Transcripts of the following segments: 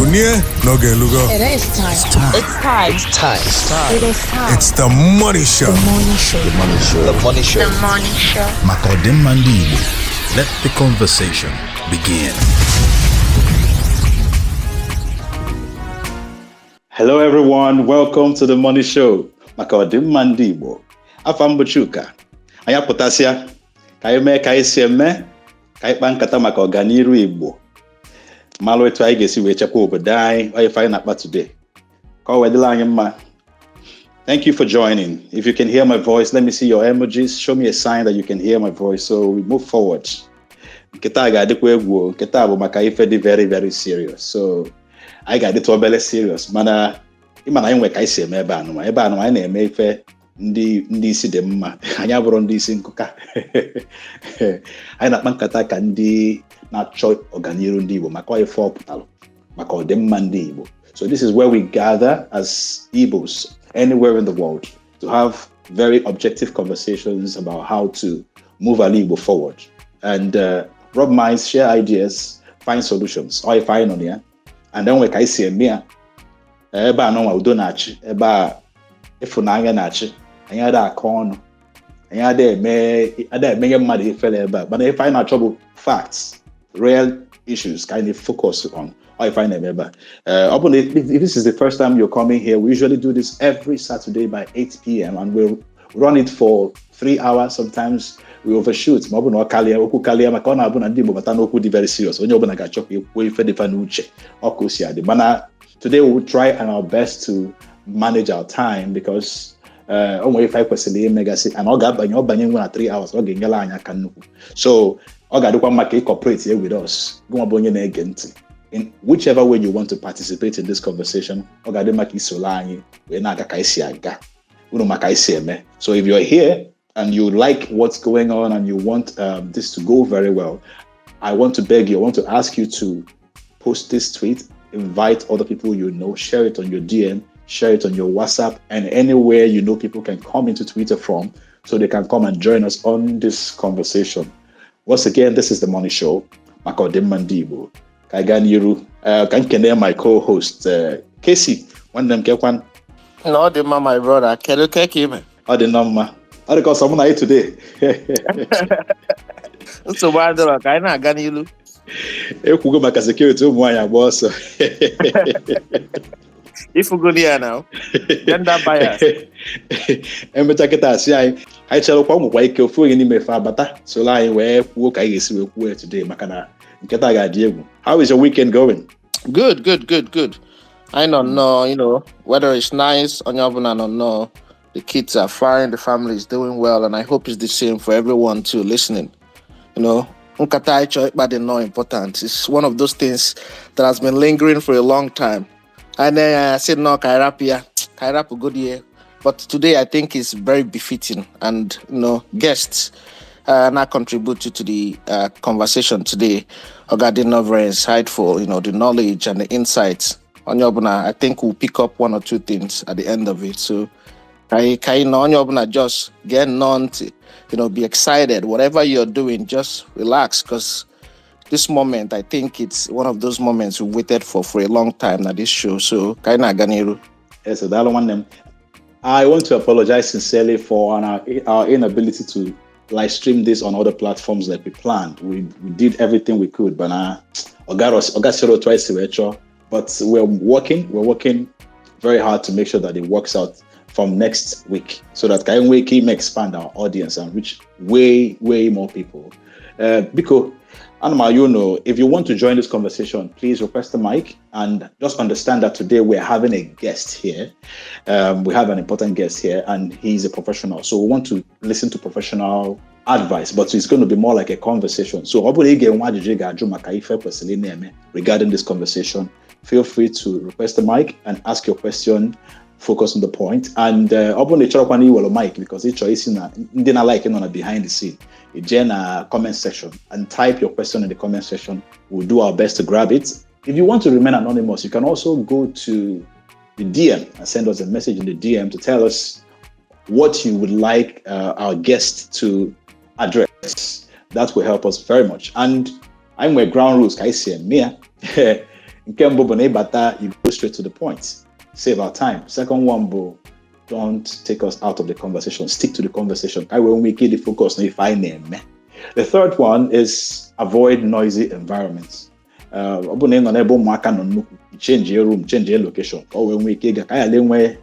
It is time. It's time. It is time. It's the Money Show. The Money Show. The Money Show. The Money Show. Makodimma ndị Igbo. Let the conversation begin. Hello everyone, welcome to the Money Show. Makodimma ndị Igbo. Afam Chuka. Anya potasia. Ka anyị mee ka anyị si eme ka anyị kpaa nkata maka ọganiru Igbo. Malụ etu anyị ga-esi wee chekwa obodo anyị ọ ife anyị na-akpa today. Ka ọ wedịla anyị mma. Thank you for joining. If you can hear my voice, let me see your emojis. Show me a sign that you can hear my voice so we move forward. Nketa ga-adịkwa egwu. Nketa bụ maka ife dị very, very serious. So anyị ga-adịtụ obele serious. Mana ịma na anyị nwe ka anyị si eme ebe anụma. Ebe anụma anyị na-eme ife ndị isi dị mma. Anyị abụrụ ndị isi nkụka. Anyị na-akpa nkata ka ndị na-achọ ọganiru ndị Igbo maka ife ọpụtalụ maka ọdịmma ndị Igbo. So this is where we gather as Igbos anywhere in the world to have very objective conversations about how to move our Igbo forward and rub minds, share ideas, find solutions. Or if I know here, and then we can see me. Eba no wa udo na-achị, eba ịfụnanya na-achị, anyị ada aka ọnụ, anyị ada eme mmadụ ifele ebe. But if I na trouble facts, real issues, kind of focus on. Or if I remember, if this is the first time you're coming here, we usually do this every Saturday by 8 p.m. and we'll run it for 3 hours. Sometimes we overshoot. Very serious. Today we will try our best to manage our time because only 5% and 3 hours. So cooperate here with us. In whichever way you want to participate in this conversation, so if you're here and you like what's going on and you want this to go very well, I want to beg you, I want to ask you to post this tweet, invite other people you know, share it on your DM, share it on your WhatsApp, and anywhere you know people can come into Twitter from so they can come and join us on this conversation. Once again, this is the Money Show. Makodimma ndị Igbo. Can you my co-host Casey? One them kekwan. No, the man, my brother. Can you take him? Oh, the number. Oh, because someone I today. So bad, look. I know. Can you? If we go back as security, my boss. If we go there now, gender bias. And we take it as I tell you, why you feel any me far better? So like where work I guess we work today, Makana. How is your weekend going? Good. I don't know, whether it's nice or not, I don't know. The kids are fine, the family is doing well, and I hope it's the same for everyone too listening. But no important. It's one of those things that has been lingering for a long time. And then I said, no, Kairap good year. But today I think it's very befitting, and guests now contribute to the conversation today. Ogadino very insightful, the knowledge and the insights. I think we'll pick up one or two things at the end of it. So, just get on to, be excited. Whatever you're doing, just relax, because this moment, I think it's one of those moments we waited for a long time at this show. So, Ganiru. Yes, so that one. I want to apologize sincerely for our inability to live stream this on other platforms like we planned. We did everything we could, but twice but we're working very hard to make sure that it works out from next week so that we can expand our audience and reach way more people. Because if you want to join this conversation, please request the mic and just understand that today we're having a guest here. We have an important guest here and he's a professional. So we want to listen to professional advice, but it's going to be more like a conversation. So regarding this conversation, feel free to request the mic and ask your question, focus on the point. And mic because each choice didn't like it on a behind the scene. Comment section and type your question in the comment section. We'll do our best to grab it. If you want to remain anonymous, you can also go to the DM and send us a message in the DM to tell us what you would like our guest to address. That will help us very much. And I'm with ground rules, Kaisi and Mia. Nke mbụ bụ na ịbata, you go straight to the point. Save our time. Second one bụ, don't take us out of the conversation. Stick to the conversation. I will make it focus on if I name. The third one is avoid noisy environments. Ọ bụ na ị nọ n'ebe ụmụaka nọ nnukwu, change your room, change your location. Ọ wee nwee ike ịga ka ya lenwe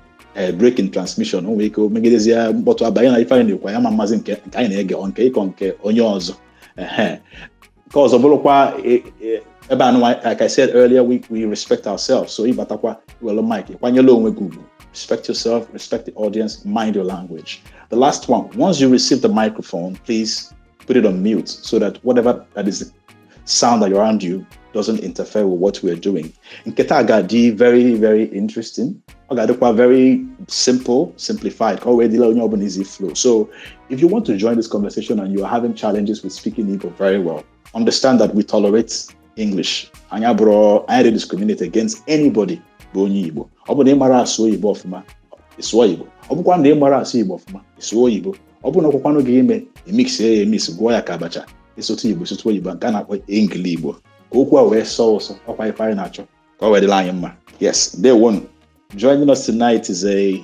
break in transmission. O nwee ike megidezie mkpọtụ abanye na ife anyị na-ekwu ya ma mmazi nke anyị na-ege nke ịkọ nke onye ọzọ. Nke ọzọ bụrụkwa ebe anụ, like I said earlier, we respect ourselves. So ịbatakwa welo mic, ịkwanyela onwe gị ugwu. Respect yourself, respect the audience, mind your language. The last one, once you receive the microphone, please put it on mute so that whatever that is the sound that around you doesn't interfere with what we're doing. Nketa agadi, very, very interesting. Ogadekwa, very simple, simplified. Easy flow. So if you want to join this conversation and you are having challenges with speaking Igbo very well, understand that we tolerate English. I don't discriminate against anybody. Igbo. Ọ bụ na ị mara asụ Igbo ọfụma, ịsụọ Igbo. Ọ bụkwa na ị mara asụ Igbo ọfụma, ịsụọ Igbo. Ọ bụ na ọkwụkwanụ gị ime emix ya emix, gụọ ya ka abacha, ịsụtụ Igbo, ịsụtụ Igbo, nke a na-akpọ Engili Igbo. Ka okwu a wee sọọ ụsọ, ọkwa ife anyị na-achọ ka ọ wee dịla anyị mma. Yes, day one. Joining us tonight is a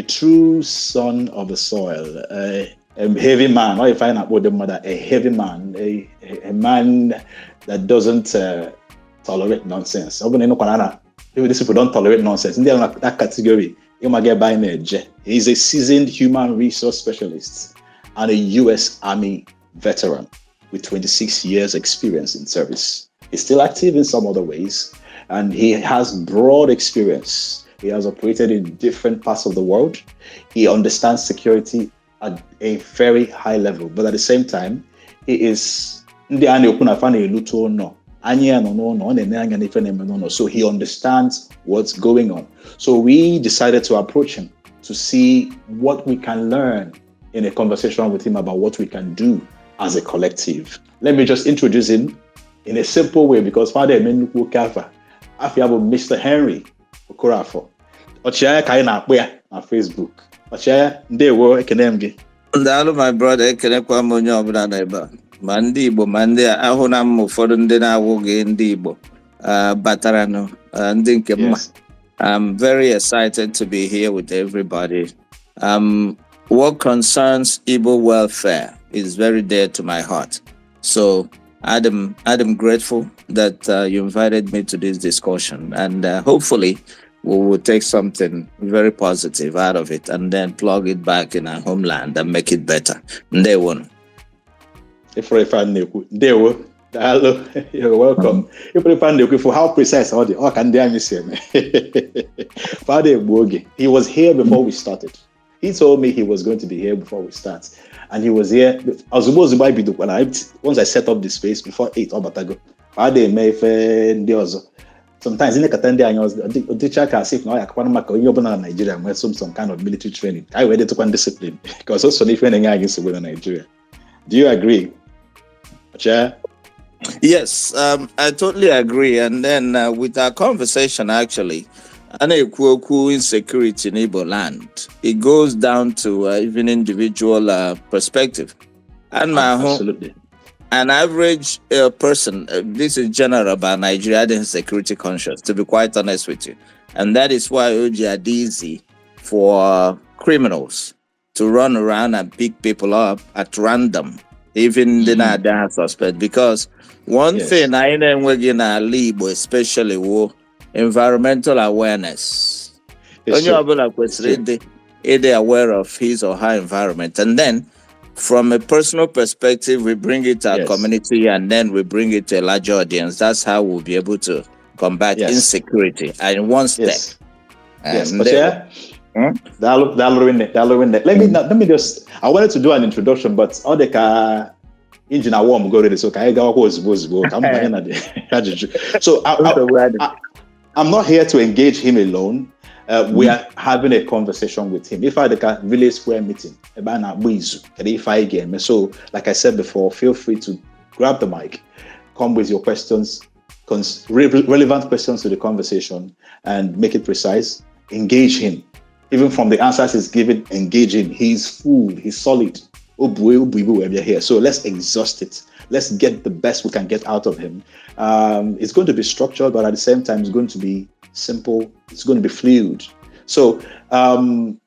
true son of the soil, a heavy man. Or if I not the mother, a heavy man, a man that doesn't tolerate nonsense. These people don't tolerate nonsense. In that category, he's a seasoned human resource specialist and a U.S. Army veteran with 26 years experience in service. He's still active in some other ways, and he has broad experience. He has operated in different parts of the world. He understands security at a very high level, but at the same time, he is so he understands what's going on. So we decided to approach him to see what we can learn in a conversation with him about what we can do as a collective. Let me just introduce him in a simple way, because Father Emenuku Kafa, Mr. Henry Okorafo. Ochaya kaina na Facebook. Ochaya ndewo ekene mgi. Ndalụ my brother, ekenekwa m onye ọbụla n'ebe a. Ma ndị Igbo ma ndị ahụ na m ụfọdụ ndị na-awụghị ndị Igbo bataranụ ndị nke mma. I'm very excited to be here with everybody. What concerns Igbo welfare is very dear to my heart. So I'm grateful that you invited me to this discussion, and hopefully we will take something very positive out of it and then plug it back in our homeland and make it better. Ndewo. You're welcome. For how precise he was here before we started. He told me he was going to be here before we start, and he was here. I was supposed to be once I set up the space before 8 Obatago. Sometimes in the teacher can say, "No, I can't make Nigeria with some kind of military training." I ready to discipline because also if anything against Nigeria. Do you agree, Chair? Yes, I totally agree. And then with our conversation, actually, insecurity in Igbo land, it goes down to even individual perspective. And absolutely. An average person, this is general about Nigeria and security conscious, to be quite honest with you. And that is why it's easy for criminals to run around and pick people up at random, even they are suspect. Because one thing I know in Igbo, especially environmental awareness. When you're aware of his or her environment, and then from a personal perspective, we bring it to our community, and then we bring it to a larger audience. That's how we'll be able to combat insecurity. And one step. Let me just. I wanted to do an introduction, but all the engine are warm. Go ready. So I'm not here to engage him alone. We are having a conversation with him. If I had a village square meeting, so like I said before, feel free to grab the mic, come with your questions, relevant questions to the conversation, and make it precise. Engage him. Even from the answers he's given, engage him. He's full, he's solid. here. So let's exhaust it. Let's get the best we can get out of him. It's going to be structured, but at the same time, it's going to be simple. It's going to be fluid. So, then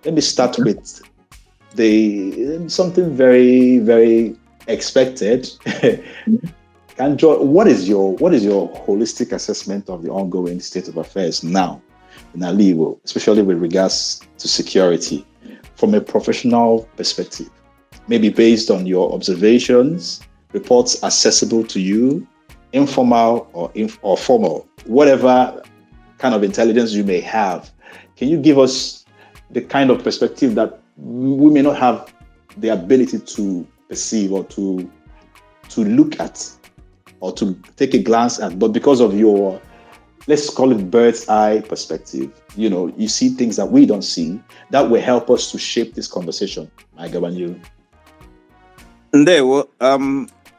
let me start with something very, very expected. What is your holistic assessment of the ongoing state of affairs now in Igbo, especially with regards to security, from a professional perspective? Maybe based on your observations, reports accessible to you, informal or formal, whatever kind of intelligence you may have. Can you give us the kind of perspective that we may not have the ability to perceive or to look at or to take a glance at, but because of your, let's call it bird's eye perspective, you see things that we don't see, that will help us to shape this conversation?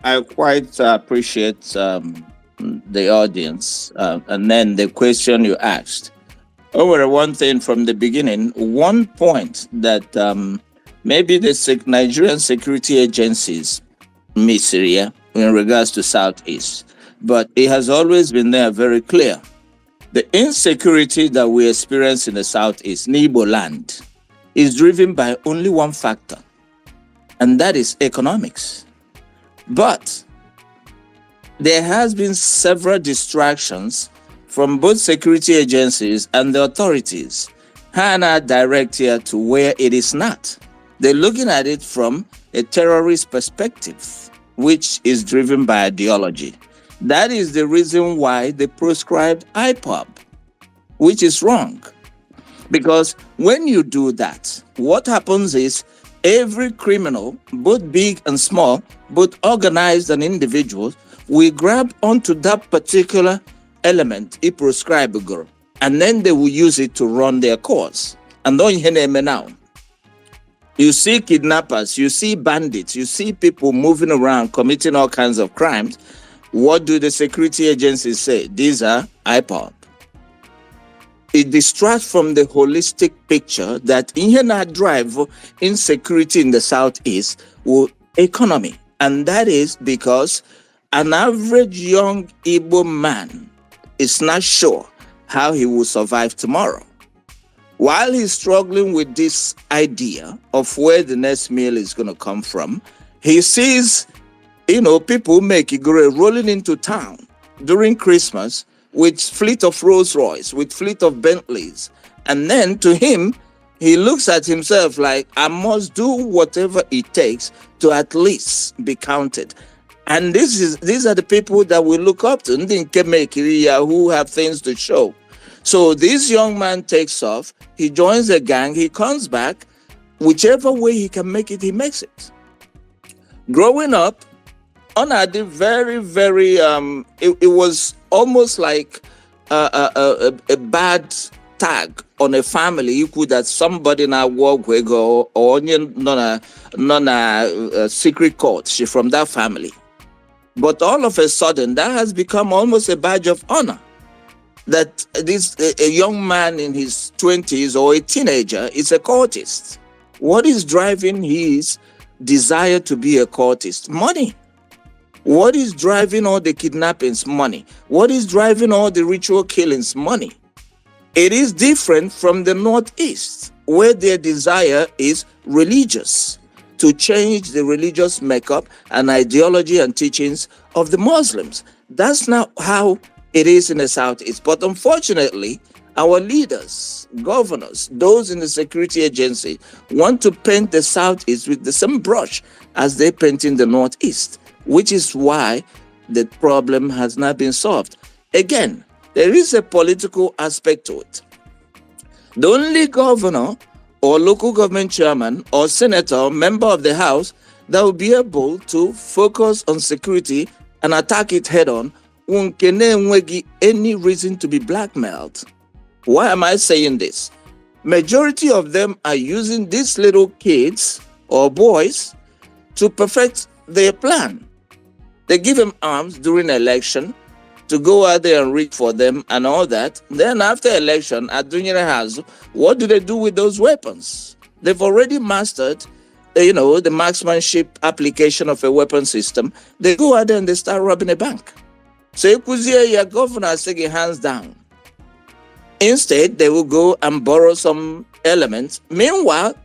I quite appreciate the audience and then the question you asked. One thing from the beginning, one point that maybe the Nigerian security agencies miss here in regards to Southeast, but it has always been there very clear. The insecurity that we experience in the Southeast, Igbo land, is driven by only one factor, and that is economics. But there has been several distractions from both security agencies and the authorities. Hana direct here to where it is not. They're looking at it from a terrorist perspective, which is driven by ideology. That is the reason why they prescribed IPOB, which is wrong. Because when you do that, what happens is every criminal, both big and small, both organized and individuals, will grab onto that particular element, proscribable, and then they will use it to run their course. And don't hear them now. You see kidnappers, you see bandits, you see people moving around committing all kinds of crimes. What do the security agencies say? These are IPOB. It distracts from the holistic picture that in drive insecurity in the Southeast will economy. And that is because an average young Igbo man is not sure how he will survive tomorrow. While he's struggling with this idea of where the next meal is going to come from, he sees, people make it rolling into town during Christmas with fleet of Rolls Royce, with fleet of Bentleys. And then to him, he looks at himself like, I must do whatever it takes to at least be counted. And these are the people that we look up to, who have things to show. So this young man takes off, he joins a gang, he comes back, whichever way he can make it, he makes it. Growing up, Onadi very, very, it was almost like a bad tag on a family. You could that somebody now walk with or not a secret court. She from that family. But all of a sudden, that has become almost a badge of honor. That a young man in his 20s or a teenager is a courtist. What is driving his desire to be a courtist? Money. What is driving all the kidnappings? Money. What is driving all the ritual killings? Money. It is different from the Northeast, where their desire is religious, to change the religious makeup and ideology and teachings of the Muslims. That's not how it is in the Southeast. But unfortunately, our leaders, governors, those in the security agency want to paint the Southeast with the same brush as they paint in the Northeast, which is why the problem has not been solved. Again, there is a political aspect to it. The only governor or local government chairman or senator or member of the House that will be able to focus on security and attack it head on won't any reason to be blackmailed. Why am I saying this? Majority of them are using these little kids or boys to perfect their plan. They give them arms during election. to go out there and reach for them and all that. Then after election, at Dunyere House, what do they do with those weapons? They've already mastered, the marksmanship application of a weapon system. They go out there and they start robbing a bank. So your governor saying hands down. Instead, they will go and borrow some elements. Meanwhile,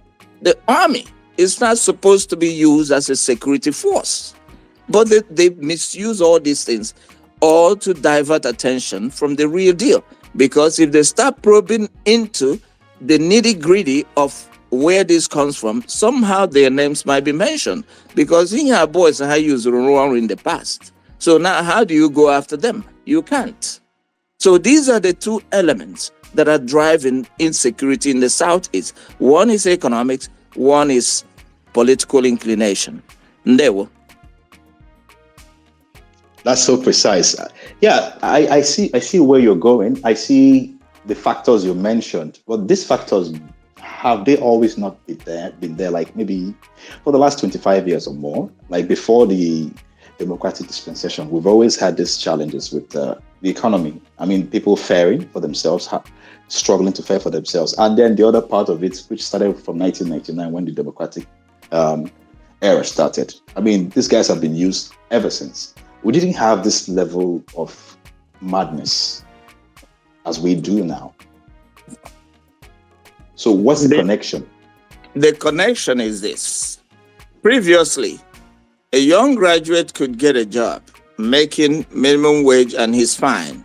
the army is not supposed to be used as a security force. But they misuse all these things, all to divert attention from the real deal. Because if they start probing into the nitty-gritty of where this comes from, somehow their names might be mentioned. Because in your boys how you in the past. So now how do you go after them? You can't. So these are the two elements that are driving insecurity in the Southeast. One is economics, one is political inclination. Ndewo. That's so precise. Yeah, I see where you're going. I see the factors you mentioned. But these factors, have they always not been there? Like maybe for the last 25 years or more, like before the democratic dispensation, we've always had these challenges with the economy. I mean, people faring for themselves, struggling to fare for themselves. And then the other part of it, which started from 1999 when the democratic era started. I mean, these guys have been used ever since. We didn't have this level of madness as we do now. So what's the connection? The connection is this. Previously, a young graduate could get a job making minimum wage and he's fine.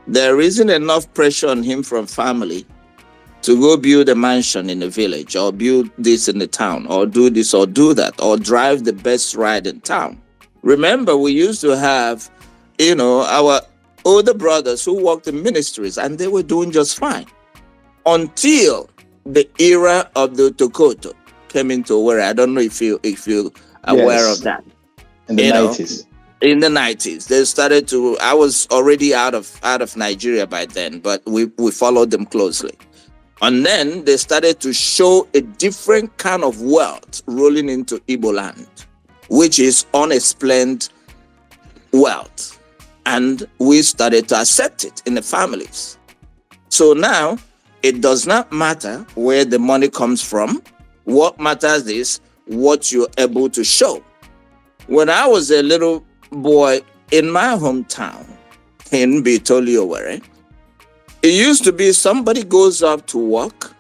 There isn't enough pressure on him from family to go build a mansion in the village or build this in the town or do this or do that or drive the best ride in town. Remember, we used to have, our older brothers who worked in ministries and they were doing just fine until the era of the Tokoto came into where I don't know if you're aware of that. In the 90s. In the 90s, they started to. I was already out of Nigeria by then, but we followed them closely. And then they started to show a different kind of wealth rolling into Igbo land, which is unexplained wealth. And we started to accept it in the families. So now it does not matter where the money comes from. What matters is what you're able to show. When I was a little boy in my hometown in Bitoli, it used to be somebody goes up to work,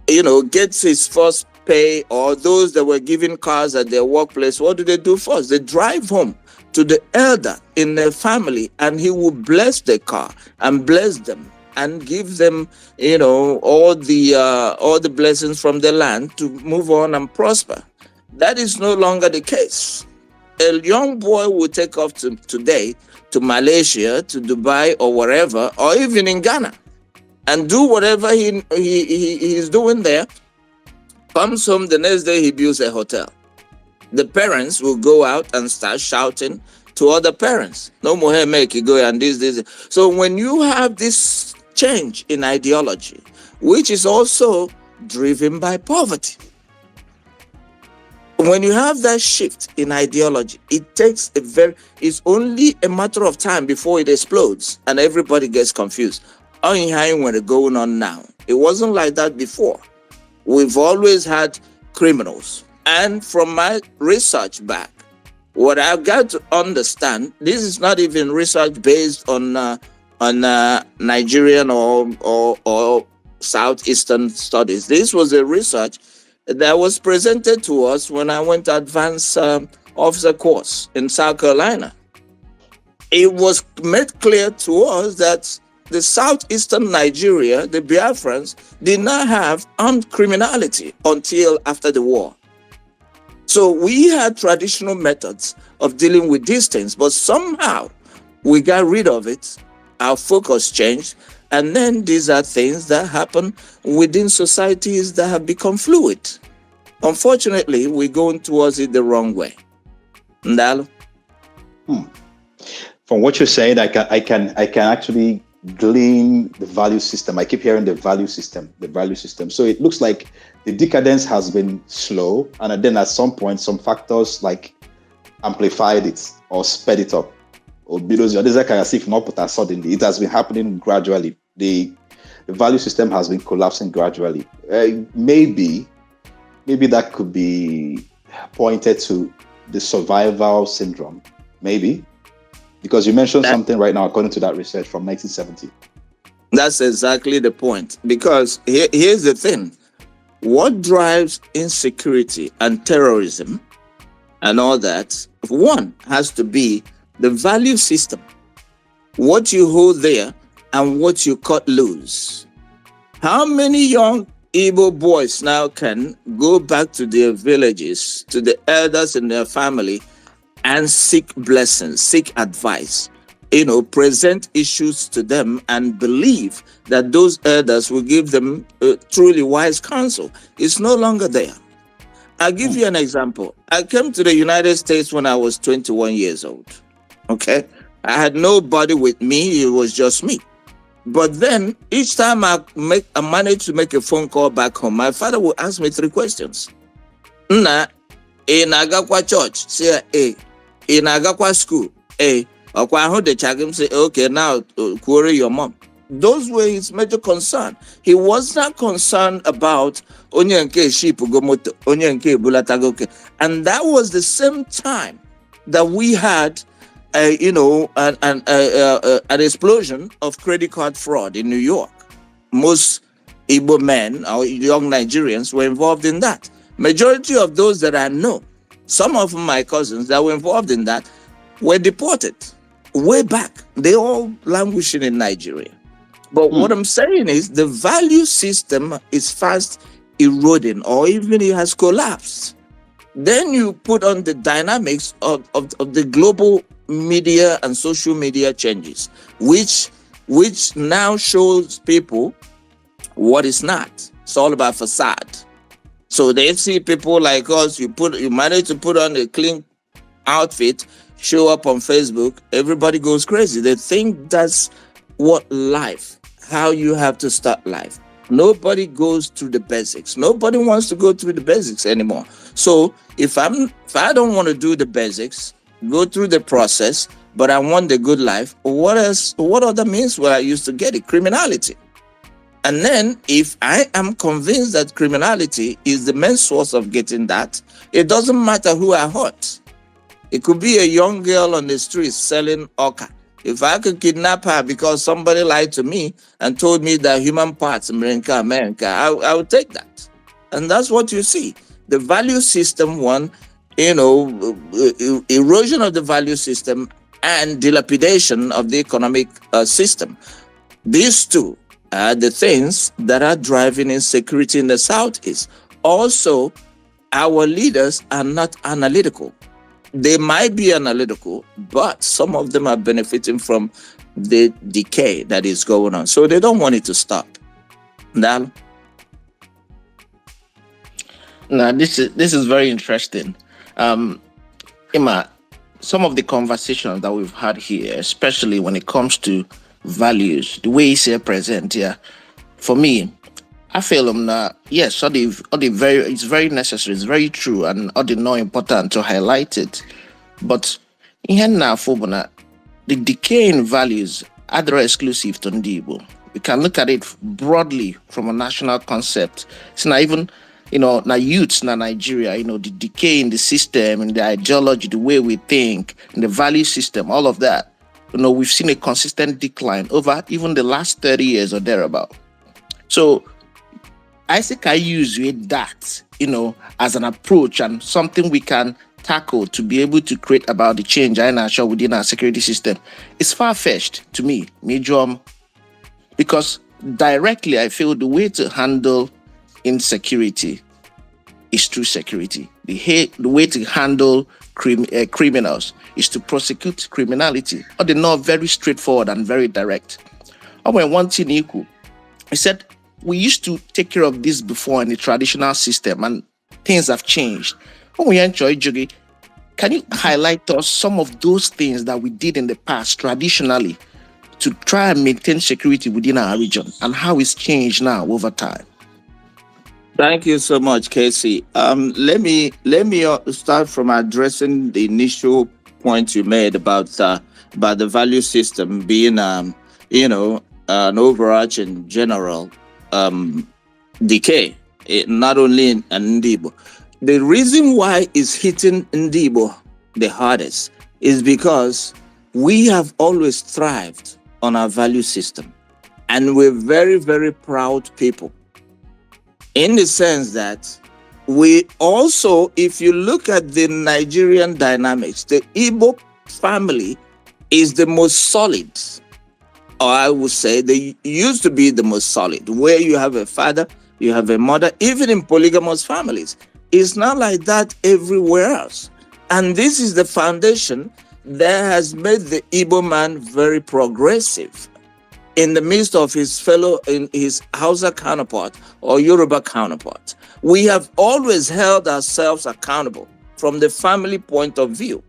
gets his first pay, or those that were given cars at their workplace. What do they do first? They drive home to the elder in their family and he will bless the car and bless them and give them, all the blessings from the land to move on and prosper. That is no longer the case. A young boy will take off today to Malaysia, to Dubai or wherever, or even in Ghana, and do whatever he is doing there. Comes home the next day, he builds a hotel. The parents will go out and start shouting to other parents, "No more make you go and this." So when you have this change in ideology, which is also driven by poverty, when you have that shift in ideology, it's only a matter of time before it explodes and everybody gets confused. What's going on now? It wasn't like that before. We've always had criminals. And from my research back, what I've got to understand, this is not even research based on Nigerian or Southeastern studies. This was a research that was presented to us when I went to advanced officer course in South Carolina. It was made clear to us that the southeastern Nigeria, the Biafrans, did not have armed criminality until after the war. So we had traditional methods of dealing with these things, but somehow we got rid of it. Our focus changed. And then these are things that happen within societies that have become fluid. Unfortunately, we're going towards it the wrong way. Ndalo? From what you're saying, I can actually glean the value system. I keep hearing the value system. So it looks like the decadence has been slow, and then at some point, some factors like amplified it or sped it up. or billions. This is as if not put suddenly. It has been happening gradually. The value system has been collapsing gradually. Maybe that could be pointed to the survival syndrome. Maybe. Because you mentioned something right now, according to that research from 1970. That's exactly the point. Because here's the thing. What drives insecurity and terrorism and all that, one has to be the value system. What you hold there and what you cut loose. How many young Igbo boys now can go back to their villages, to the elders in their family, and seek blessings, seek advice, present issues to them and believe that those elders will give them truly wise counsel? It's no longer there. I'll give you an example. I came to the United States when I was 21 years old. Okay? I had nobody with me. It was just me. But then each time I managed to make a phone call back home, my father would ask me 3 questions. Nna, Nagakwa church? Say, Nagakwa school? Okwa ho de chagim say, okay, now query your mom. Those were his major concern. He was not concerned about onyenke sheep gomoto, onyenke bulatagoke. And that was the same time that we had an explosion of credit card fraud in New York. Most Igbo men or young Nigerians were involved in that. Majority of those that I know, some of my cousins that were involved in that, were deported way back. They all languishing in Nigeria. But what I'm saying is the value system is fast eroding, or even it has collapsed. Then you put on the dynamics of the global media and social media changes, which now shows people what is not. It's all about facade. So they see people like us, you manage to put on a clean outfit, show up on Facebook, everybody goes crazy. They think that's what life, how you have to start life. Nobody goes through the basics. Nobody wants to go through the basics anymore. So if I don't want to do the basics, go through the process, but I want the good life, what else? What other means will I use to get it? Criminality. And then if I am convinced that criminality is the main source of getting that, it doesn't matter who I hurt. It could be a young girl on the street selling oka. If I could kidnap her because somebody lied to me and told me that human parts, America, I would take that. And that's what you see. The value system, erosion of the value system and dilapidation of the economic system. These two are the things that are driving insecurity in the Southeast. Also, our leaders are not analytical. They might be analytical, but some of them are benefiting from the decay that is going on. So they don't want it to stop. Now, this is very interesting. Ima, some of the conversations that we've had here, especially when it comes to values, the way it's present here, for me, I feel yes, it's very necessary, it's very true, and all the more important to highlight it. But in the decay in values are exclusive to Igbo. We can look at it broadly from a national concept. It's not even, now youths in Nigeria, the decay in the system, in the ideology, the way we think, in the value system, all of that. We've seen a consistent decline over even the last 30 years or thereabout. So I think I use that, as an approach and something we can tackle to be able to create about the change within our security system. It's far-fetched to me, because directly I feel the way to handle insecurity is through security. The way to handle criminals is to prosecute criminality. Or they're not very straightforward and very direct. When one thing equal, he said, we used to take care of this before in the traditional system, and things have changed. When we enjoy Jogi, can you highlight us some of those things that we did in the past traditionally to try and maintain security within our region, and how it's changed now over time? Thank you so much, Casey. Let me start from addressing the initial point you made about the value system being, an overarching general decay, not only in Igbo. The reason why it's hitting Igbo the hardest is because we have always thrived on our value system, and we're very, very proud people, in the sense that we also, if you look at the Nigerian dynamics, the Igbo family is the most solid, or I would say they used to be the most solid, where you have a father, you have a mother, even in polygamous families. It's not like that everywhere else. And this is the foundation that has made the Igbo man very progressive in the midst of his Hausa counterpart or Yoruba counterpart. We have always held ourselves accountable from the family point of view.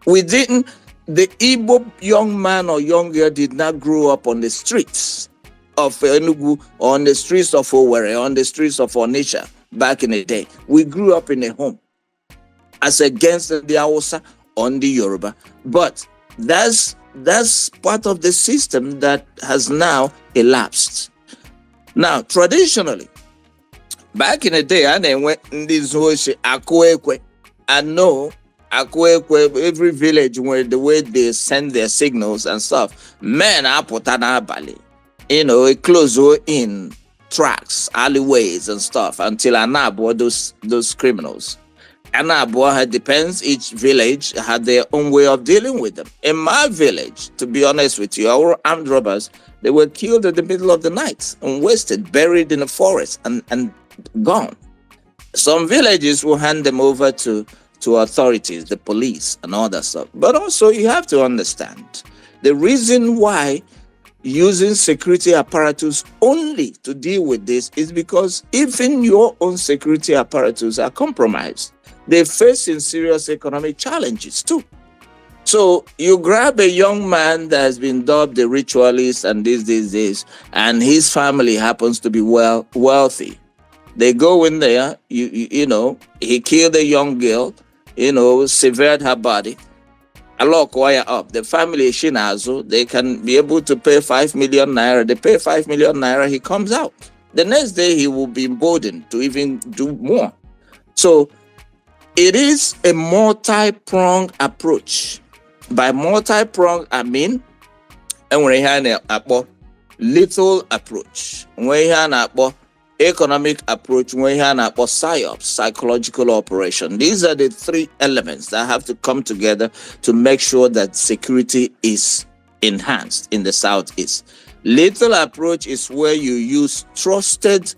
The Igbo young man or young girl did not grow up on the streets of Enugu or on the streets of Owerri or on the streets of Onitsha back in the day. We grew up in a home as against the Hausa on the Yoruba. But that's part of the system that has now elapsed. Now, traditionally, back in the day, I went in this Akuekwe. I know Akuekwe, every village, where the way they send their signals and stuff, men are put on Bali. It close in tracks, alleyways and stuff until Anabo, those criminals. Anabo depends, each village had their own way of dealing with them. In my village, to be honest with you, our armed robbers, they were killed in the middle of the night and wasted, buried in the forest and gone. Some villages will hand them over to authorities, the police and all that stuff. But also you have to understand the reason why using security apparatus only to deal with this is because even your own security apparatus are compromised. They're facing serious economic challenges too. So you grab a young man that has been dubbed a ritualist and this, and his family happens to be wealthy. They go in there, he killed a young girl, severed her body. Up. The family Shinazo, they can be able to pay 5 million naira. They pay 5 million naira, he comes out. The next day he will be emboldened to even do more. So it is a multi-pronged approach. By multi-pronged, I mean, little approach. Economic approach, PSYOPs, psychological operation. These are the three elements that have to come together to make sure that security is enhanced in the Southeast. Little approach is where you use trusted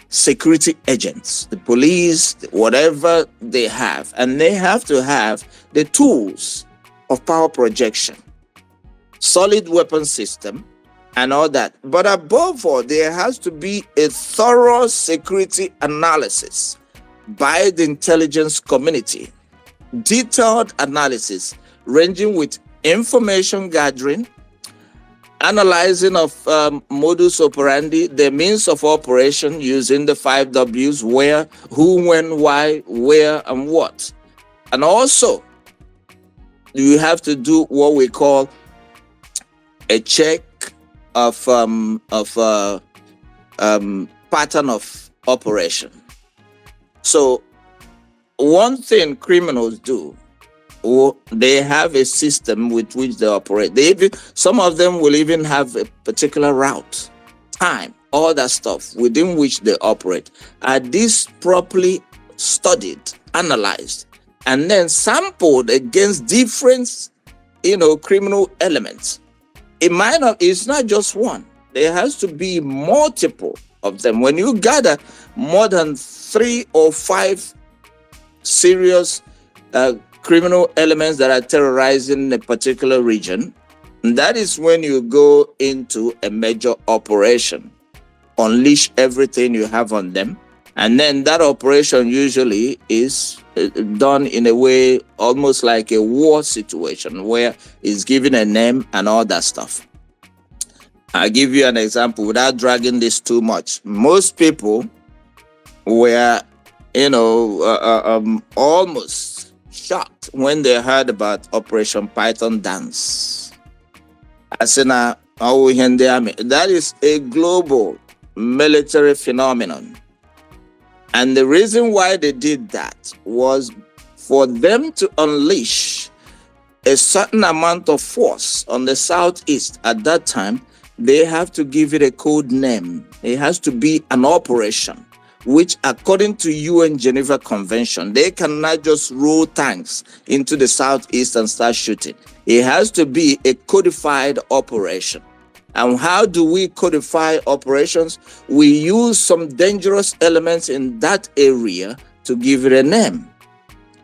security agents, the police, whatever they have, and they have to have the tools of power projection, solid weapon system, and all that. But above all, there has to be a thorough security analysis by the intelligence community, detailed analysis ranging with information gathering, analyzing of modus operandi, the means of operation using the 5 W's, where, who, when, why, where, and what. And also, you have to do what we call a check of pattern of operation. So one thing criminals do, they have a system with which they operate. Some of them will even have a particular route, time, all that stuff within which they operate. Are these properly studied, analyzed, and then sampled against different, criminal elements? It's not just one. There has to be multiple of them. When you gather more than 3 or 5 serious criminal elements that are terrorizing a particular region, that is when you go into a major operation, unleash everything you have on them. And then that operation usually is done in a way almost like a war situation where it's given a name and all that stuff. I'll give you an example without dragging this too much. Most people were, almost shocked when they heard about Operation Python Dance. I said, now, that is a global military phenomenon. And the reason why they did that was for them to unleash a certain amount of force on the southeast. At that time, they have to give it a code name. It has to be an operation, which according to UN Geneva Convention, they cannot just roll tanks into the southeast and start shooting. It has to be a codified operation. And how do we codify operations? We use some dangerous elements in that area to give it a name.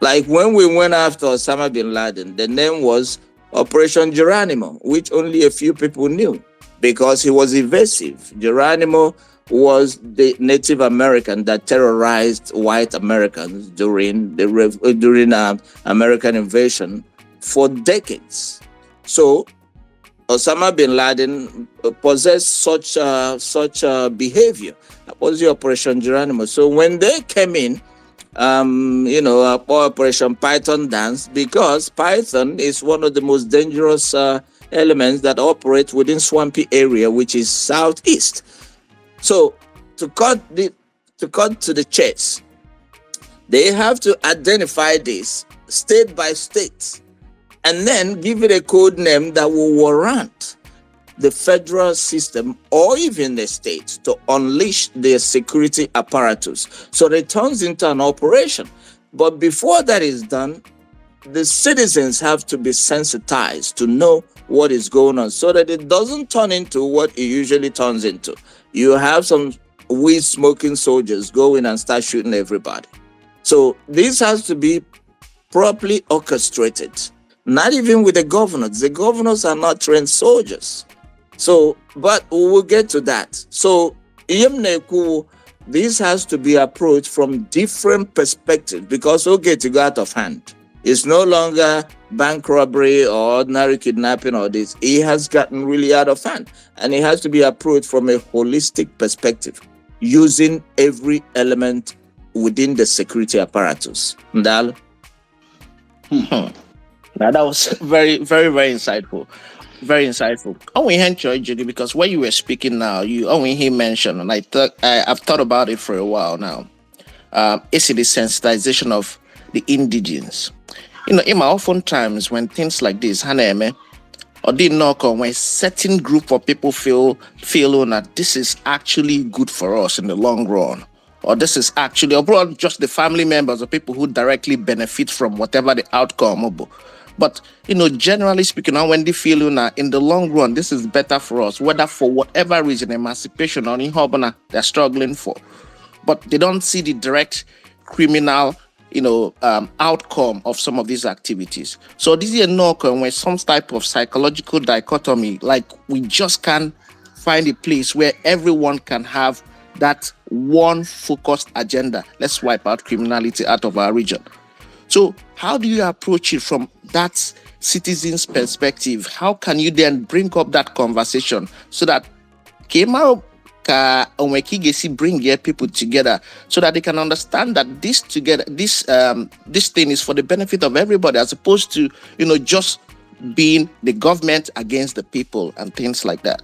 Like when we went after Osama bin Laden, the name was Operation Geronimo, which only a few people knew because he was evasive. Geronimo was the Native American that terrorized white Americans during American invasion for decades. So Osama bin Laden possessed such behavior. That was the Operation Geronimo. So when they came in, Operation Python Dance, because Python is one of the most dangerous elements that operate within swampy area, which is southeast. So to cut to the chase, they have to identify this state by state and then give it a code name that will warrant the federal system or even the states to unleash their security apparatus. So it turns into an operation. But before that is done, the citizens have to be sensitized to know what is going on so that it doesn't turn into what it usually turns into. You have some weed smoking soldiers go in and start shooting everybody. So this has to be properly orchestrated. Not even with the governors. The governors are not trained soldiers. So, but we will get to that. So, this has to be approached from different perspectives because to go out of hand. It's no longer bank robbery or ordinary kidnapping or this. It has gotten really out of hand. And it has to be approached from a holistic perspective, using every element within the security apparatus. Ndalo? Now that was very, very, very insightful. Very insightful. We enjoyed Judy because when you were speaking now, you only he mentioned, and I've thought about it for a while now. It's the sensitization of the indigenes. Oftentimes when things like this, or did knock on when certain group of people feel that this is actually good for us in the long run, or this is actually abroad just the family members or people who directly benefit from whatever the outcome. But generally speaking, when they feel in the long run, this is better for us, whether for whatever reason, emancipation or in they're struggling for, but they don't see the direct criminal outcome of some of these activities. So this is a knock on when some type of psychological dichotomy, like we just can't find a place where everyone can have that one focused agenda. Let's wipe out criminality out of our region. So how do you approach it from that citizen's perspective? How can you then bring up that conversation so that bring people together so that they can understand that this thing is for the benefit of everybody, as opposed to just being the government against the people and things like that?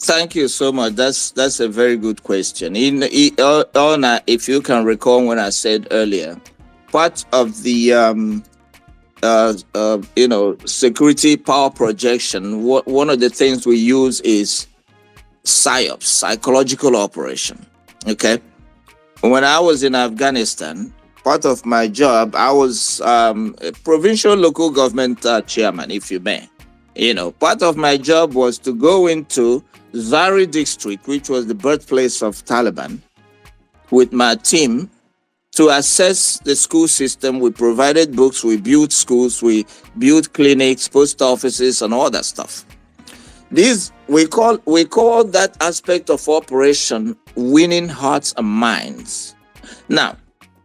Thank you so much. That's a very good question. If you can recall when I said earlier, part of the security power projection, one of the things we use is PSYOPs, psychological operation. Okay. When I was in Afghanistan, part of my job, I was a provincial local government chairman, if you may. Part of my job was to go into Zari district, which was the birthplace of Taliban, with my team to assess the school system. We provided books, we built schools, we built clinics, post offices, and all that stuff. We call that aspect of operation winning hearts and minds. Now,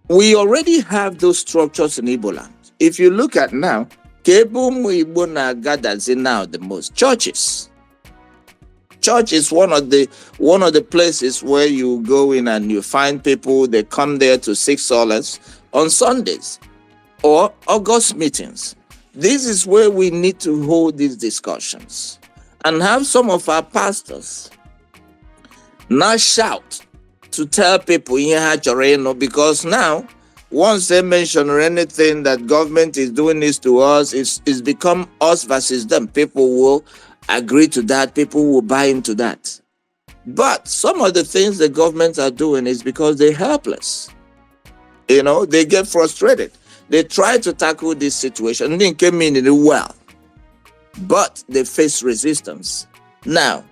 we already have those structures in Igbo land. If you look at now, Igbo na gathers in now the most churches. Church is one of the places where you go in and you find people, they come there to seek solace, on Sundays or August meetings. This is where we need to hold these discussions and have some of our pastors not shout to tell people because now once they mention or anything that government is doing this to us, it's become us versus them. People will agree to that. People will buy into that. But some of the things the governments are doing is because they're helpless. They get frustrated. They try to tackle this situation. They came in it well, but they face resistance. Now,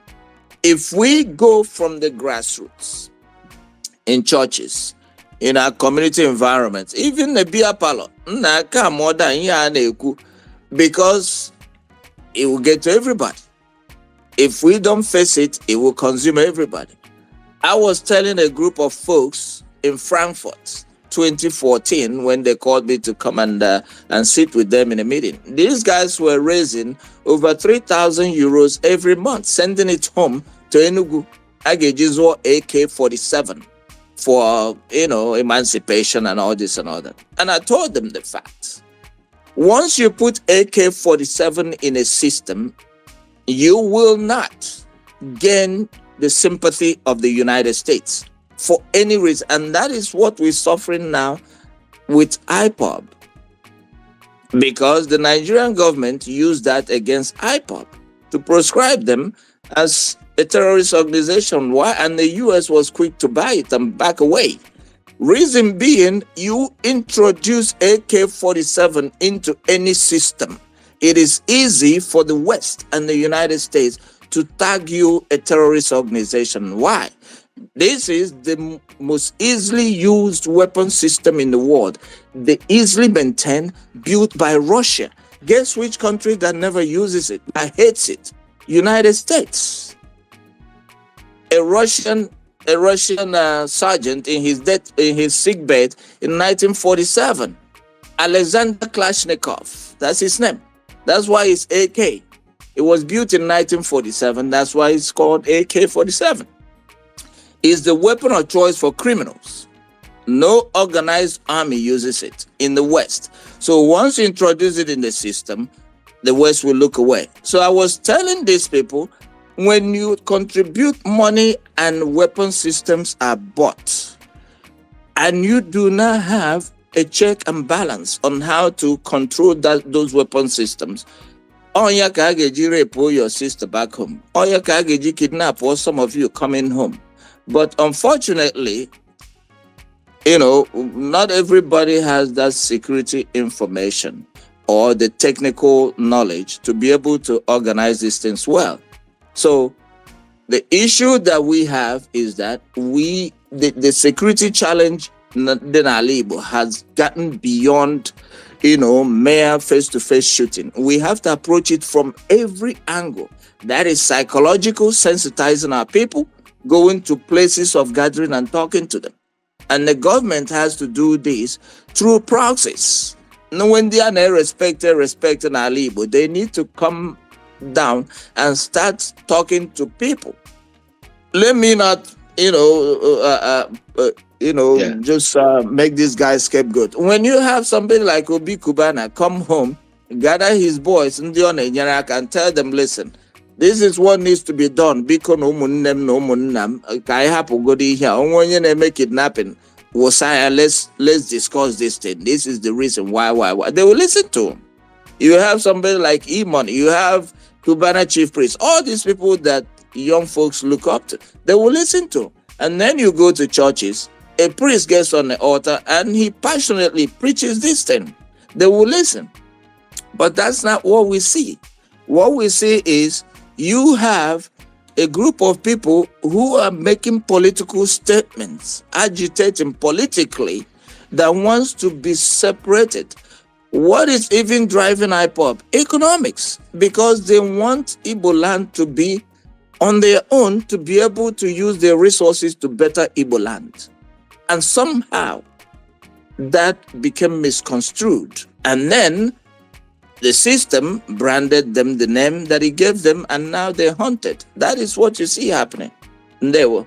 if we go from the grassroots in churches, in our community environments, even the beer parlor, because it will get to everybody. If we don't face it, it will consume everybody. I was telling a group of folks in Frankfurt, 2014, when they called me to come and sit with them in a meeting. These guys were raising over 3,000 euros every month, sending it home to Enugu. Agejizo AK-47 for, emancipation and all this and all that. And I told them the facts. Once you put AK-47 in a system, you will not gain the sympathy of the United States for any reason. And that is what we're suffering now with IPOB. Because the Nigerian government used that against IPOB to proscribe them as a terrorist organization. Why? And the US was quick to buy it and back away. Reason being, you introduce AK-47 into any system. It is easy for the West and the United States to tag you a terrorist organization. Why? This is the most easily used weapon system in the world. They easily maintained, built by Russia. Guess which country that never uses it? I hates it. United States. A Russian sergeant in his sick bed in 1947. Alexander Kalashnikov. That's his name. That's why it's AK. It was built in 1947. That's why it's called AK-47. It's the weapon of choice for criminals. No organized army uses it in the West. So once you introduce it in the system, the West will look away. So I was telling these people, when you contribute money and weapon systems are bought, and you do not have a check and balance on how to control those weapon systems, Onya Kageji rape your sister back home. Onya Kageji kidnap or some of you coming home. But unfortunately, not everybody has that security information or the technical knowledge to be able to organize these things well. So the issue that we have is that the security challenge in Igbo has gotten beyond, mere face-to-face shooting. We have to approach it from every angle. That is psychological, sensitizing our people, going to places of gathering and talking to them. And the government has to do this through proxies. Now, when they are respecting Igbo, they need to come down and start talking to people. Let me not, just make this guy scapegoat. When you have somebody like Obi Kubana come home, gather his boys and tell them, listen, this is what needs to be done. Because no make kidnapping. Let's discuss this thing. This is the reason why. They will listen to him. You have somebody like MONI, you have Cubana chief priest, all these people that young folks look up to, they will listen to. And then you go to churches, a priest gets on the altar and he passionately preaches this thing. They will listen. But that's not what we see. What we see is you have a group of people who are making political statements, agitating politically, that wants to be separated. What is even driving IPOB? Economics, because they want Igbo land to be on their own, to be able to use their resources to better Igbo land. And somehow that became misconstrued. And then the system branded them the name that it gave them, and now they're haunted. That is what you see happening. And they were.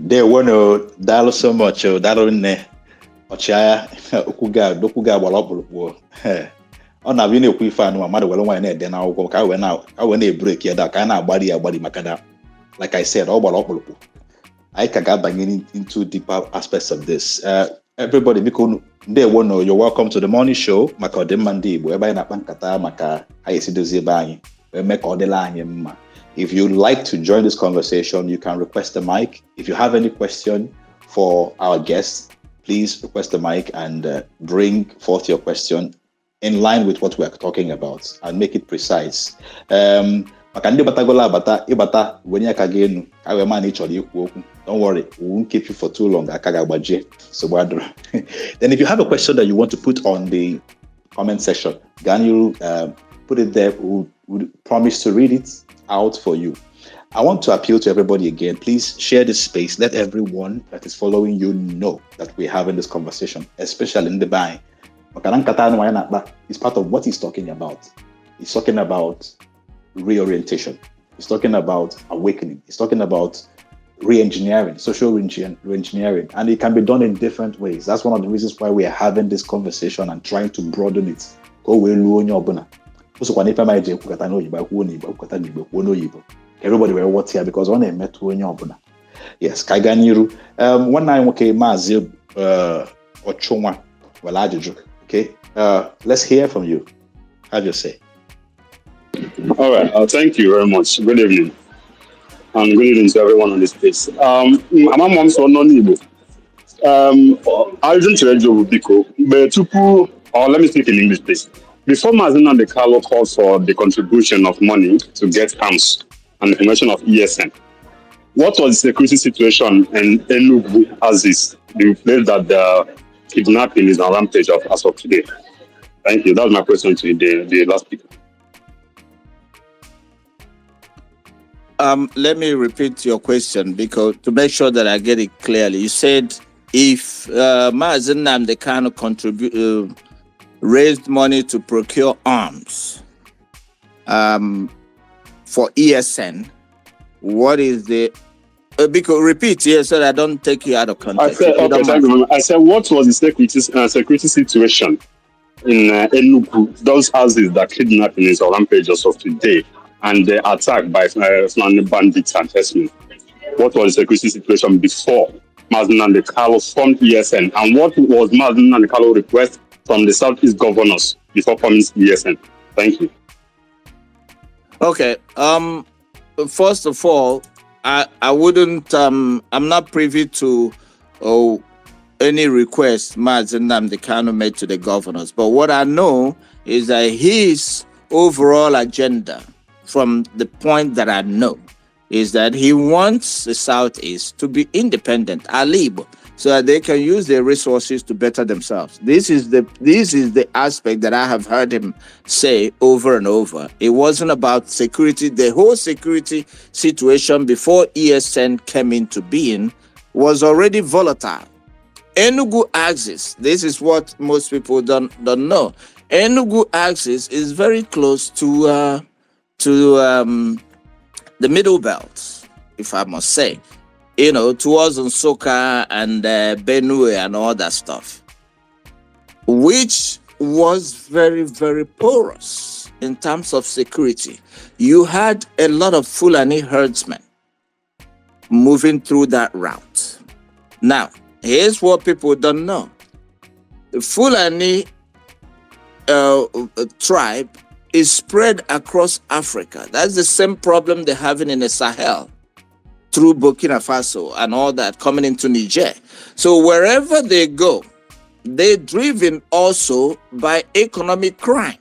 They want to dial so much, that on ne, Ochaya, Okuga, Dokuga, Wallop. Ọ na-abụ ị na-ekwu ife anụ mmadụ were nwaanyị na-ede n'akwụkwọ ka a wee na-ebrek ya da ka a na-agbari maka na like I said ọ gbara ọkpụrụkpụ. Anyị ka ga-abanye into deeper aspects of this. Everybody biko ndewo no, you're welcome to the morning show maka ọdịmma ndị Igbo ebe anyị na-akpa nkata maka anyị esi dozie ebe anyị wee mee ka ọ dịla anyị mma. If you'd like to join this conversation, you can request the mic. If you have any question for our guests, please request the mic and bring forth your question in line with what we are talking about and make it precise. Maka ndị batagola abata ịbata wenye aka gị enu ka wee ma na ị chọrọ ikwu okwu. Don't worry, we won't keep you for too long. Aka ga-agbaje. So then if you have a question that you want to put on the comment section, can you put it there? We'll promise to read it out for you. I want to appeal to everybody again. Please share this space. Let everyone that is following you know that we're having this conversation, especially in the buying. Is part of what he's talking about. He's talking about reorientation. He's talking about awakening. He's talking about re-engineering, social re-engineering. And it can be done in different ways. That's one of the reasons why we are having this conversation and trying to broaden it. Everybody will watch here because on a met yes, Kaiganiru. One night okay, Mazi Ochoma Walajiju. Okay, let's hear from you. Have your say. All right. Thank you very much. Good evening. And good evening to everyone on this space. I'm a mom from non-Igbo. I didn't read your Biko, but let me speak in English, please. Before Mazina de Carlo called for the contribution of money to get arms and the formation of ESN, what was the security situation in Enugu as is? The place that the kidnapping is on rampage as of today. Thank you. That was my question to the last speaker. Let me repeat your question because to make sure that I get it clearly. You said if Mazen Namdekano raised money to procure arms for ESN, what is the because repeat here so that I don't take you out of context. I said what was the security situation in Enugu, those houses that kidnapping is on rampage as of today and the attack by Fulani bandits and herdsmen? What was the security situation before Mazen and the Carlo formed ESN, and what was Mazen and the Carlo request from the Southeast governors before forming ESN? Thank you. Okay. First of all, I wouldn't. I'm not privy to any request Mazen Namdekano made to the governors. But what I know is that his overall agenda, from the point that I know, is that he wants the Southeast to be independent, alibo, so that they can use their resources to better themselves. This is the aspect that I have heard him say over and over. It wasn't about security. The whole security situation before ESN came into being was already volatile. Enugu axis, this is what most people don't know. Enugu axis is very close to the middle belt, if I must say, towards Nsukka and Benue and all that stuff, which was very, very porous in terms of security. You had a lot of Fulani herdsmen moving through that route. Now, here's what people don't know. The Fulani tribe is spread across Africa. That's the same problem they're having in the Sahel through Burkina Faso and all that coming into Niger. So wherever they go, they're driven also by economic crime.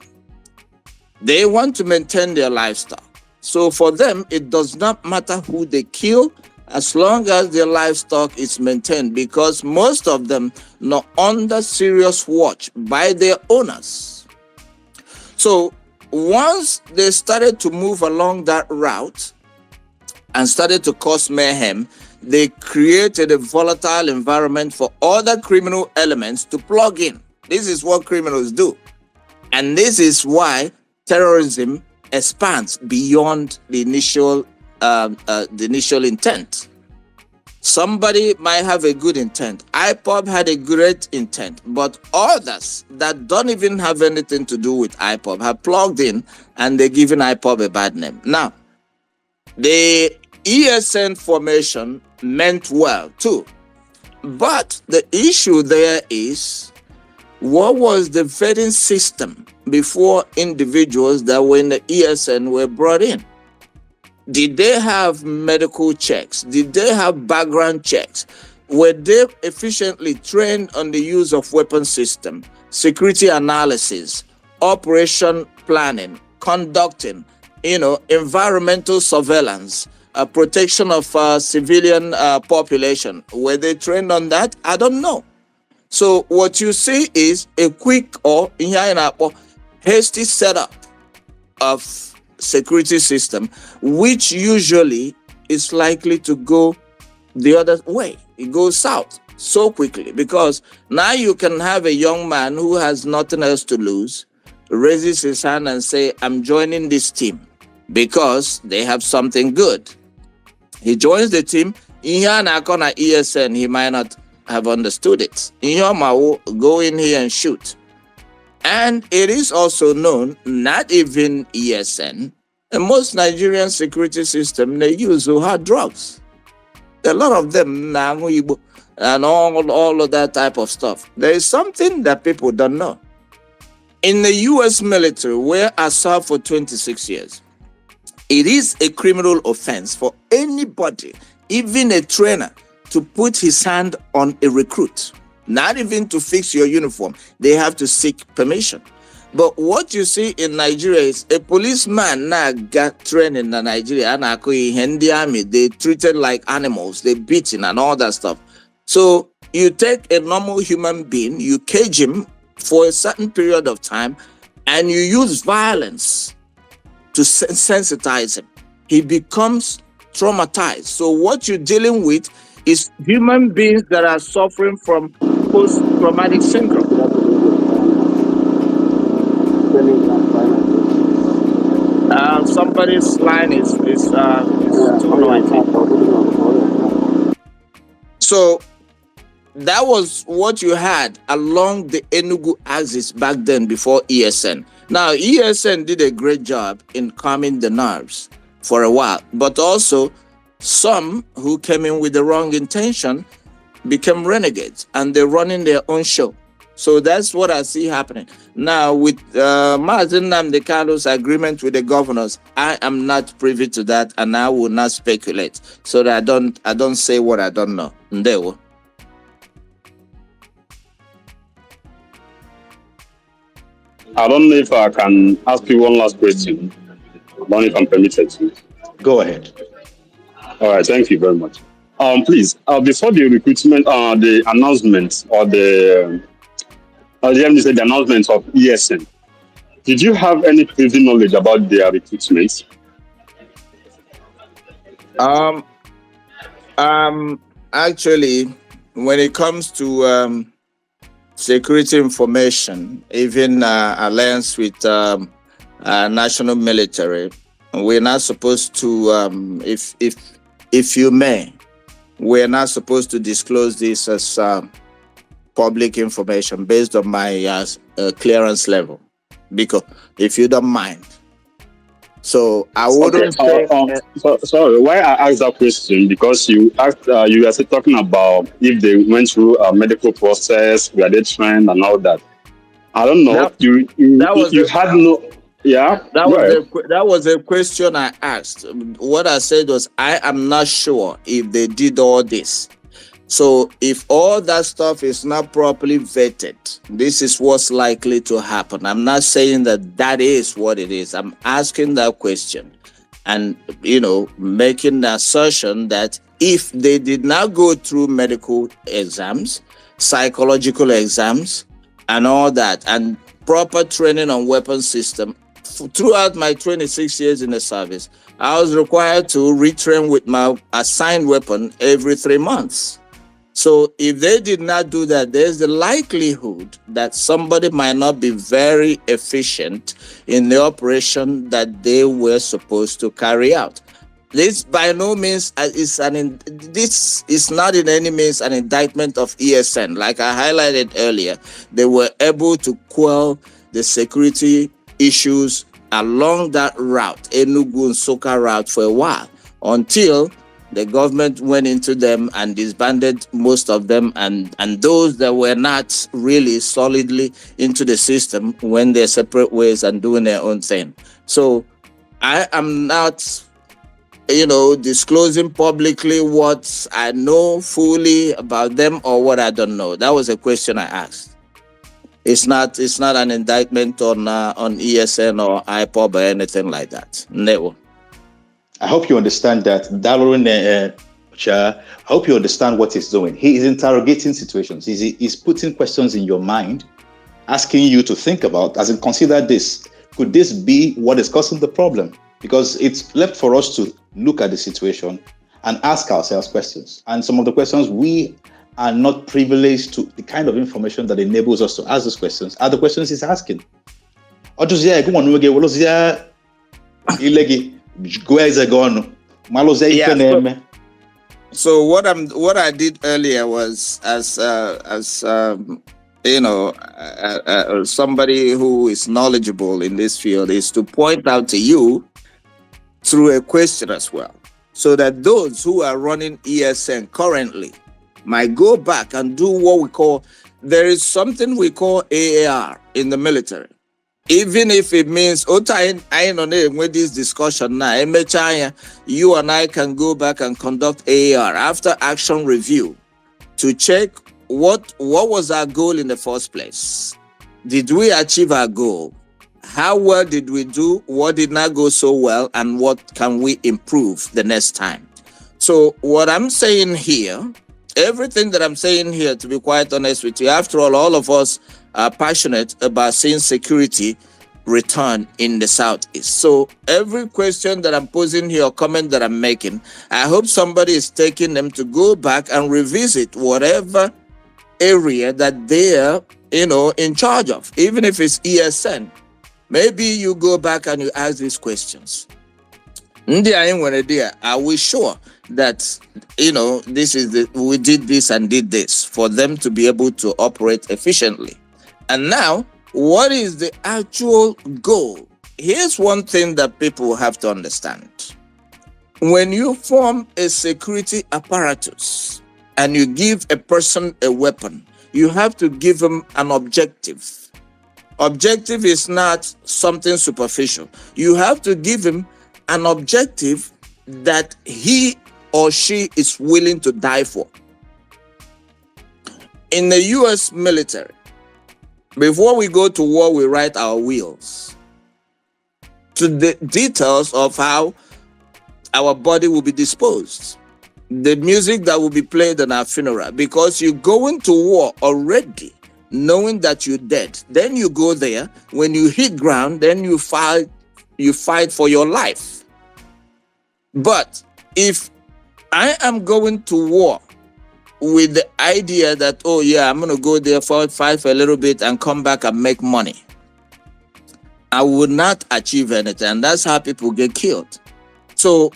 They want to maintain their lifestyle. So for them, it does not matter who they kill as long as their livestock is maintained, because most of them are under serious watch by their owners. So once they started to move along that route and started to cause mayhem, they created a volatile environment for other criminal elements to plug in. This is what criminals do. And this is why terrorism expands beyond the initial intent. Somebody might have a good intent. IPOB had a great intent, but others that don't even have anything to do with IPOB have plugged in and they're giving IPOB a bad name. Now, the ESN formation meant well too, but the issue there is, what was the vetting system before individuals that were in the ESN were brought in? Did they have medical checks? Did they have background checks? Were they efficiently trained on the use of weapon system, security analysis, operation planning, conducting, environmental surveillance, protection of civilian population? Were they trained on that? I don't know. So what you see is a quick or hasty setup of security system, which usually is likely to go the other way. It goes south so quickly, because now you can have a young man who has nothing else to lose, raises his hand and say, I'm joining this team because they have something good. He joins the team. In here na ESN, he might not have understood it. In here, go in here and shoot. And it is also known, not even ESN, and most Nigerian security system, they use hard drugs. A lot of them, Igbo, and all of that type of stuff. There is something that people don't know. In the U.S. military, where I served for 26 years, it is a criminal offense for anybody, even a trainer, to put his hand on a recruit. Not even to fix your uniform. They have to seek permission. But what you see in Nigeria is a policeman now got trained in Nigeria and in the army. They treated like animals. They beaten and all that stuff. So you take a normal human being, you cage him for a certain period of time, and you use violence to sensitize him. He becomes traumatized. So what you're dealing with is human beings that are suffering from post-traumatic syndrome. Somebody's line is too noisy. So that was what you had along the Enugu axis back then before ESN. Now, ESN did a great job in calming the nerves for a while, but also some who came in with the wrong intention became renegades and they're running their own show. So that's what I see happening. Now, with Mazen Nnamdi agreement with the governors, I am not privy to that, and I will not speculate so that I don't say what I don't know. Ndewo. I don't know if I can ask you one last question. I don't know if I'm permitted to. Go ahead. All right, thank you very much. Please, before the recruitment, the announcement or the announcement of ESN, did you have any privy knowledge about their recruitment? Actually, when it comes to security information, even alliance with national military, we're not supposed to, if you may, we're not supposed to disclose this as public information based on my clearance level, because if you don't mind. So I wouldn't say. Sorry, why I asked that question, because you asked, you were talking about if they went through a medical process, were they trained and all that. I don't know. That was a question I asked. What I said was, I am not sure if they did all this. So if all that stuff is not properly vetted, this is what's likely to happen. I'm not saying that is what it is. I'm asking that question and, making the assertion that if they did not go through medical exams, psychological exams, and all that, and proper training on weapon system, throughout my 26 years in the service, I was required to retrain with my assigned weapon every 3 months. So if they did not do that, there's the likelihood that somebody might not be very efficient in the operation that they were supposed to carry out. This by no means this is not in any means an indictment of ESN. Like I highlighted earlier, they were able to quell the security issues along that route, Enugu and Soka route, for a while, until the government went into them and disbanded most of them, and those that were not really solidly into the system went their separate ways and doing their own thing. So I am not, disclosing publicly what I know fully about them or what I don't know. That was a question I asked. It's not an indictment on ESN or IPOB or anything like that. Never. I hope you understand that. I hope you understand what he's doing. He is interrogating situations. He's putting questions in your mind, asking you to think about, as in consider this. Could this be what is causing the problem? Because it's left for us to look at the situation and ask ourselves questions. And some of the questions, we are not privileged to the kind of information that enables us to ask those questions are the questions he's asking. So what I did earlier was, as somebody who is knowledgeable in this field, is to point out to you through a question as well, so that those who are running ESN currently might go back and do what we call, there is something we call AAR in the military. Even if it means, with this discussion now, you and I can go back and conduct AAR, after action review, to check what was our goal in the first place. Did we achieve our goal? How well did we do? What did not go so well? And what can we improve the next time? So what I'm saying here, everything that I'm saying here, to be quite honest with you, after all of us are passionate about seeing security return in the Southeast. So every question that I'm posing here or comment that I'm making, I hope somebody is taking them to go back and revisit whatever area that they're, in charge of, even if it's ESN. Maybe you go back and you ask these questions. Are we sure that, this is we did this and did this for them to be able to operate efficiently? And now, what is the actual goal? Here's one thing that people have to understand. When you form a security apparatus and you give a person a weapon, you have to give them an objective. Objective is not something superficial. You have to give him an objective that he or she is willing to die for. In the US military, before we go to war, we write our wills to the details of how our body will be disposed, the music that will be played in our funeral, because you go into war already knowing that you're dead. Then you go there. When you hit ground, then you fight for your life. But if I am going to war with the idea that, I'm going to go there, fight for a little bit and come back and make money, I would not achieve anything. And that's how people get killed. So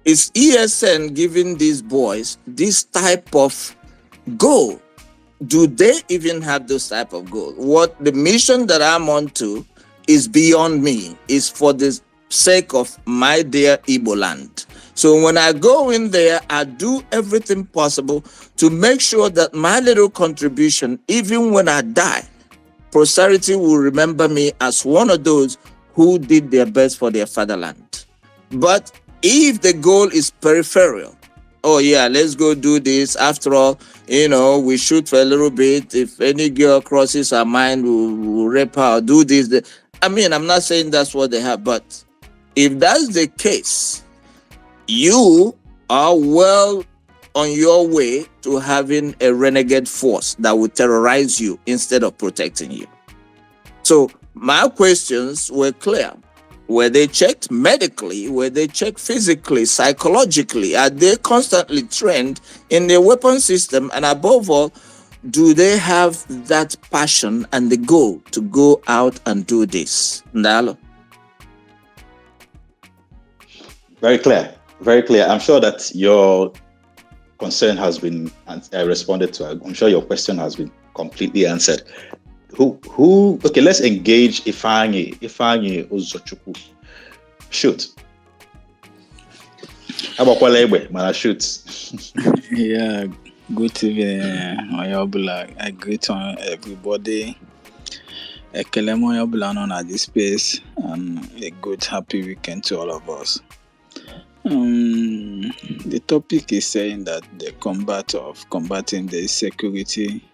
is ESN giving these boys this type of goal? Do they even have those type of goals? What the mission that I'm on to is beyond me, is for the sake of my dear Igbo land. So when I go in there, I do everything possible to make sure that my little contribution, even when I die, posterity will remember me as one of those who did their best for their fatherland. But if the goal is peripheral, let's go do this. After all, we shoot for a little bit. If any girl crosses our mind, we'll rape her or do this. I'm not saying that's what they have, but if that's the case, you are well on your way to having a renegade force that will terrorize you instead of protecting you. So my questions were clear. Were they checked medically? Were they checked physically, psychologically? Are they constantly trained in their weapon system? And above all, do they have that passion and the goal to go out and do this? Ndalo. Very clear. Very clear. I'm sure that your concern has been responded to. I'm sure your question has been completely answered. Who? Okay, let's engage Ifeanyi Uzochukwu. Shoot. Shoot. Yeah, good evening, Oyobula. I greet on everybody. Ekelemo Oyobula on at this space, and a good, happy weekend to all of us. The topic is saying that the combating the security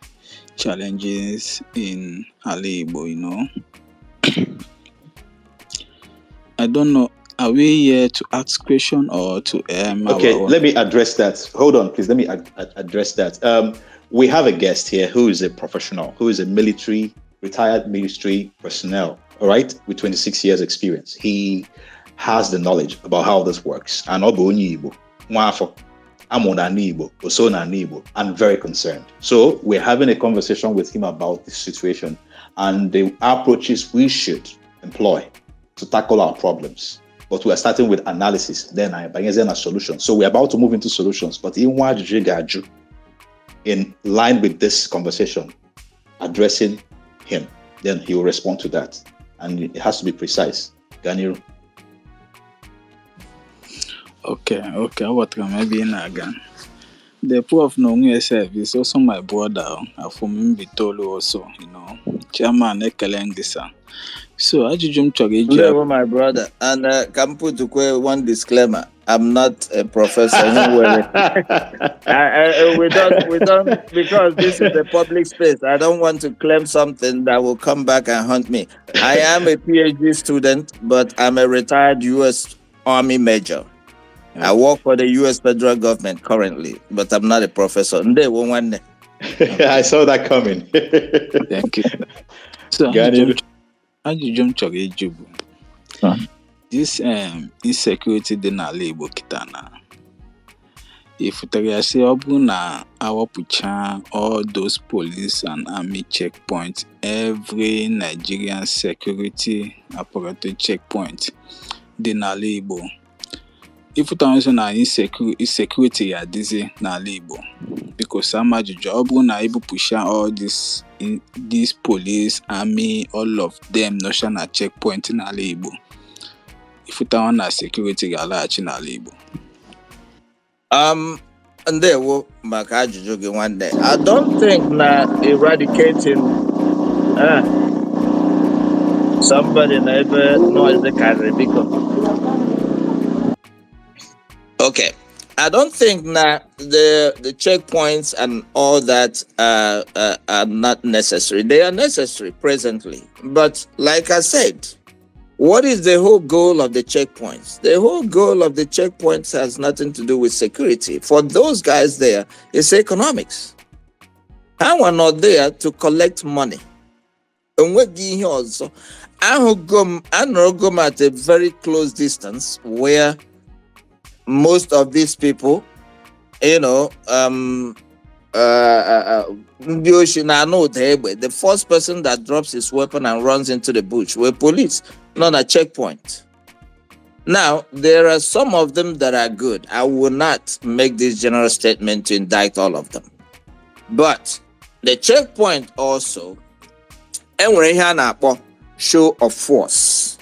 challenges in Igbo, I don't know. Are we here to ask question or to Okay, let me address that. Hold on, please. Let me address that. We have a guest here who is a professional, who is a retired military personnel, all right, with 26 years experience. He has the knowledge about how this works. And I'm very concerned. So we're having a conversation with him about this situation and the approaches we should employ to tackle our problems. But we are starting with analysis, then a solution. So we're about to move into solutions. But in line with this conversation, addressing him, then he will respond to that. And it has to be precise. Ganiru. Okay. What can I be in again? The prof no yourself is also my brother. From Bitolo also, Chairman Ekelengisa. So Ajujum Hello, my brother. And can put one disclaimer. I'm not a professor. we don't, because this is a public space. I don't want to claim something that will come back and haunt me. I am a PhD student, but I'm a retired U.S. Army major. I work for the U.S. federal government currently, but I'm not a professor. I saw that coming. Thank you. So, this insecurity dị n'ala Igbo kịta na ifutara si ọ bụrụ na awapụcha all those police and army checkpoints, every Nigerian security apparatus checkpoint dị n'ala Igbo. Ifutara na insecurity ya dịzi n'ala Igbo, because amajụjụ ọ bụrụ na ibupụcha all these police, army, all of them nọcha na checkpoint n'ala Igbo, ifutara na security ga-alaghachi n'ala Igbo. Ndewo maka ajụjụ gị nwanne. I don't think na eradicating somebody na ebe noise karịrị biko. Okay. I don't think that the checkpoints and all that are not necessary. They are necessary presently. But like I said, what is the whole goal of the checkpoints? The whole goal of the checkpoints has nothing to do with security. For those guys there, it's economics. And we're not there to collect money. And we're here also. I'm at a very close distance where most of these people, the first person that drops his weapon and runs into the bush were police, not a checkpoint. Now, there are some of them that are good. I will not make this general statement to indict all of them. But the checkpoint also, show of force.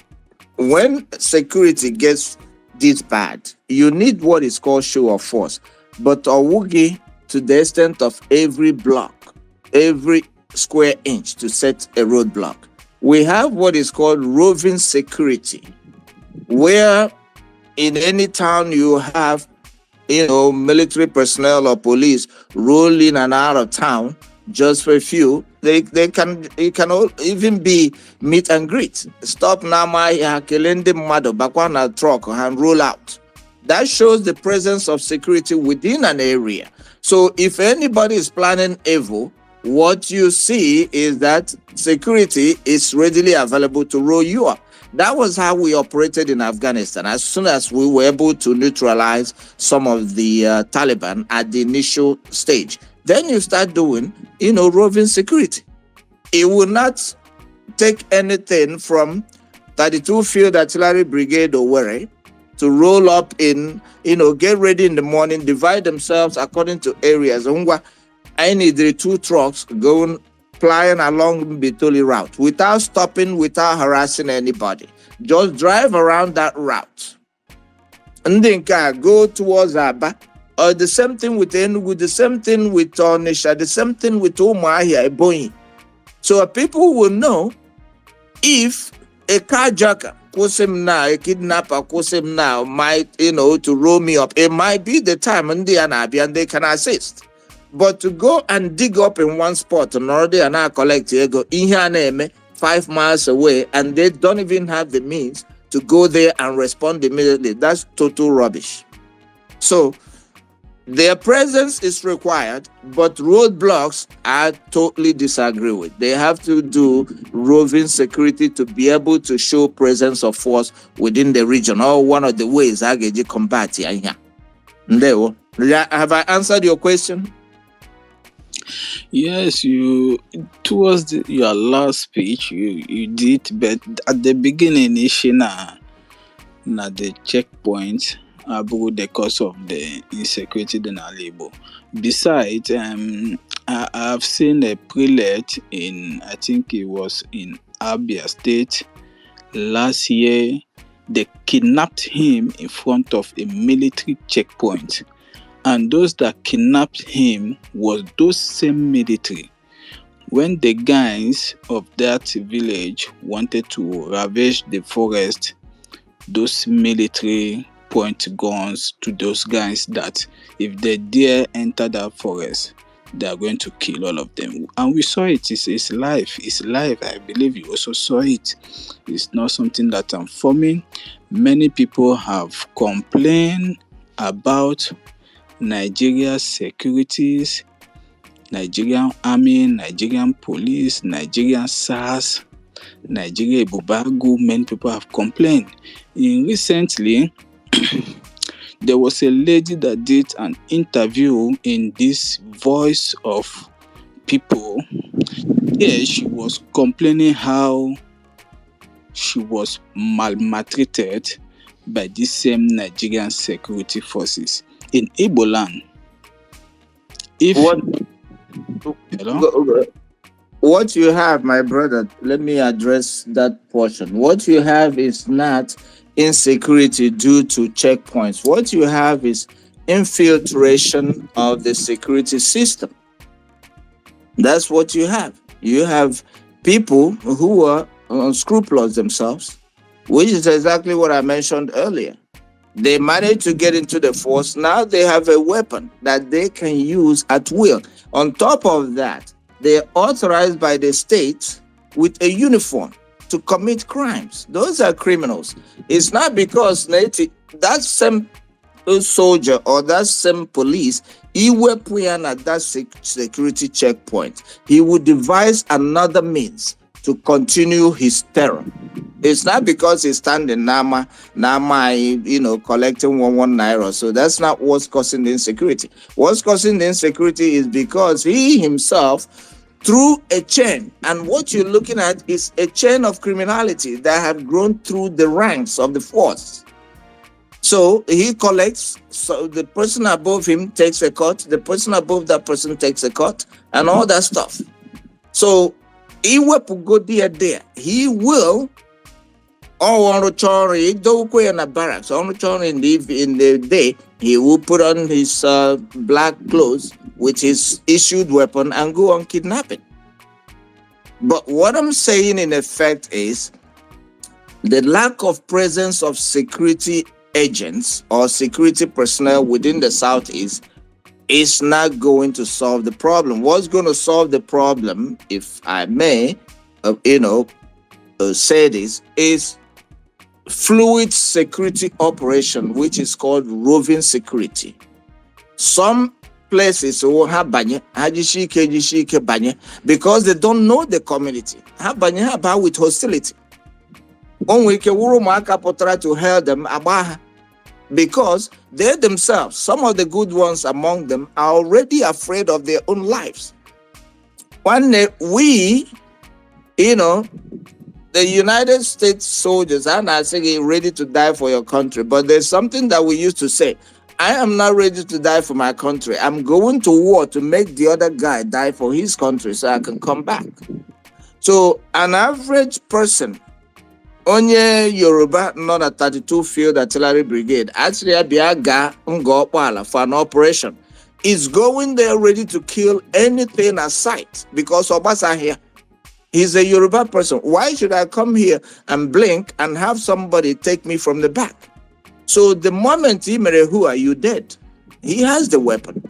When security gets this bad, you need what is called show of force. But awugi to the extent of every block, every square inch to set a roadblock. We have what is called roving security, where in any town you have, military personnel or police roll in and out of town just for a few. It can all even be meet and greet. Stop nama ya kelende mado bakwana truck and roll out. That shows the presence of security within an area. So if anybody is planning evil, what you see is that security is readily available to roll you up. That was how we operated in Afghanistan. As soon as we were able to neutralize some of the Taliban at the initial stage, then you start doing, roving security. It will not take anything from 32 Field Artillery Brigade Owerri to roll up in, get ready in the morning, divide themselves according to areas. I need the 2 trucks going, flying along Bitoli route without stopping, without harassing anybody. Just drive around that route. And then go towards Aba. Or the same thing with Enugu, the same thing with Onisha, the same thing with Umuahia, Ebonyi. So people will know if a carjacker calls him now, a kidnapper calls him now, might, to roll me up. It might be the time and they can assist. But to go and dig up in one spot and already collect 5 miles away, and they don't even have the means to go there and respond immediately, that's total rubbish. So their presence is required, but roadblocks I totally disagree with. They have to do roving security to be able to show presence of force within the region, or one of the ways I get combat here. Have I answered your question? Yes, you towards your last speech you did, but at the beginning, na the checkpoint about the cause of the insecurity in Igbo. Besides, I've seen a prelate in, I think it was in Abia State last year. They kidnapped him in front of a military checkpoint. And those that kidnapped him was those same military. When the guys of that village wanted to ravage the forest, those military point guns to those guys that if they dare enter that forest, they are going to kill all of them. And we saw it. It's live. It's live. I believe you also saw it. It's not something that I'm forming. Many people have complained about Nigeria's securities, Nigerian army, Nigerian police, Nigerian SARS, Nigeria Bubagu. Many people have complained. Recently, there was a lady that did an interview in this Voice of People. Yeah, she was complaining how she was maltreated by these same Nigerian security forces in Igbo land. What you have, my brother, let me address that portion. What you have is not insecurity due to checkpoints. What you have is infiltration of the security system. That's what you have. You have people who are unscrupulous themselves, which is exactly what I mentioned earlier. They managed to get into the force. Now they have a weapon that they can use at will. On top of that, they are authorized by the state with a uniform to commit crimes. Those are criminals. It's not because that same soldier or that same police, he will put at that security checkpoint. He would devise another means to continue his terror. It's not because he's standing Nama, collecting 1 naira. So that's not what's causing the insecurity. What's causing the insecurity is because he himself through a chain. And what you're looking at is a chain of criminality that have grown through the ranks of the force. So he collects, so the person above him takes a cut, the person above that person takes a cut, and all that stuff. So he will go there. He will on the barracks, in the day, he will put on his black clothes with his issued weapon and go on kidnapping. But what I'm saying in effect is the lack of presence of security agents or security personnel within the Southeast is not going to solve the problem. What's going to solve the problem, if I may, say this, is fluid security operation, which is called roving security. Some places will have banye, because they don't know the community. Have with hostility. Only try to help them because they themselves, some of the good ones among them, are already afraid of their own lives. One day, the the United States soldiers are not saying ready to die for your country, but there's something that we used to say. I am not ready to die for my country. I'm going to war to make the other guy die for his country so I can come back. So an average person, onye Yoruba not a 32 Field Artillery Brigade, actually Abiaga Ngopala for an operation, is going there ready to kill anything at sight because Obasa here. He's a Yoruba person. Why should I come here and blink and have somebody take me from the back? So the moment he marry, who are you dead? He has the weapon.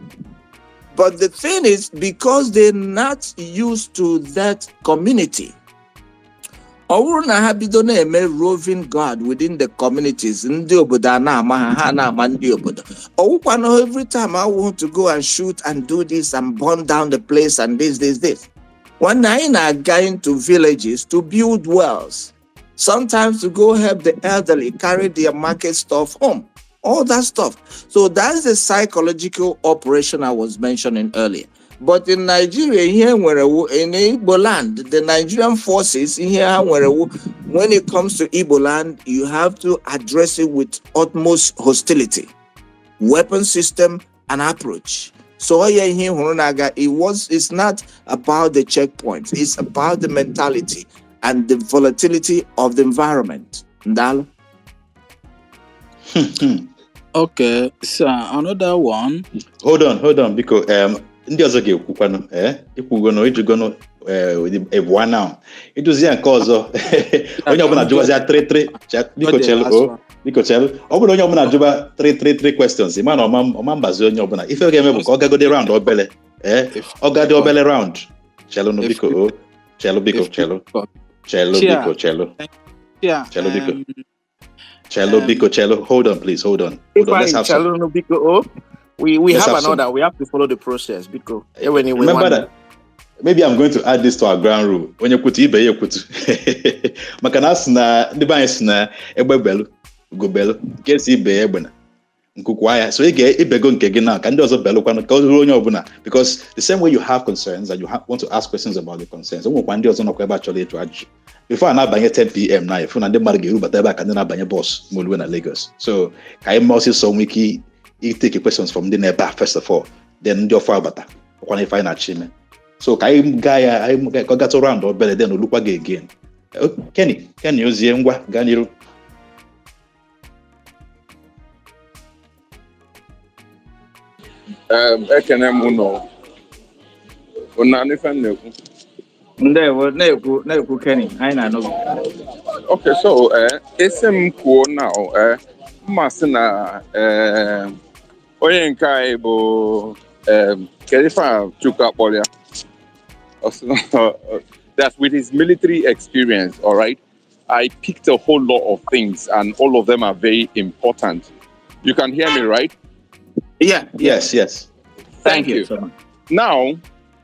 But the thing is, because they're not used to that community, Ọwụrụ na ha bido na-eme roving guard within the communities, ndị obodo a na-ama ha na-ama ndị obodo. Ọwụkwanụ every time I want to go and shoot and do this and burn down the place and this. When I go into villages to build wells, sometimes to go help the elderly carry their market stuff home, all that stuff. So that's the psychological operation I was mentioning earlier. But in Nigeria, here in Igbo land, the Nigerian forces here, when it comes to Igbo land, you have to address it with utmost hostility, weapon system and approach. So it's not about the checkpoints, it's about the mentality and the volatility of the environment. Ndalo. Okay, so another one. Hold on, because ndị ọzọ ga-ekwukwanụ ikwugono ijugono ebuwa now iduzie nke ọzọ onye ọbụla jụwazia 3 biko chelu ọ bụrụ onye ọbụla jụba 3 questions ịma na ọma mbazi onye ọbụla ife ga-eme bụ ka ọ gagode round obele ọ gade obele round chelu no biko chelu biko chelu hold on please hold on let's have some. We have another. We have to follow the process because remember that maybe I'm going to add this to our ground rule. When you put ibe kutu, makana sna ndị banye sna egbe belu go belu kesi ibe egbe na nkukwaya so ige ibe go nke gị na ka ndị ọzọ belu kwanu ka o onye ọbụla because the same way you have concerns and you want to ask questions about the concerns ụmụkwa ndị ọzọ nọkwa ebe achọrọ ịjụ ajụjụ before na-abanye 10 p.m. na ifu na ndị mmadụ ga-erubata ebe a ka ndị na-abanye bọs moluwe na Lagos so ka anyị mee ọsịsọ nwee ike you take questions from the neighbor first of all, then your father bata. When I find a chime. So I got around or better than look again. Kenny, can you see ngwa Ganiro? Ekene muno. Onani fan Neku Kenny. I know. Okay, so SM Kuo now Masina onye nke anyị bụ Kerifa Chukwuapolia that with his military experience, all right, I picked a whole lot of things and all of them are very important. You can hear me, right? Yeah. Yes. Thank you. So much. Now,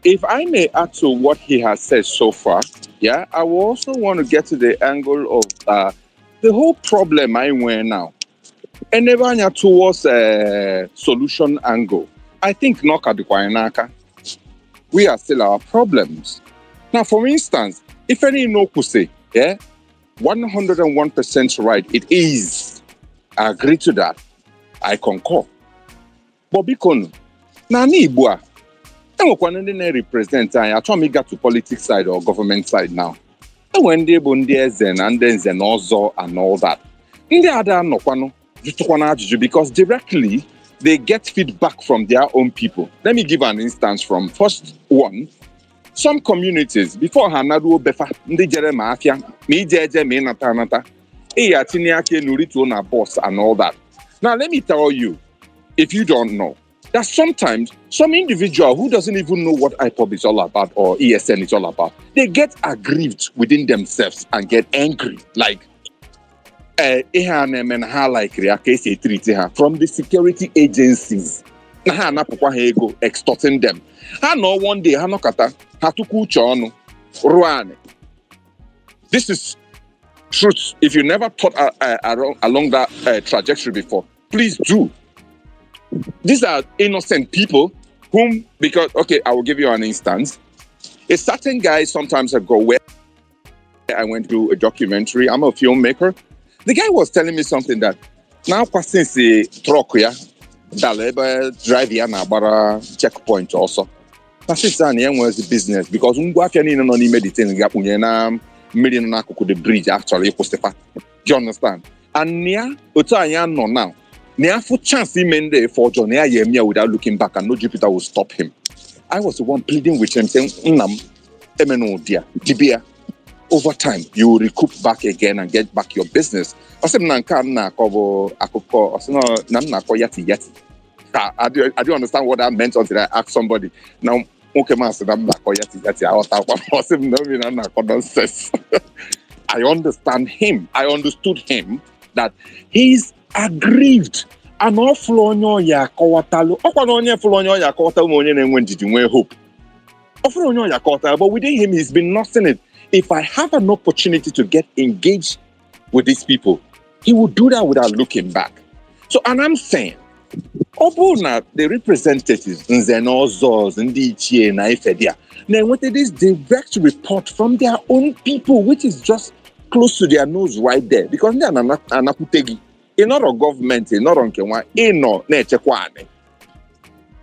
if I may add to what he has said so far, yeah, I will also want to get to the angle of the whole problem I wear now. And never towards a solution angle. I think we are still our problems. Now, for instance, if any no could say, 101% right, it is. I agree to that. I concur. But because Nani Ibua, I represent I told got to politics side or government side now. And when they zen and then Zenozo and all that. In the other no because directly they get feedback from their own people. Let me give an instance from first one. Some communities before Hanadu Befa, Ndijere Mafia, me jeje me nata, Tiniake Nurito na boss and all that. Now let me tell you, if you don't know, that sometimes some individual who doesn't even know what IPOB is all about or ESN is all about, they get aggrieved within themselves and get angry. Like from the security agencies. Extorting them. One day, this is truth. If you never thought along that trajectory before, please do. These are innocent people whom, because, okay, I will give you an instance. A certain guy sometimes ago where I went to a documentary. I'm a filmmaker. The guy was telling me something that now since the truck here, that labor drive here na bara checkpoint also. But since then, was the business because no ni meditate gap na million na the bridge actually. Do you understand? And near no now. Near for chance he made for Johnny Yemia without looking back, and no Jupiter will stop him. I was the one pleading with him, saying, Emeno dear, Tibia, over time you will recoup back again and get back your business. I said, I do understand what that meant until I asked somebody. Now, okay, man, said I'm not nonsense. I understand him. I understood him that he's aggrieved. And all flonyo ya kawatalu. Okwanonye flonyo ya kawatalu monye nenwenjiji hope. Ofronyo ya kawatalu, but within him he's been nothing it. If I have an opportunity to get engaged with these people, he will do that without looking back. So, and I'm saying, Obuna, the representatives, Nzenozos, Ndichie, Naifedia, they wanted this direct report from their own people, which is just close to their nose right there. Because they are anakutegi. In not a government, in not on Kenwa, in no Nechekwane.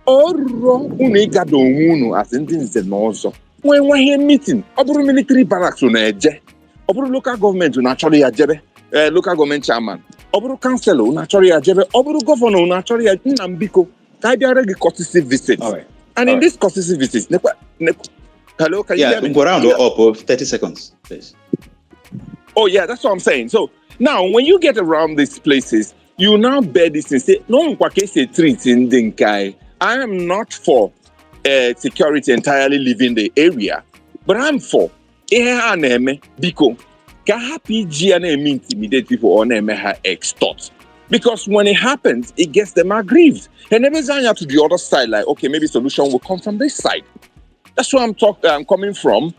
Oro unigado munu as Indians and also. When we're here meeting, Oburu military barracks on Eje, Oburu local government on actually Ajebe, local government chairman, Oburu councillor on actually Ajebe, Oburu governor on actually Nambiko, Kaibiaregi courtesy visit. All right. And in this courtesy visit, hello, can you hear me? Go around up 30 seconds, please. Oh, yeah, that's what I'm saying. So now, when you get around these places, you now bear this and say, no, treat in Dinkai. I am not for security entirely leaving the area, but I'm for Biko. Kahapi GNM intimidate people or extort. Because when it happens, it gets them aggrieved. And then up to the other side, like, okay, maybe solution will come from this side. That's where I'm coming from.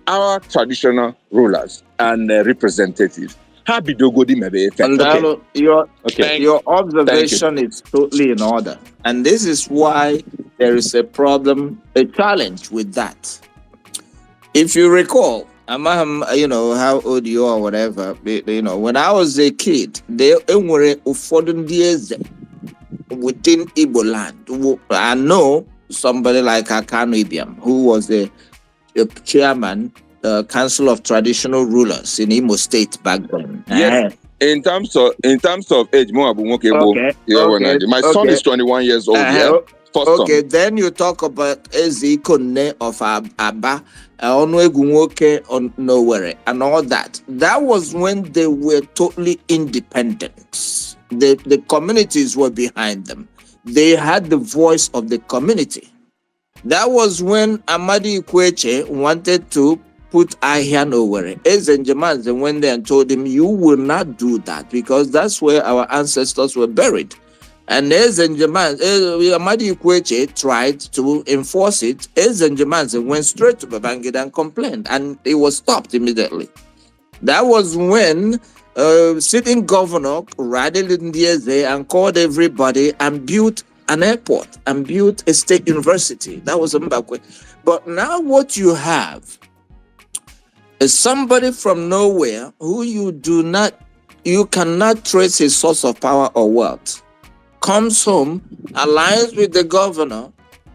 Our traditional rulers and representatives. Your observation is totally in order. And this is why there is a problem, a challenge with that. If you recall, how old you are or whatever, when I was a kid, there were 40 years within Igbo land. I know somebody like Akanu Ibiam, who was the chairman, Council of Traditional Rulers in Imo State back then. Yes. In terms of age, my son is 21 years old. Okay, then you talk about Ezekone of Abba, Onwegunwoke on Nowhere, and all that. That was when they were totally independent. The communities were behind them. They had the voice of the community. That was when Amadi Ikweche wanted to put Ahia Nowhere. Ezenjaman went there and told him, you will not do that because that's where our ancestors were buried. And Amadi Ikweche tried to enforce it. Ezenjaman went straight to Babangida and complained, and it was stopped immediately. That was when sitting governor Radel Ndieze and called everybody and built an airport and built a state university. That was Mbakwe. But now what you have is somebody from nowhere who you cannot trace his source of power or wealth, comes home, aligns with the governor,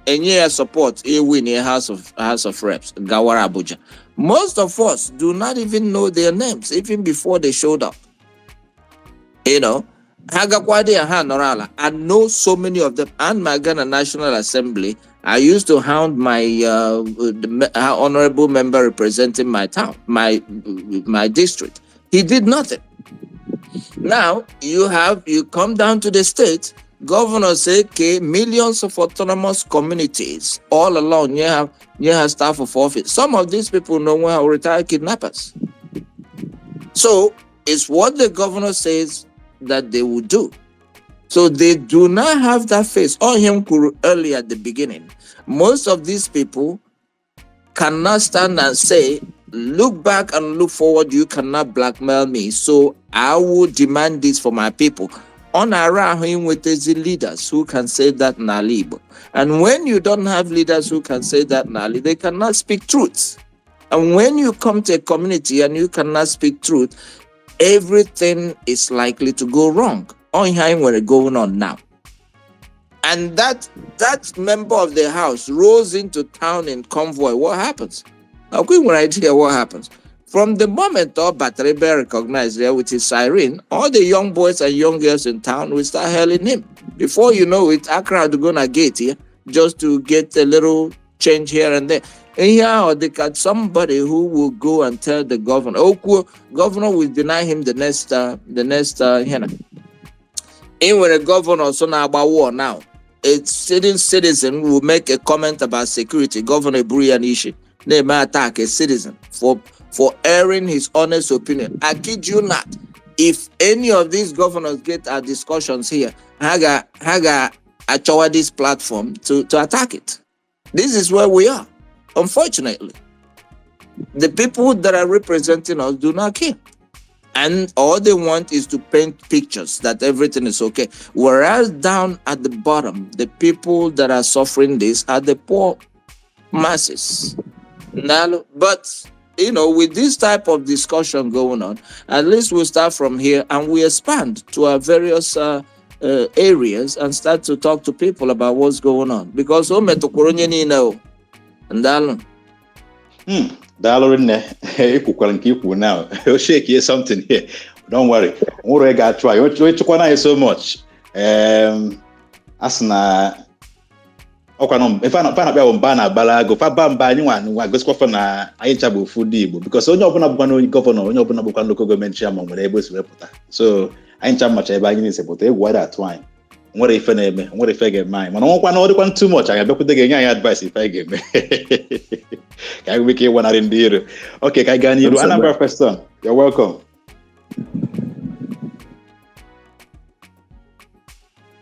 and yeah, support a win a House of Reps, Gawara Abuja. Most of us do not even know their names, even before they showed up. Hagakwade and Norala. I know so many of them. And my Ghana National Assembly, I used to hound my honorable member representing my town, my district. He did nothing. Now you come down to the state, governor say, okay, millions of autonomous communities all along. You have staff of office. Some of these people know how retired kidnappers. So it's what the governor says that they will do. So they do not have that face. On him early at the beginning. Most of these people cannot stand and say, look back and look forward, you cannot blackmail me. So I will demand this for my people. On around him with the leaders who can say that Nalibo. And when you don't have leaders who can say that Nali, they cannot speak truth. And when you come to a community and you cannot speak truth, everything is likely to go wrong. On here, what's going on now? And that member of the house rolls into town in convoy. What happens? Now, quick idea what happens. From the moment our battery bear recognized there with his siren, all the young boys and young girls in town will start hailing him. Before you know it, Accra to go to gate here just to get a little change here and there. And here, or they got somebody who will go and tell the governor. Oh, governor will deny him the next here. And when a governor so now about war now, a sitting citizen will make a comment about security. Governor Brian Ishi, they may attack a citizen for airing his honest opinion. I kid you not. If any of these governors get our discussions here, Haga actually this platform to attack it. This is where we are. Unfortunately, the people that are representing us do not care. And all they want is to paint pictures that everything is okay. Whereas down at the bottom, the people that are suffering this are the poor masses. But, with this type of discussion going on, at least we'll start from here and we expand to our various areas and start to talk to people about what's going on. Because Daalụ nne ikwukwara nke ikwu now. I'll shake you something here. Don't worry. Nwere ga try. You chukwana so much. Asna okwanụ ife na bịa mba na balago fa ba mba anyị nwa gosikwa na anyị chabu food Igbo because onye ọbụla bụkwa onye governor, onye ọbụla bụkwa local government chairman nwere ebe o si wepụta. So anyị cha macha ebe anyị na-ese pụta egwu ada atụ anyị. Nwere ife na-eme, nwere ife ga-eme anyị. Mana ọkwa na ọ dịkwa too much anyị abịakwute ga-enye anyị advice ife anyị ga-eme. Ka anyị wike ịwanarị ndị iro. Okay, ka anyị gaa n'iru. Anambra person, you're welcome.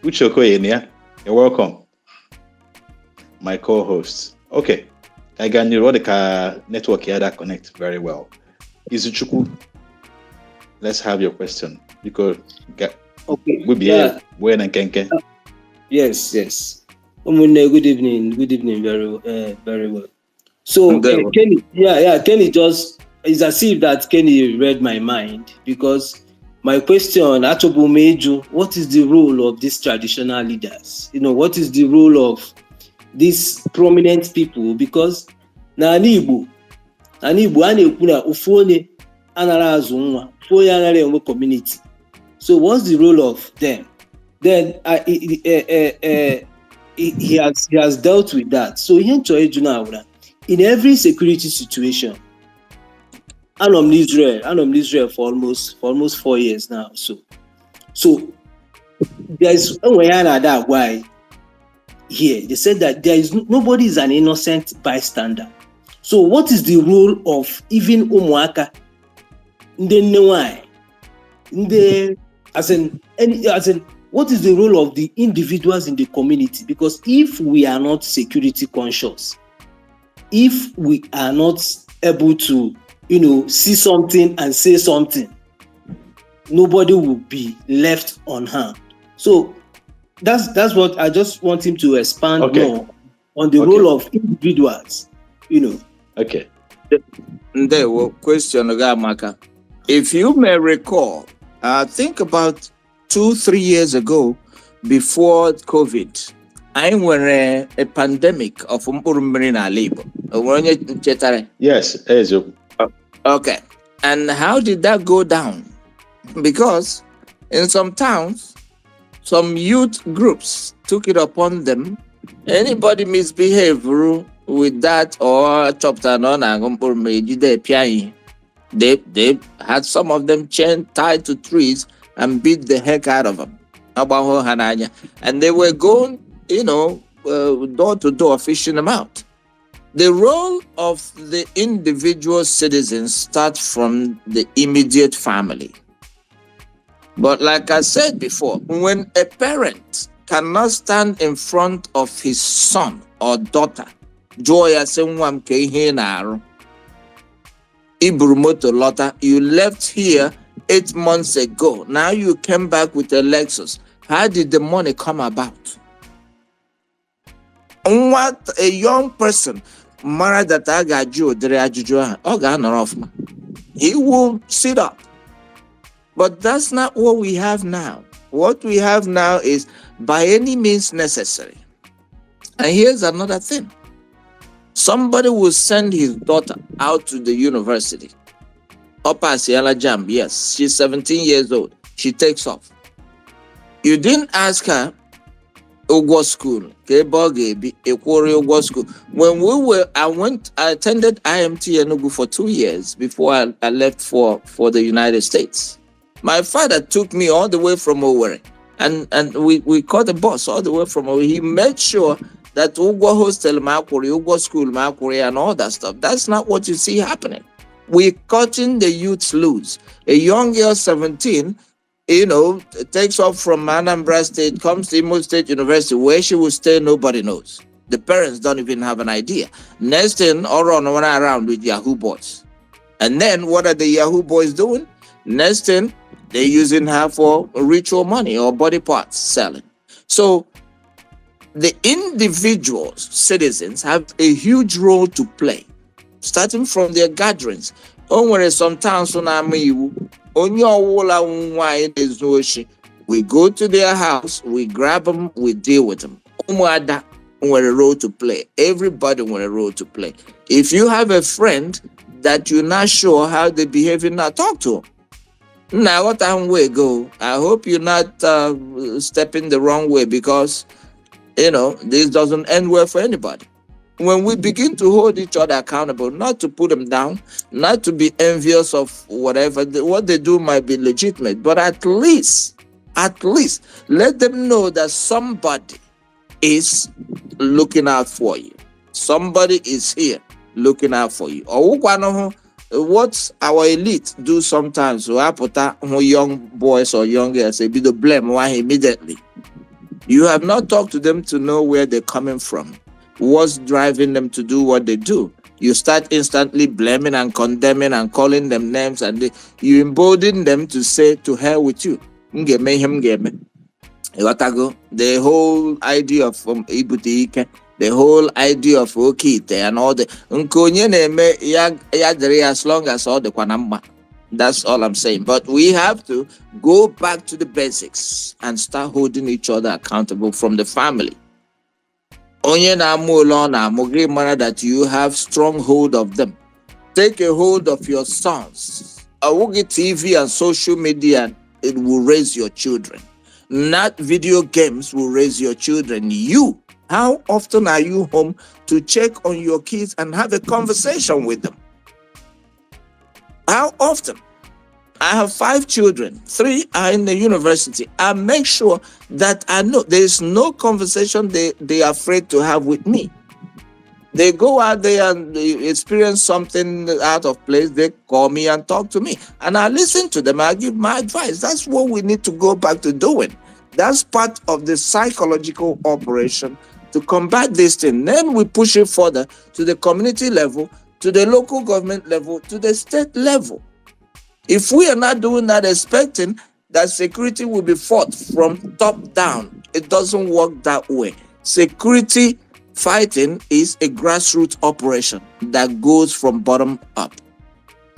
Uche Okoye, you're welcome. My co-host. Okay. I got you the network here that connect very well. Izuchukwu, let's have your question because okay. We'll be here. When and Kenke. Yes. Good evening. Very well. So Kenny, Kenny it's as if that Kenny read my mind because my question, Atobu Meju, what is the role of these traditional leaders? What is the role of these prominent people? Because na Igbo ana-ekwu ufone anara azụ nwa, ufone anara enwe community. So what's the role of them? Then he has dealt with that. So in every security situation, I'm in Israel for almost 4 years now. So there's that why here they said that nobody is an innocent bystander. So what is the role of even Umuaka? What is the role of the individuals in the community? Because if we are not security conscious, if we are not able to, see something and say something, nobody will be left unharmed. So that's what I just want him to expand more on the role of individuals, Okay. There will question Gamaka. If you may recall, think about 2-3 years ago, before COVID, I were a pandemic of Mpurumirina labor. Yes, okay. And how did that go down? Because in some towns, some youth groups took it upon them. Anybody misbehave with that or chopped on they had some of them chained, tied to trees and beat the heck out of them. And they were going, door to door, fishing them out. The role of the individual citizens starts from the immediate family. But like I said before, when a parent cannot stand in front of his son or daughter, Iburumoto Lotta, you left here 8 months ago. Now you came back with a Lexus. How did the money come about? What a young person mara that I got you, he will sit up. But that's not what we have now. What we have now is by any means necessary. And here's another thing. Somebody will send his daughter out to the university. Upper Sierra Jam, yes, she's 17 years old. She takes off. You didn't ask her, Ugwo school, school. When I attended IMT Enugu for 2 years before I left for the United States. My father took me all the way from Owerri, and we caught a bus all the way from Owerri. He made sure that Ugwo hostel, Ugwo school, and all that stuff. That's not what you see happening. We're cutting the youths loose. A young girl, 17, takes off from Anambra State, comes to Imo State University. Where she will stay, nobody knows. The parents don't even have an idea. Next thing, all run around with Yahoo boys. And then what are the Yahoo boys doing? Next thing, they're using her for ritual money or body parts selling. So the individual citizens have a huge role to play, starting from their gatherings. Sometimes we go to their house, we grab them, we deal with them. A role to play. Everybody want a role to play. If you have a friend that you're not sure how they behave, now talk to them. Now, what time we go? I hope you're not stepping the wrong way, because this doesn't end well for anybody. When we begin to hold each other accountable, not to put them down, not to be envious of whatever, what they do might be legitimate, but at least, let them know that somebody is looking out for you. Somebody is here looking out for you. What our elite do sometimes, young boys or young girls, they be the blame immediately. You have not talked to them to know where they're coming from, what's driving them to do what they do. You start instantly blaming and condemning and calling them names, and you embolden them to say, to hell with you. The whole idea of Ibutike, the whole idea of Okite and all the as long as all the Kwanamba. That's all I'm saying. But we have to go back to the basics and start holding each other accountable from the family. That you have strong hold of them. Take a hold of your sons. Awugi TV and social media, it will raise your children. Not video games will raise your children. You, how often are you home to check on your kids and have a conversation with them? How often? I have 5 children. 3 are in the university. I make sure that I know there is no conversation they are afraid to have with me. They go out there and they experience something out of place. They call me and talk to me. And I listen to them. I give my advice. That's what we need to go back to doing. That's part of the psychological operation to combat this thing. Then we push it further to the community level, to the local government level, to the state level. If we are not doing that, expecting that security will be fought from top down, it doesn't work that way. Security fighting is a grassroots operation that goes from bottom up.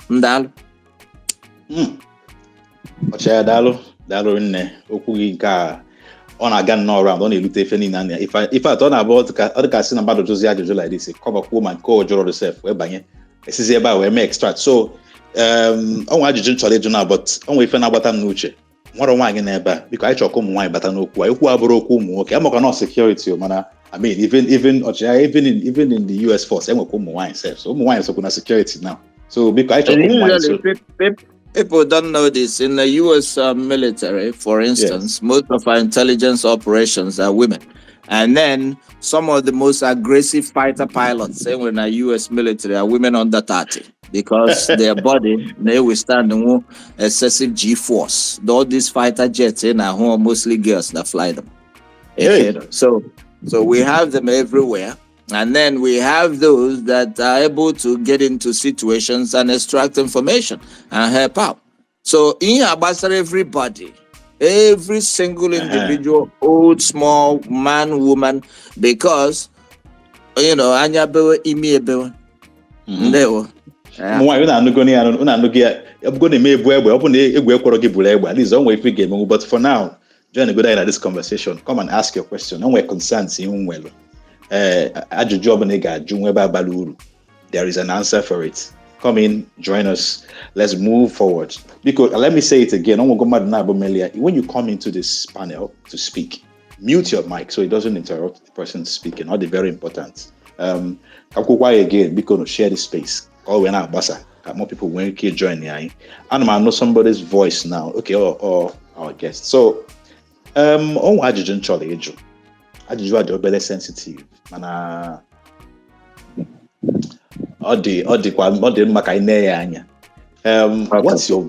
Ndalo. Dalo nne okwu gị nke a ọ na-aga nnọọ around, ọ na-elute efe niile anya. Ife atọ na-abụ ọ dịka sị na mmadụ dozie ajụjụ like this, kọbakwuo ma nke o jụrụ resef wee banye esizi ebe a wee mee extract. So ọnwa ajụjụ nchọrọ ịjụ na, but ọnwa ife na-agbata m n'uche nwere nwaanyị n'ebe a, biko anyị chọrọ ka ụmụ nwaanyị bata n'okwu a. Okwu abụrụ okwu ụmụ nwoke, amaka na security, mana I mean even in the US force enwekwa ụmụ nwaanyị sef, so ụmụ nwaanyị sokwu na security now. So biko anyị chọrọ ụmụ nwaanyị. People don't know this. In the U.S. military, for instance, most of our intelligence operations are women. And then some of the most aggressive fighter pilots, say when the U.S. military, are women under 30 because their body, they withstand excessive G-force. All these fighter jets in are mostly girls that fly them. Hey. So we have them everywhere. And then we have those that are able to get into situations and extract information and help out. So in Abasar, everybody, every single individual, old, small, man, woman, because you know, anya bewe imi ebewe. Ndewo. Mwa yuna anugoni unanugi abugoni me ebu egbe open egbe ekworo gi bulu egbe at least don't wait for game but for now join a good idea this conversation come and ask your question no we concerns in well ajụjụ ọbụla ị ga-ajụ nwebe abalị uru there is an answer for it come in join us let's move forward because let me say it again when you come into this panel to speak mute your mic so it doesn't interrupt the person speaking all the very important again because share the space we're not basa more people when you join the and I know somebody's voice now okay or our guest so ajụjụ nchọrọ ịjụ ajụjụ adị obere sensitive mana ọ dị mma ka anyị na ya anya what's your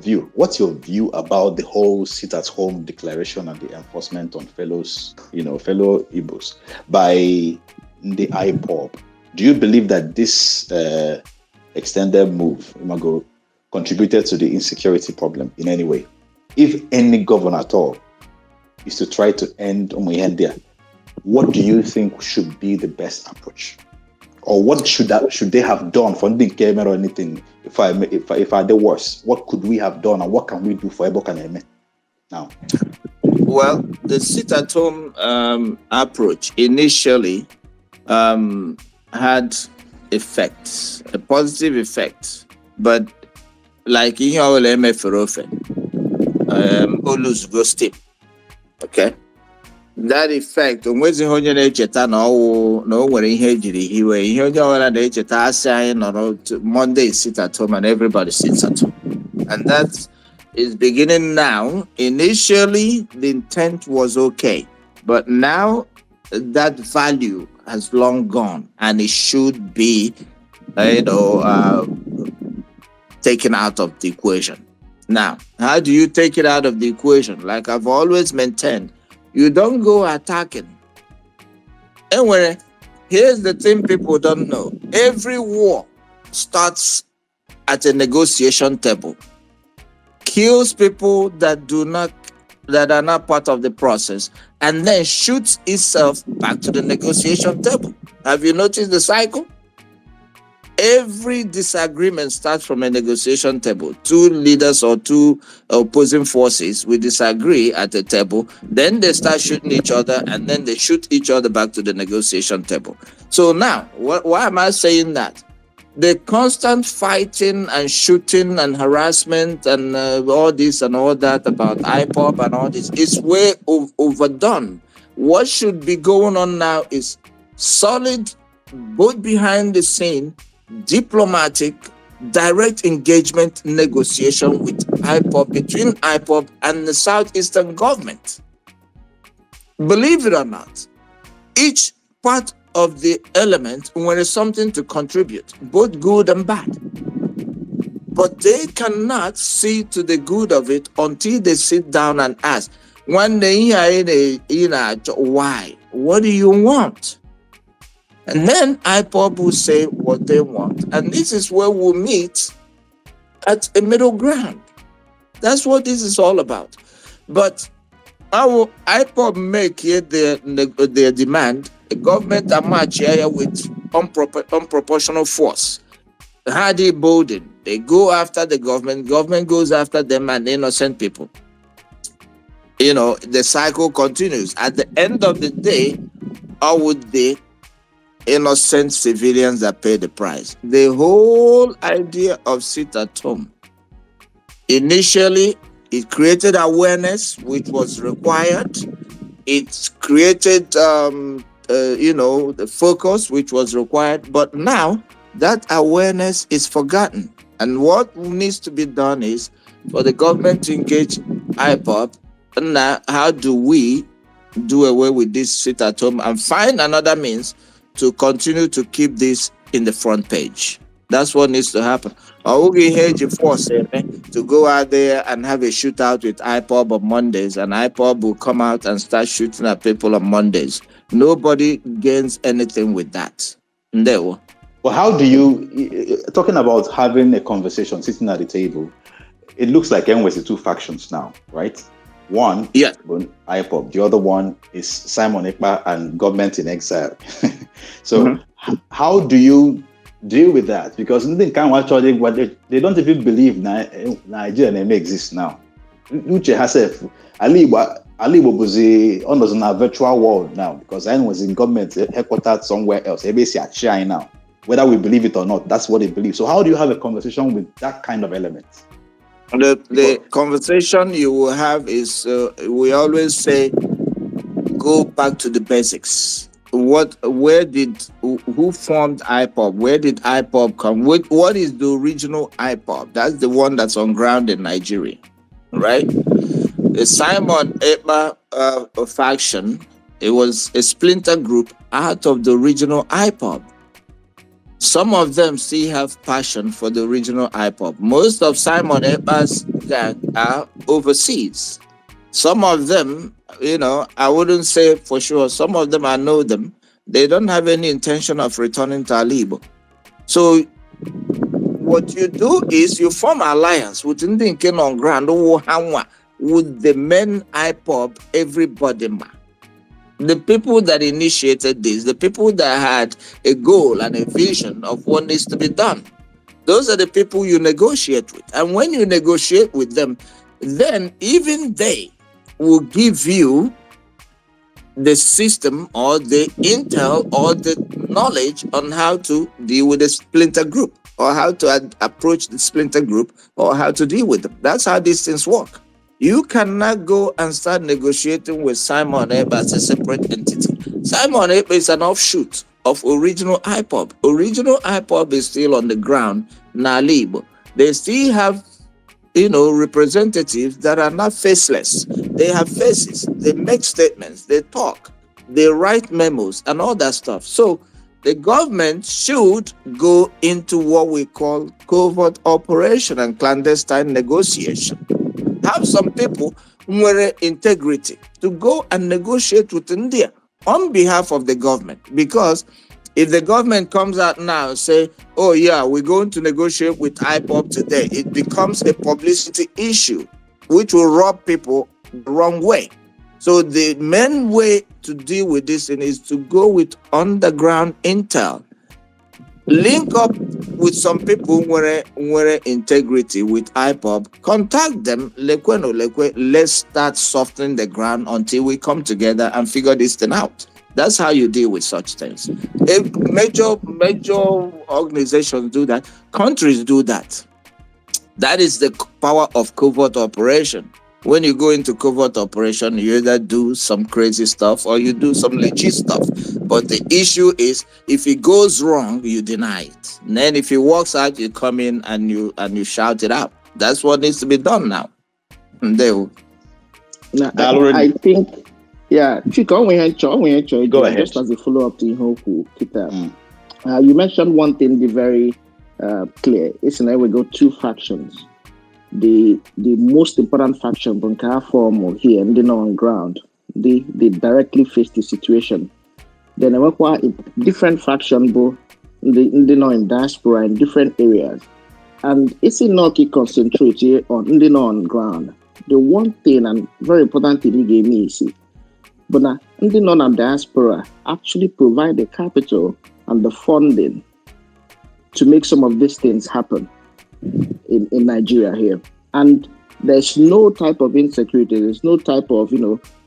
view about the whole sit at home declaration and the enforcement on fellow Igbos by the IPOB? Do you believe that this extended move contributed to the insecurity problem in any way? If any governor at all is to try to end Umuyendia, what do you think should be the best approach? Or what should they have done for the game or anything? If I did worse, what could we have done and what can we do for Ebokaneme now? Well, the sit-at-home approach initially had effects, a positive effect, but like in our Olus go steep. Okay. That effect, onwezi onye na-echeta na nwere ihe ejiri hiwe ihe onye ọbụla na-echeta asị anyị nọrọ Monday sit at home and everybody sits at home, and that is beginning now. Initially the intent was okay, but now that value has long gone and it should be taken out of the equation. Now, how do you take it out of the equation? Like I've always maintained, you don't go attacking. Anyway, here's the thing people don't know. Every war starts at a negotiation table. Kills people that are not part of the process, and then shoots itself back to the negotiation table. Have you noticed the cycle? Every disagreement starts from a negotiation table. Two leaders or two opposing forces will disagree at the table. Then they start shooting each other, and then they shoot each other back to the negotiation table. So now, why am I saying that? The constant fighting and shooting and harassment and all this and all that about IPOP and all this is way overdone. What should be going on now is solid, both behind the scene, diplomatic, direct engagement negotiation with IPOP, between IPOP and the Southeastern government. Believe it or not, each part of the element when there's something to contribute, both good and bad. But they cannot see to the good of it until they sit down and ask, when they why? What do you want? And then IPOB will say what they want. And this is where we'll meet at a middle ground. That's what this is all about. But our IPOB make here their demand, a government that march here with unproportional force. Hardy Bowden, they go after the government goes after them and innocent people. The cycle continues. At the end of the day, how would they innocent civilians that pay the price? The whole idea of sit at home, initially, it created awareness, which was required. It created, the focus, which was required. But now, that awareness is forgotten. And what needs to be done is for the government to engage IPOP. And now, how do we do away with this sit at home and find another means to continue to keep this in the front page? That's what needs to happen. To go out there and have a shootout with IPOB on Mondays, and IPOB will come out and start shooting at people on Mondays. Nobody gains anything with that. Well, how do you, talking about having a conversation, sitting at the table, it looks like anyways the two factions now, right? One, yeah, IPOB. The other one is Simon Ekpa and government in exile. So how do you deal with that? Because they can't actually, they don't even believe Nigeria may exist now. Uche herself, Ali was in a virtual world now because I was in government headquartered somewhere else. Everybody sharing now. Whether we believe it or not, that's what they believe. So how do you have a conversation with that kind of element? The conversation you will have is we always say go back to the basics. Who formed IPOB? Where did IPOB come? What is the original IPOB? That's the one that's on ground in Nigeria, right? The Simon Ekpa faction, it was a splinter group out of the original IPOB. Some of them still have passion for the original IPOB. Most of Simon Ekpa's gang are overseas. Some of them, I wouldn't say for sure. Some of them, I know them. They don't have any intention of returning to Igbo. So what you do is you form alliance with Ndinken on ground with the men IPOB, everybody man. The people that initiated this, the people that had a goal and a vision of what needs to be done, those are the people you negotiate with. And when you negotiate with them, then even they will give you the system or the intel or the knowledge on how to deal with the splinter group or how to approach the splinter group or how to deal with them. That's how these things work. You cannot go and start negotiating with Simon Ekpa as a separate entity. Simon Ekpa is an offshoot of original IPOB. Original IPOB is still on the ground, Nalibo. They still have, representatives that are not faceless. They have faces. They make statements. They talk. They write memos and all that stuff. So the government should go into what we call covert operation and clandestine negotiation. Have some people with integrity to go and negotiate with India on behalf of the government. Because if the government comes out now and say, oh yeah, we're going to negotiate with IPOB today, it becomes a publicity issue, which will rub people the wrong way. So the main way to deal with this thing is to go with underground intel. Link up with some people with integrity with IPOB, contact them, let's start softening the ground until we come together and figure this thing out. That's how you deal with such things. If major organizations do that, countries do that. That is the power of covert operation. When you go into covert operation, you either do some crazy stuff or you do some legit stuff. But the issue is, if it goes wrong, you deny it. And then if it works out, you come in and you shout it out. That's what needs to be done now. And they will. I think, Chika, go ahead. Just as a follow-up to Ihoku, you mentioned one thing, the very clear. It's now we got two factions. The most important faction, Bunkara form here and on ground, they directly face the situation. Then I work with different faction, both in diaspora in different areas, and it's not concentrate here on ground. The one thing and very important thing he gave me is, but now on diaspora actually provide the capital and the funding to make some of these things happen in Nigeria here. And there's no type of insecurity, there's no type of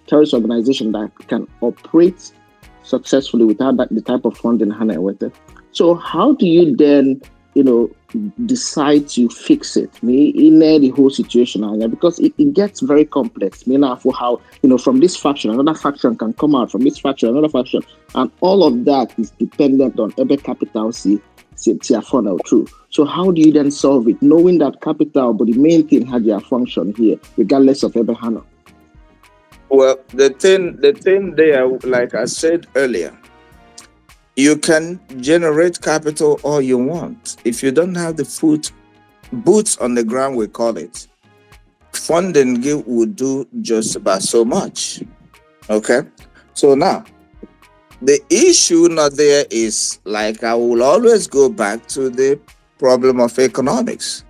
terrorist organization that can operate successfully without the type of funding Hannah with it. So how do you then decide to fix it in the whole situation? Because it gets very complex. For how from this faction another faction can come out, from this faction another faction, and all of that is dependent on every capital funnel through. So how do you then solve it, knowing that capital, but the main thing had their function here, regardless of every handle? Well, the thing there, like I said earlier, you can generate capital all you want. If you don't have the boots on the ground, we call it, funding would do just about so much. Okay? So now, the issue not there is, like, I will always go back to the problem of economics.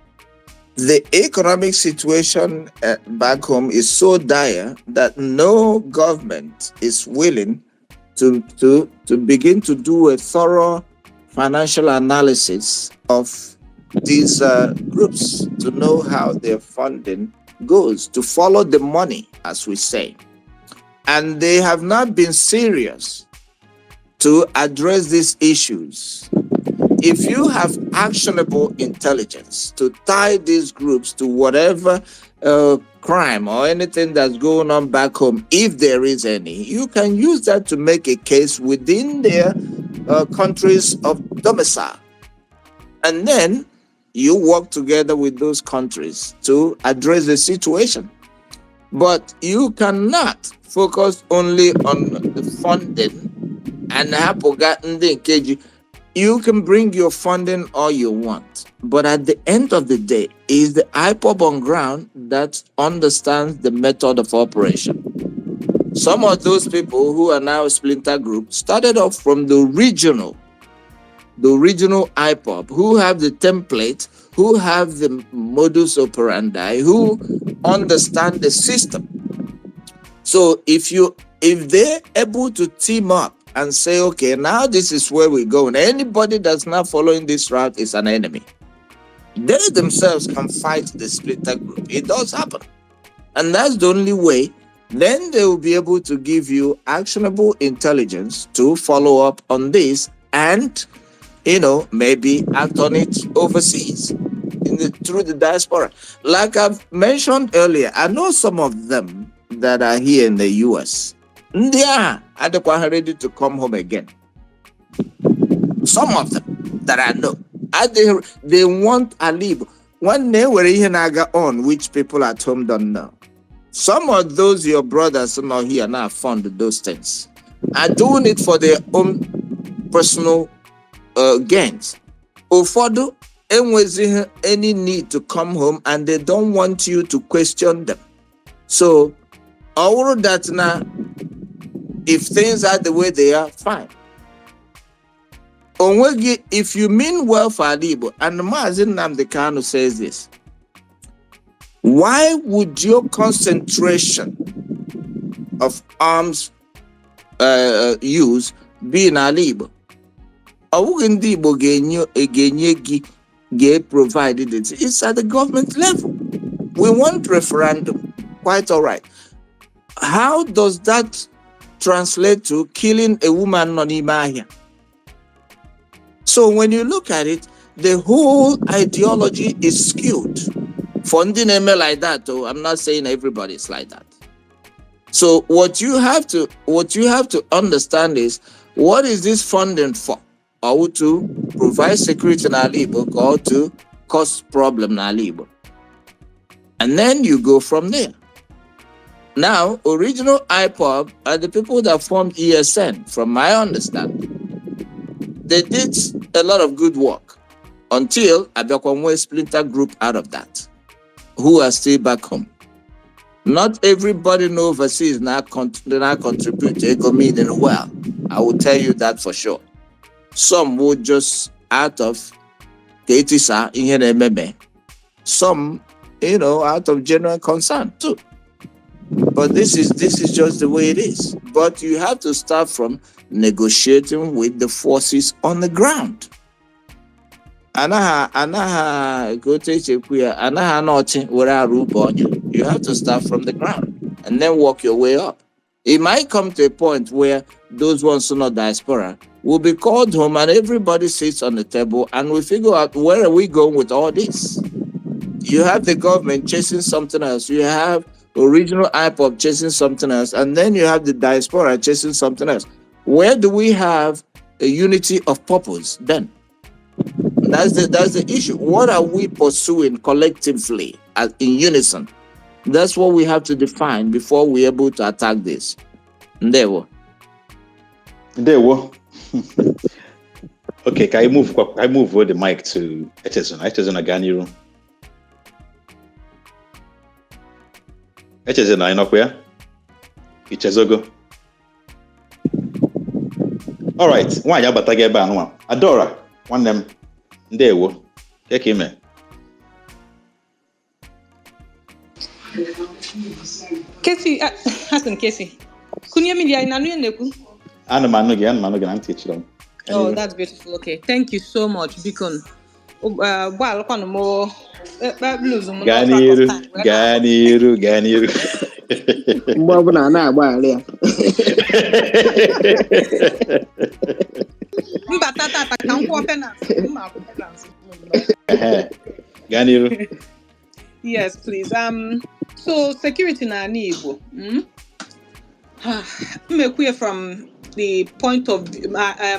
The economic situation back home is so dire that no government is willing to begin to do a thorough financial analysis of these groups to know how their funding goes, to follow the money, as we say. And they have not been serious to address these issues. If you have actionable intelligence to tie these groups to whatever crime or anything that's going on back home, if there is any, you can use that to make a case within their countries of domicile. And then you work together with those countries to address the situation. But you cannot focus only on the funding and have forgotten the engagement. You can bring your funding all you want, but at the end of the day, is the IPOB on ground that understands the method of operation. Some of those people who are now a splinter group started off from the original IPOB, who have the template, who have the modus operandi, who understand the system. So if they're able to team up and say, okay, now this is where we're going. Anybody that's not following this route is an enemy. They themselves can fight the splinter group. It does happen. And that's the only way. Then they will be able to give you actionable intelligence to follow up on this and, maybe act on it overseas through the diaspora. Like I've mentioned earlier, I know some of them that are here in the US. They are ready to come home again. Some of them that I know, they want a leave. When they were here on, which people at home don't know. Some of those your brothers are not here now fund those things, are doing it for their own personal gains. Ufodu enwezi any need to come home, and they don't want you to question them. So all that now. If things are the way they are, fine. If you mean well for Igbo, and Mazin Namdekano says this, why would your concentration of arms use be in Igbo? Igbo get provided it. It's at the government level. We want referendum. Quite all right. How does that translate to killing a woman on Imahia? So when you look at it, the whole ideology is skewed. Funding ML like that, though, I'm not saying everybody's like that. So what you have to understand is, what is this funding for? Or to provide security in Igbo, or to cause problem in Igbo? And then you go from there. Now, original IPOB are the people that formed ESN, from my understanding. They did a lot of good work until Abiakwamwe splinter group out of that, who are still back home. Not everybody in overseas now contribute to Ego meeting well. I will tell you that for sure. Some would just out of Ketisa in some, out of general concern too. But this is just the way it is. But you have to start from negotiating with the forces on the ground. You have to start from the ground and then work your way up. It might come to a point where those ones who are not diaspora will be called home, and everybody sits on the table and we figure out, where are we going with all this? You have the government chasing something else. You have original IPOP chasing something else, and then you have the diaspora chasing something else. Where do we have a unity of purpose then? That's the issue. What are we pursuing collectively in unison? That's what we have to define before we're able to attack this. Ndewo. Okay, can I move the mic to Echezona? Echezona Ganiru. Echezona Inokwe. Ichezogo. All right. Why you batage ebe anwa? Adora, one them. Ndewo. Kekime. Casey, Hassan Casey. Kunya media in Anueneku. Oh, that's beautiful. Okay, thank you so much, Beacon. Well, one more. Ganiru. Mgbe ọbụla na-agbaghara ya. Mba tata ka nkwọ penalty. Ganiru. Yes, please. So security na Igbo. I'm from the point of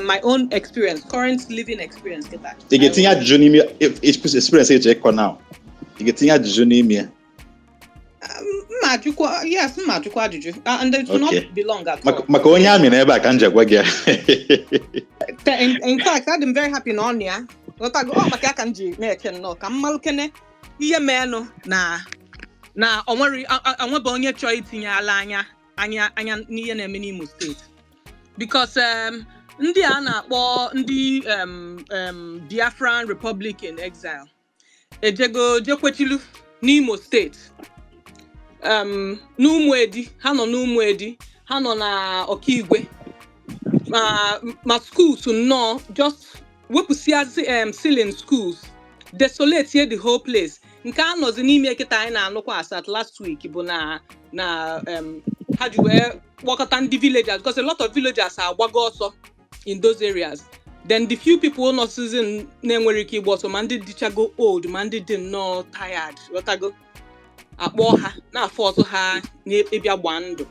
my own experience, current living experience. You get in experience now. You get in yes, and it will not be long at all. In fact, I'm very happy on here. What I go, I can do. No, na onwe onye chọọ itinye ala anya n'ihe na-eme n'Imo steeti because ndị a na-akpọ ndị Biafran Republic in Exile jekwechilu n'Imo steeti n'Ụmụedi ha nọ na Ọkigwe ma schools nnọọ just wepụsịa ceiling schools desolate the whole place. Nke a nọzi n'ime kịta anyị na-anụkwa asat last week bụ na ha ji wee kpọkọta ndị villagers because a lot of villagers are agbago ọsọ in those areas. Then the few people nọ season na-enwere ike igba ọsọ ma ndị dịchago old ma ndị dị nnọọ tired ghọtago akpọ ha na-afọ ọsọ ha ịbịa gbaa ndụ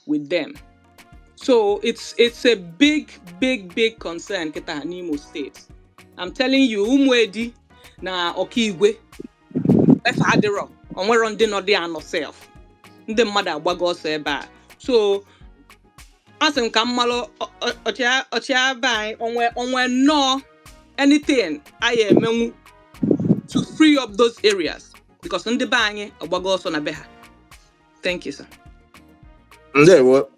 with them. So it's a big concern kịta n'Imo State. I'm telling you, Ụmụedi na Ọkigwe efe adịrọ onwero ndị nọ dị anọ self ndị mmadụ agbago ọsọ ebe a. So asị m ka mmalụ ọchịa be anyị onwe nnọọ anything anyị emenwu to free up those areas because ndị be anyị agbago ọsọ na be ha. Thank you, sir. Ndewo.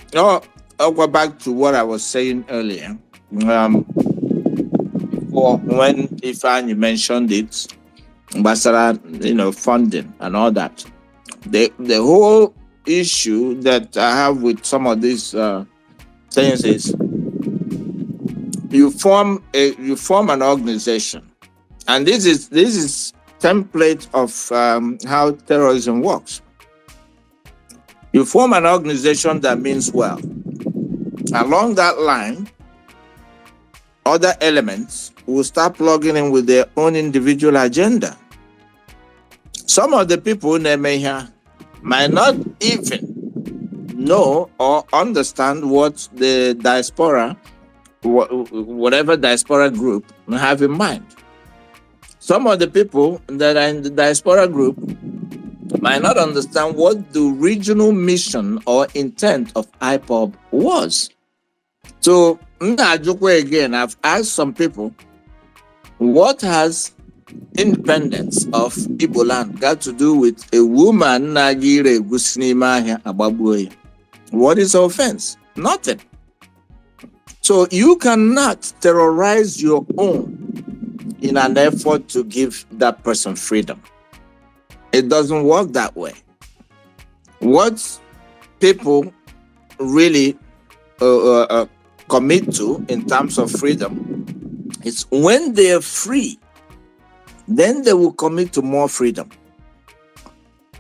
I'll go back to what I was saying earlier. When Ifeanyi mentioned it, Basara, funding and all that. The whole issue that I have with some of these things is you form an organization, and this is template of how terrorism works. You form an organization that means well. Along that line, other elements will start plugging in with their own individual agenda. Some of the people in Emeha might not even know or understand what the diaspora, whatever diaspora group, have in mind. Some of the people that are in the diaspora group might not understand what the regional mission or intent of IPOB was. So, again, I've asked some people, what has independence of Igbo land got to do with a woman? What is the offense? Nothing. So you cannot terrorize your own in an effort to give that person freedom. It doesn't work that way. What people really commit to in terms of freedom is when they are free, then they will commit to more freedom.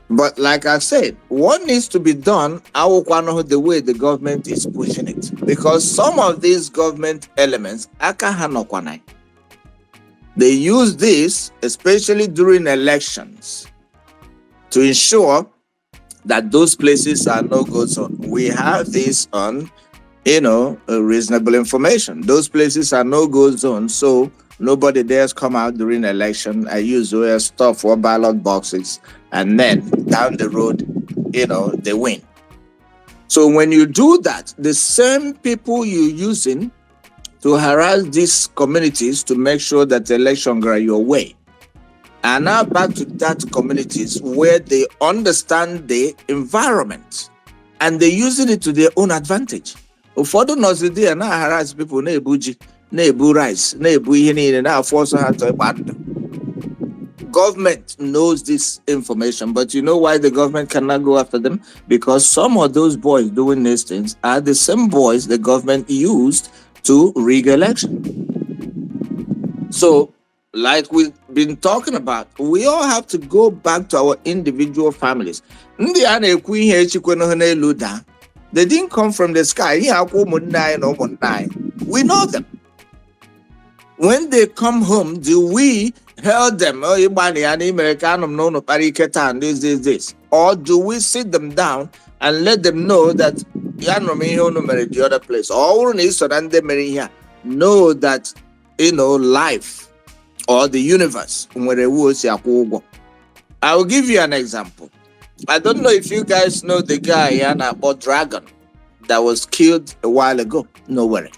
But like I said, what needs to be done, I will know the way the government is pushing it. Because some of these government elements, they use this, especially during elections, to ensure that those places are no-go zone. We have this on, reasonable information. Those places are no-go zone, so nobody dares come out during election. I use stuff for ballot boxes, and then down the road, they win. So when you do that, the same people you're using to harass these communities to make sure that the election go your way are now back to that communities where they understand the environment and they're using it to their own advantage. Ụfọdụ nọzi dị na harass people na-ebu ji, na-ebu rice, na-ebu ihe niile, na-afọsọ ha to ịgba ndụ. government knows this information, but you know why the government cannot go after them? Because some of those boys doing these things are the same boys the government used to rig election. So, like we've been talking about, we all have to go back to our individual families. They didn't come from the sky. We know them. When they come home, do we hail them? This. Or do we sit them down and let them know that the other place? Or know that, life or the universe. I will give you an example. I don't know if you guys know the guy about Dragon that was killed a while ago. No worry.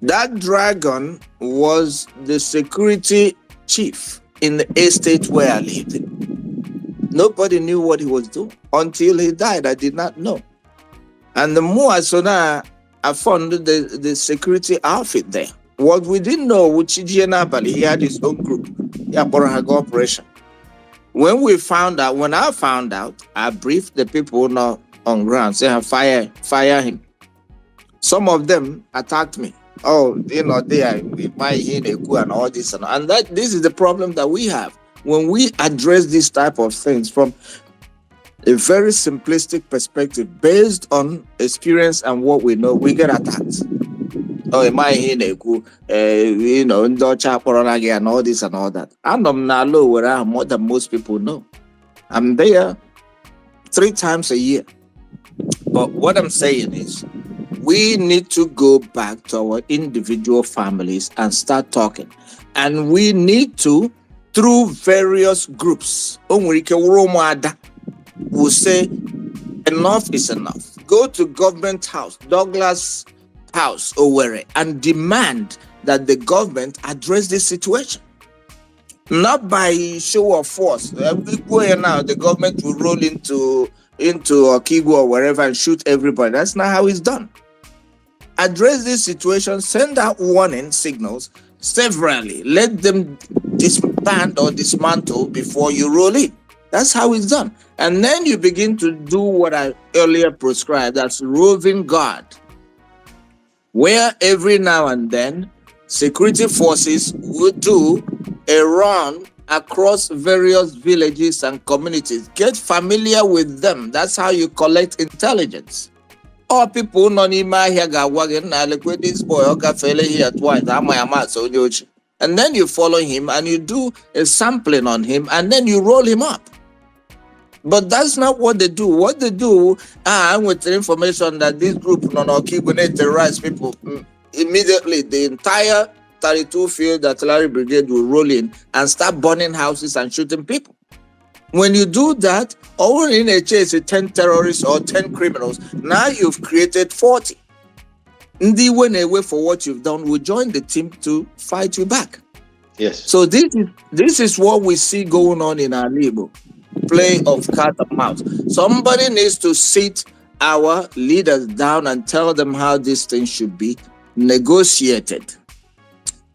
That Dragon was the security chief in the estate where I lived. Nobody knew what he was doing until he died. I did not know. And the more I saw that, I found the security outfit there. What we didn't know, he had his own group. Operation. When I found out, I briefed the people on ground, saying, fire him. Some of them attacked me. Oh, they are and all this and this is the problem that we have when we address these type of things from a very simplistic perspective based on experience and what we know. We get attacked. Oh, am I here? And all this and all that. And I'm not low where I am more than most people know. I'm there 3 times a year. But what I'm saying is, we need to go back to our individual families and start talking. And we need to, through various groups, will say, enough is enough. Go to government house, Douglas House, Owerri, and demand that the government address this situation. Not by show of force. Now, the government will roll into Okigwe or wherever and shoot everybody. That's not how it's done. Address this situation, send out warning signals severally. Let them disband or dismantle before you roll in. That's how it's done. And then you begin to do what I earlier prescribed, that's roving guard, where every now and then security forces would do a run across various villages and communities. Get familiar with them. That's how you collect intelligence. Or people here like this boy here twice. And then you follow him and you do a sampling on him and then you roll him up. But that's not what they do. What they do, with the information that this group terrorize people, immediately the entire 32 Field Artillery Brigade will roll in and start burning houses and shooting people. When you do that, or in a chase 10 terrorists or 10 criminals, now you've created 40. They went away for what you've done, will join the team to fight you back. Yes. So this is what we see going on in our Igbo. Play of cat and mouse. Somebody needs to sit our leaders down and tell them how this thing should be negotiated.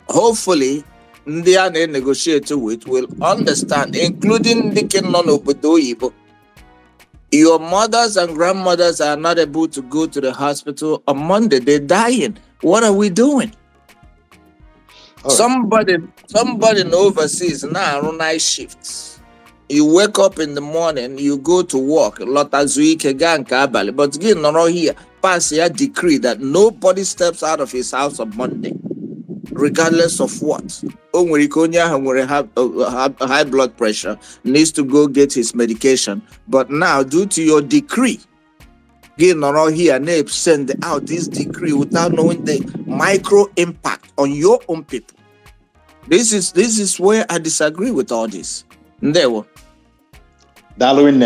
Hopefully, they are negotiated with will understand, including the Igbo. Your mothers and grandmothers are not able to go to the hospital on Monday. They're dying. What are we doing? Right. Somebody in overseas now on night shifts. You wake up in the morning, you go to work, but again, not here. Pass a decree that nobody steps out of his house on Monday, regardless of what. High blood pressure needs to go get his medication. But now, due to your decree, again, not here, send out this decree without knowing the micro impact on your own people. This is where I disagree with all this. There were. Darwin.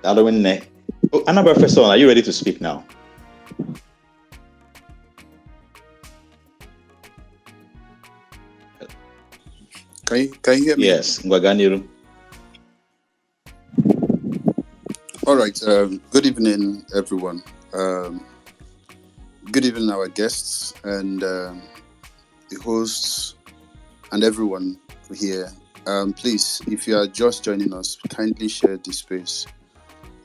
Darwin. Another Professor, are you ready to speak now? Can you hear me? Yes, Ngwaganiru. All right. Good evening, everyone. Good evening, our guests and the hosts and everyone here. Please, if you are just joining us, kindly share this space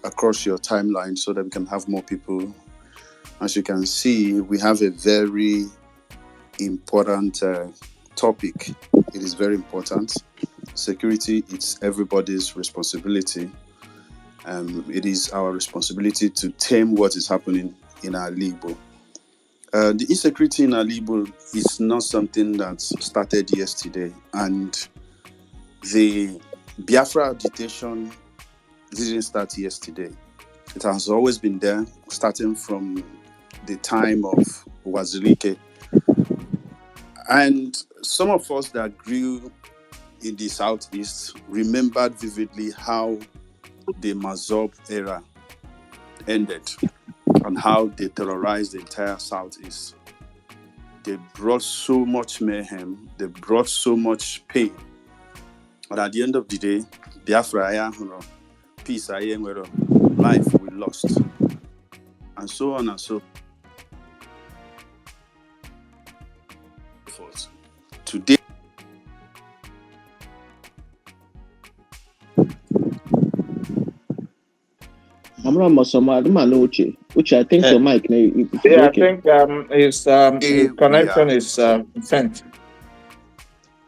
across your timeline so that we can have more people. As you can see, we have a very important topic. It is very important. Security, it's everybody's responsibility. It is our responsibility to tame what is happening in our Igbo. The insecurity in our Igbo is not something that started yesterday, and the Biafra agitation didn't start yesterday. It has always been there, starting from the time of Wazirike. And some of us that grew in the Southeast remembered vividly how the Mazob era ended and how they terrorized the entire Southeast. They brought so much mayhem, they brought so much pain. But at the end of the day, Biafra, peace, life we lost, and so on and so forth. Today, Uche, I think your mic. I think his connection is sent.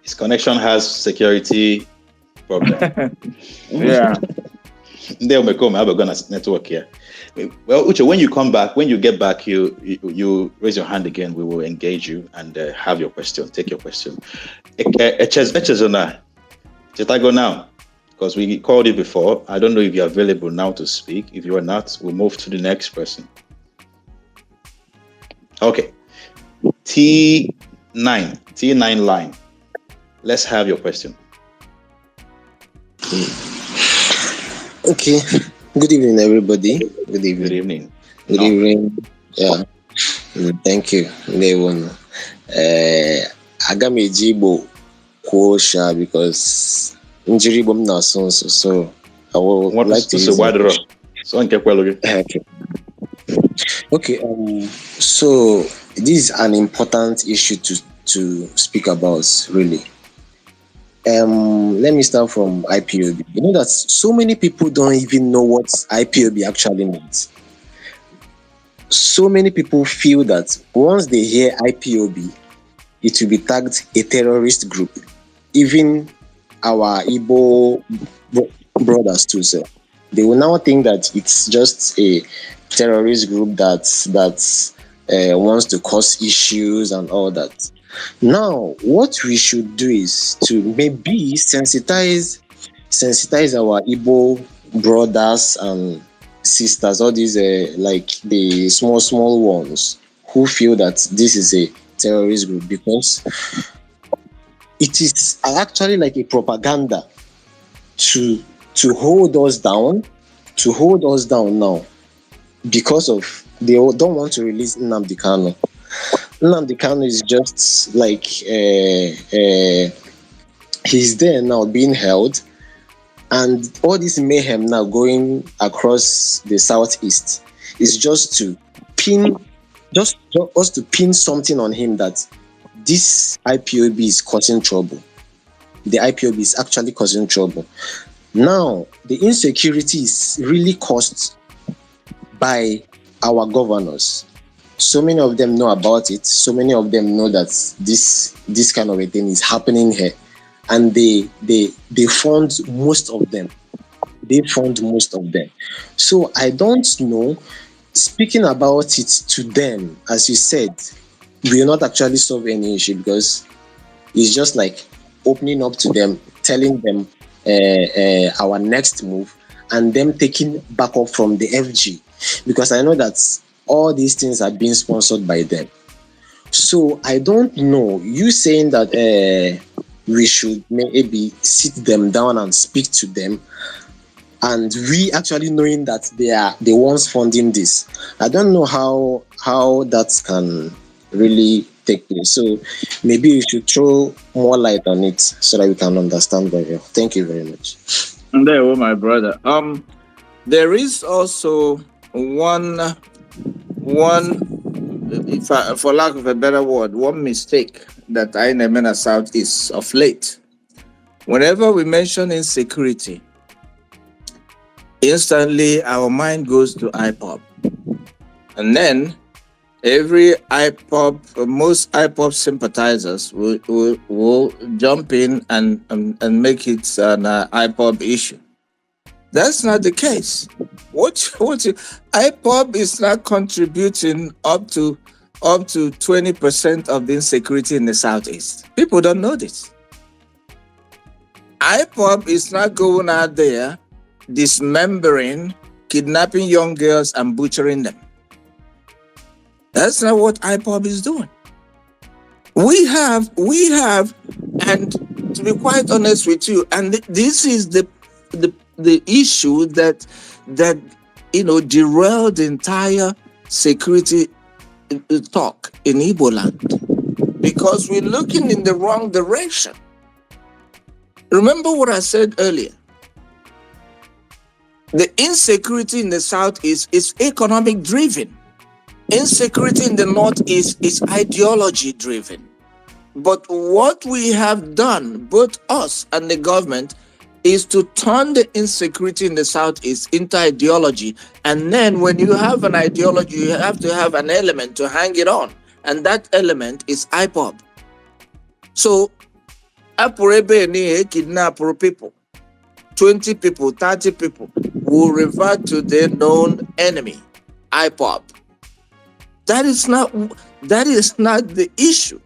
His connection has security problem. Yeah. They'll become have a gun network here. Well, Uche, when you come back, when you get back, you raise your hand again. We will engage you and have your question. Take your question. Echezona, go now, because we called you before. I don't know if you're available now to speak. If you are not, we'll move to the next person. Okay. T9 line. Let's have your question. Okay. Good evening, everybody. Good evening. Good evening. Yeah. Thank you. Agam Igbo Kwosha because Njiribo na so I would like to use Okay. So this is an important issue to speak about, really. Let me start from IPOB. You know that so many people don't even know what IPOB actually means. So many people feel that once they hear IPOB, it will be tagged a terrorist group. Even our Igbo brothers too, sir. They will now think that it's just a terrorist group that wants to cause issues and all that. Now, what we should do is to maybe sensitize our Igbo brothers and sisters, all these like the small ones who feel that this is a terrorist group, because it is actually like a propaganda to hold us down now, because of they don't want to release Nnamdi Kanu. Nnamdi Kanu is just like he's there now being held, and all this mayhem now going across the Southeast is just to pin something on him that this IPOB is causing trouble. The IPOB is actually causing trouble. Now, the insecurity is really caused by our governors. So many of them know about it. So many of them know that this kind of a thing is happening here, and they fund most of them. So I don't know. Speaking about it to them, as you said, will not actually solve any issue, because it's just like opening up to them, telling them our next move, and them taking back up from the FG, because I know that all these things are being sponsored by them. So I don't know. You saying that we should maybe sit them down and speak to them, and we actually knowing that they are the ones funding this. I don't know how that can really take place. So maybe you should throw more light on it so that we can understand better. Thank you very much. There, my brother. There is also one, if for lack of a better word, one mistake that I in the Southeast of late. Whenever we mention insecurity, instantly our mind goes to IPOB. And then most IPOB sympathizers will jump in and make it an IPOB issue. That's not the case. IPOB is not contributing up to 20% of the insecurity in the Southeast. People don't know this. IPOB is not going out there dismembering, kidnapping young girls and butchering them. That's not what IPOB is doing. We have, and to be quite honest with you, and this is the issue that derailed the entire security talk in Igbo land, because we're looking in the wrong direction. Remember what I said earlier. The insecurity in the Southeast is economic driven. Insecurity in the Northeast is ideology driven. But what we have done, both us and the government, is to turn the insecurity in the Southeast into ideology. And then when you have an ideology, you have to have an element to hang it on. And that element is IPOB. So, kidnap people, 20 people, 30 people will revert to their known enemy, IPOB. That is not the issue.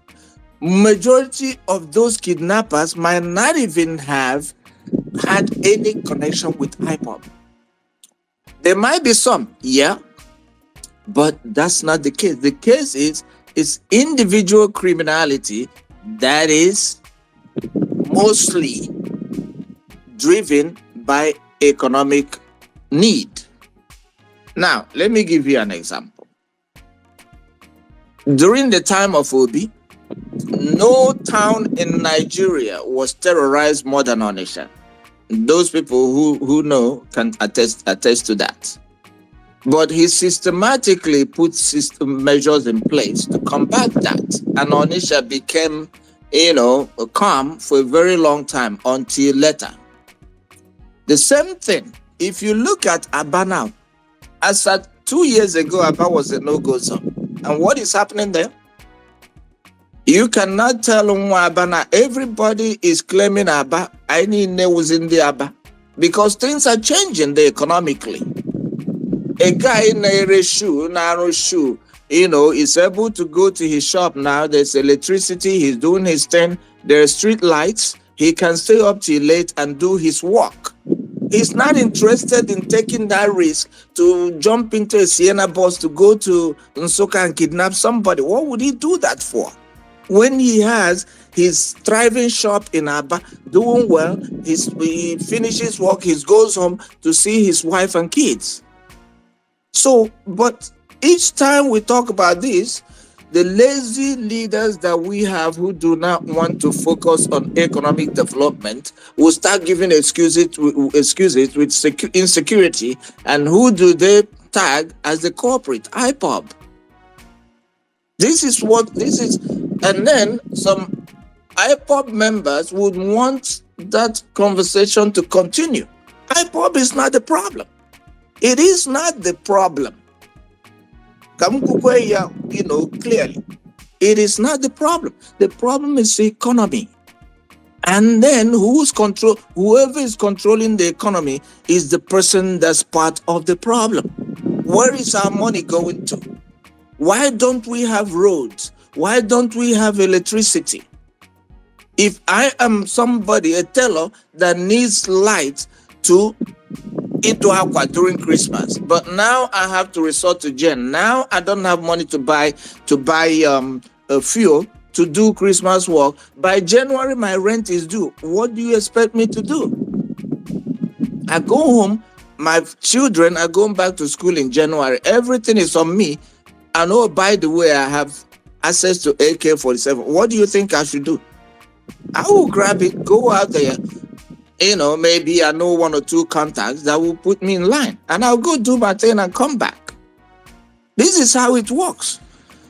Majority of those kidnappers might not even have had any connection with IPOB. There might be some, yeah, but that's not the case. The case is individual criminality that is mostly driven by economic need. Now, let me give you an example. During the time of Obi, no town in Nigeria was terrorized more than Onitsha. Those people who know can attest to that. But he systematically put measures in place to combat that. And Onitsha became, calm for a very long time until later. The same thing, if you look at Aba now, as at 2 years ago, Aba was a no-go zone. And what is happening there? You cannot tell Aba now. Everybody is claiming Aba. I need was in the Aba. Because things are changing there economically. A guy in a narrow shoe, is able to go to his shop now. There's electricity. He's doing his thing. There are street lights. He can stay up till late and do his work. He's not interested in taking that risk to jump into a Sienna bus to go to Nsukka and kidnap somebody. What would he do that for? When he has his thriving shop in Aba, doing well, he finishes work, he goes home to see his wife and kids. So, but each time we talk about this, the lazy leaders that we have who do not want to focus on economic development will start giving excuses with insecurity. And who do they tag as the corporate? IPOB. This is. And then some IPOB members would want that conversation to continue. IPOB is not the problem. It is not the problem. Clearly, it is not the problem. The problem is the economy. And then whoever is controlling the economy is the person that's part of the problem. Where is our money going to? Why don't we have roads? Why don't we have electricity? If I am somebody, a teller that needs light to into aqua during Christmas, but now I have to resort to gen. Now I don't have money to buy fuel to do Christmas work. By January, my rent is due. What do you expect me to do? I go home. My children are going back to school in January. Everything is on me. And oh, by the way, I have access to AK-47. What do you think I should do? I will grab it, go out there. Maybe I know one or two contacts that will put me in line. And I'll go do my thing and come back. This is how it works.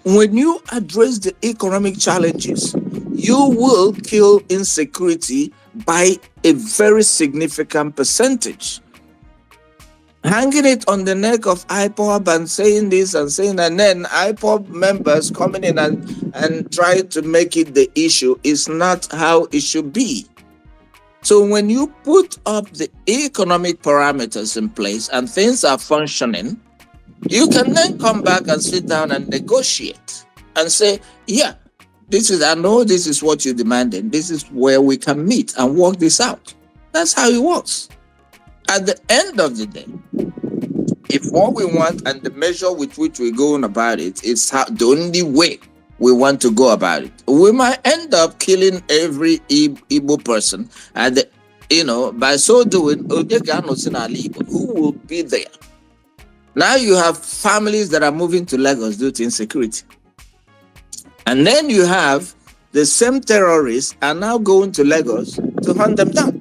When you address the economic challenges, you will kill insecurity by a very significant percentage. Hanging it on the neck of IPOB and saying this and saying, and then IPOB members coming in and trying to make it the issue is not how it should be. So when you put up the economic parameters in place and things are functioning, you can then come back and sit down and negotiate and say, yeah, I know this is what you're demanding. This is where we can meet and work this out. That's how it works. At the end of the day, if what we want and the measure with which we're going about it is the only way we want to go about it, we might end up killing every Igbo person. And, by so doing, who will be there? Now you have families that are moving to Lagos due to insecurity. And then you have the same terrorists are now going to Lagos to hunt them down.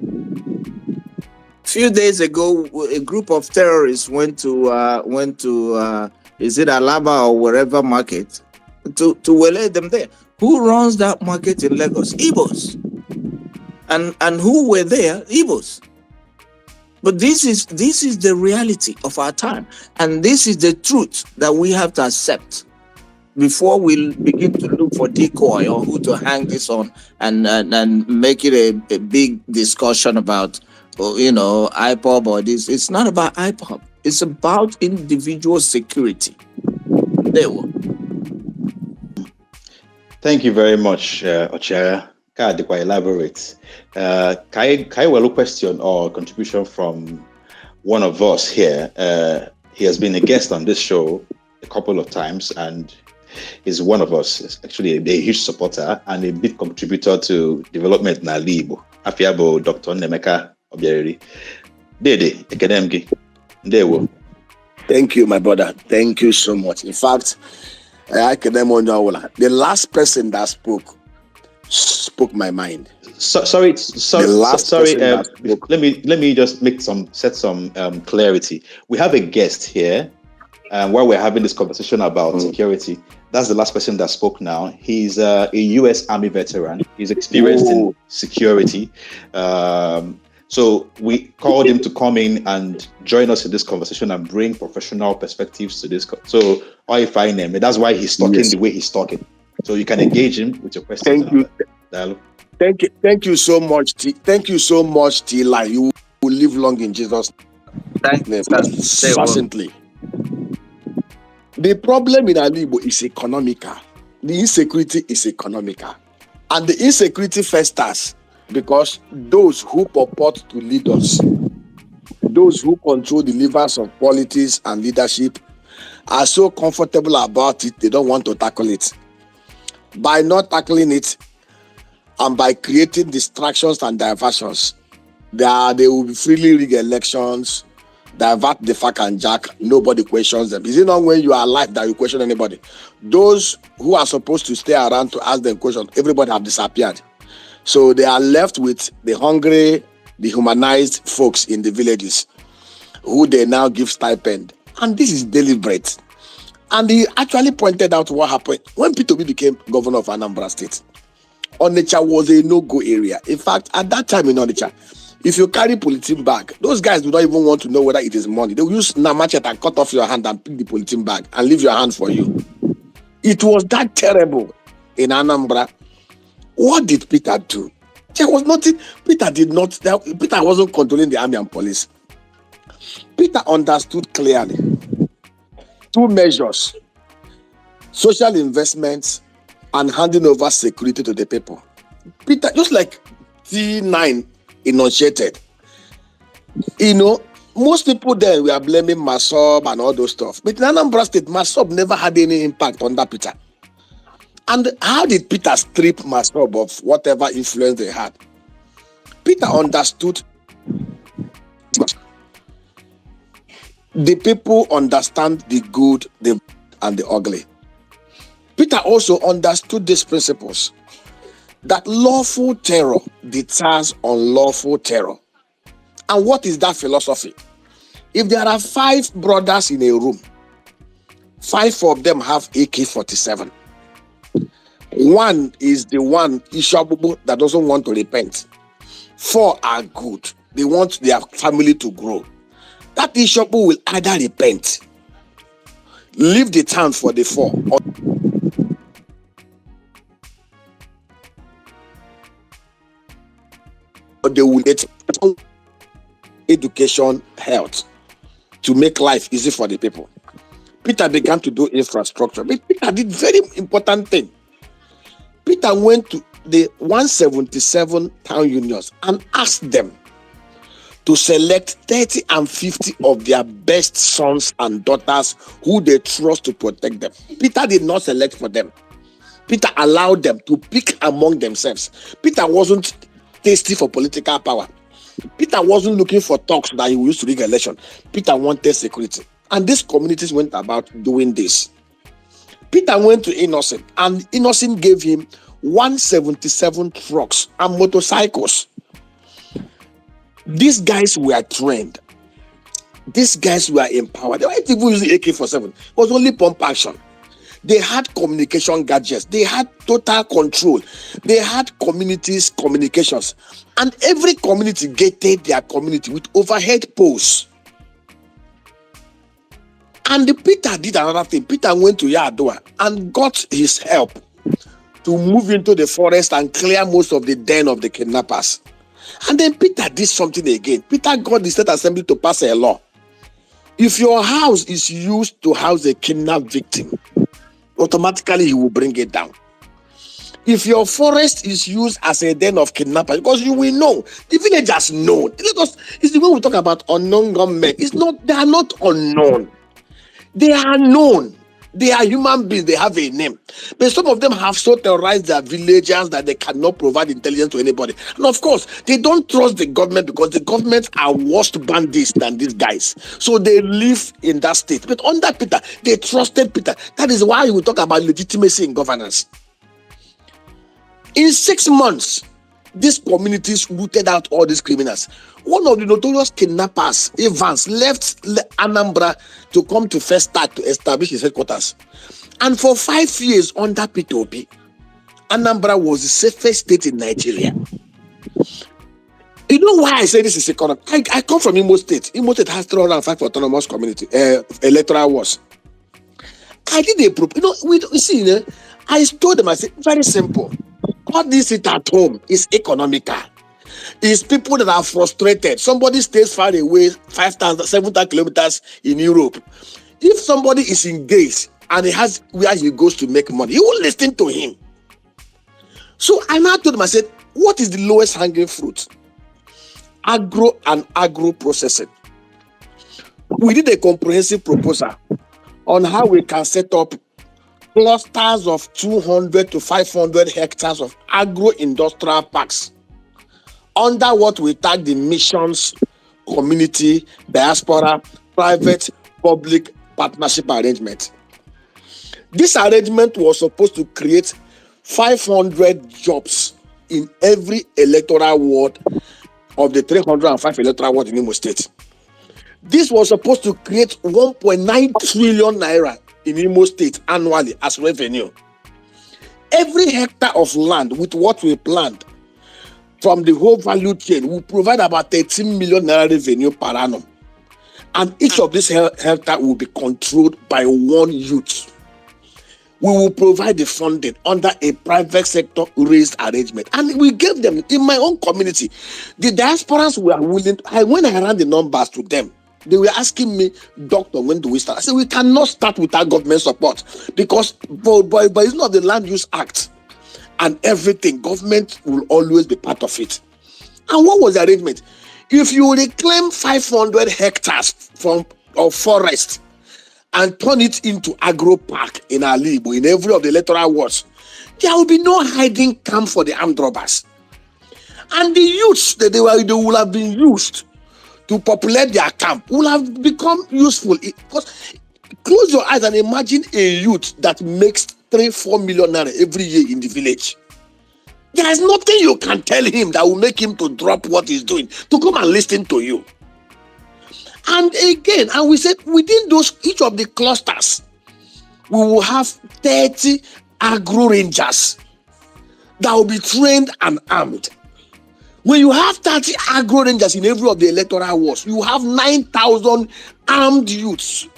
A few days ago, a group of terrorists went to is it Alaba or wherever market to waylay them there. Who runs that market in Lagos? Igbos. And who were there? Igbos. But this is the reality of our time, and this is the truth that we have to accept before we begin to look for decoy or who to hang this on and make it a big discussion about IPOB or this. It's not about IPOB. It's about individual security. There we go. Thank you very much, Ochara. Can I elaborate? Can I well question or contribution from one of us here? He has been a guest on this show a couple of times and is one of us. He's actually a huge supporter and a big contributor to development in Igbo. Afiabo Dr. Nemeka Obieri. Dede, Ekademgi. Ndewo. Thank you, my brother. Thank you so much. In fact, the last person that spoke my mind. Sorry. Let me just set some clarity. We have a guest here, while we're having this conversation about security. That's the last person that spoke now. He's a U.S. Army veteran. He's experienced in security. So we called him to come in and join us in this conversation and bring professional perspectives to this. So I find him. That's why he's talking the way he's talking. So you can engage him with your questions. Thank you. Thank you so much. Thank you so much, Tila. You will live long in Jesus' name. Succinctly. The problem in Igbo is economical. The insecurity is economical. And the insecurity festers because those who purport to lead us, those who control the levers of politics and leadership, are so comfortable about it, they don't want to tackle it. By not tackling it, and by creating distractions and diversions, they will be freely rig elections, divert the fuck and jack, nobody questions them. Is it not when you are alive that you question anybody? Those who are supposed to stay around to ask them questions, everybody have disappeared. So they are left with the hungry, the humanized folks in the villages who they now give stipend. And this is deliberate. And he actually pointed out what happened when P2B became governor of Anambra State. Onitsha was a no-go area. In fact, at that time in Onitsha, if you carry polythene bag, those guys do not even want to know whether it is money. They will use machete and cut off your hand and pick the polythene bag and leave your hand for you. It was that terrible in Anambra. What did Peter do? There was nothing. Peter wasn't controlling the army and police. Peter understood clearly two measures: social investments and handing over security to the people. Peter, just like T9 enunciated, most people then were blaming Masob and all those stuff. But in Anambra State, Masob never had any impact on that Peter. And how did Peter strip Masob of whatever influence they had? Peter understood. The people understand the good, the and the ugly. Peter also understood these principles, that lawful terror deters unlawful terror. And what is that philosophy? If there are 5 brothers in a room, 5 of them have AK-47. One is the one, Ishabubu, that doesn't want to repent. 4 are good. They want their family to grow. That Ishopu will either repent, leave the town for the 4, or they will get education, health to make life easy for the people. Peter began to do infrastructure, but Peter did very important thing. Peter went to the 177 town unions and asked them to select 30 and 50 of their best sons and daughters who they trust to protect them. Peter did not select for them. Peter allowed them to pick among themselves. Peter wasn't tasty for political power. Peter wasn't looking for talks that he used to rig election. Peter wanted security. And these communities went about doing this. Peter went to Innocent, and Innocent gave him 177 trucks and motorcycles. These guys were trained. These guys were empowered. They weren't even using AK-47. It was only pump action. They had communication gadgets. They had total control. They had communities, communications. And every community gated their community with overhead posts. And Peter did another thing. Peter went to Yadoua and got his help to move into the forest and clear most of the den of the kidnappers. And then Peter did something again. Peter got the state assembly to pass a law. If your house is used to house a kidnapped victim, automatically he will bring it down. If your forest is used as a den of kidnappers, because you will know, the villagers know. It's the way we talk about unknown gunmen. They are not unknown. They are known. They are human beings. They have a name. But some of them have so terrorized their villagers that they cannot provide intelligence to anybody. And of course, they don't trust the government because the government are worse bandits than these guys. So they live in that state. But under Peter, they trusted Peter. That is why we talk about legitimacy in governance. In 6 months, these communities rooted out all these criminals. One of the notorious kidnappers, Evans, left Anambra to come to First Start to establish his headquarters. And for 5 years under Peter Obi, Anambra was the safest state in Nigeria. You know why I say this is economic? I come from Imo State. Imo State has 305 autonomous community electoral wards. I did a I told them, I said, very simple. All this it at home is economical. It's people that are frustrated. Somebody stays far away, 5,000, 7,000 kilometers in Europe. If somebody is engaged and he has where he goes to make money, you will listen to him. So I now told him, I said, what is the lowest hanging fruit? Agro and agro processing. We did a comprehensive proposal on how we can set up clusters of 200 to 500 hectares of agro-industrial parks under what we tag the missions, community, diaspora, private, public partnership arrangement. This arrangement was supposed to create 500 jobs in every electoral ward of the 305 electoral ward in Imo State. This was supposed to create 1.9 trillion naira in Imo State annually as revenue. Every hectare of land with what we planned from the whole value chain will provide about 13 million naira revenue per annum. And each of these hectares will be controlled by one youth. We will provide the funding under a private sector raised arrangement. And we gave them, in my own community, the diasporans were willing. When I ran the numbers to them, they were asking me, Doctor, when do we start? I said, we cannot start without government support because but it's not the Land Use Act and everything. Government will always be part of it. And what was the arrangement? If you reclaim 500 hectares of forest and turn it into agro park in Ali Igbo, in every of the electoral wards, there will be no hiding camp for the armed robbers. And the youths that they will have been used to populate their camp will have become useful. Because close your eyes and imagine a youth that makes 3-4 million naira every year in the village. There is nothing you can tell him that will make him to drop what he's doing to come and listen to you. And again, and we said within each of the clusters, we will have 30 agro rangers that will be trained and armed. When you have 30 agro rangers in every of the electoral wards, you have 9,000 armed youths.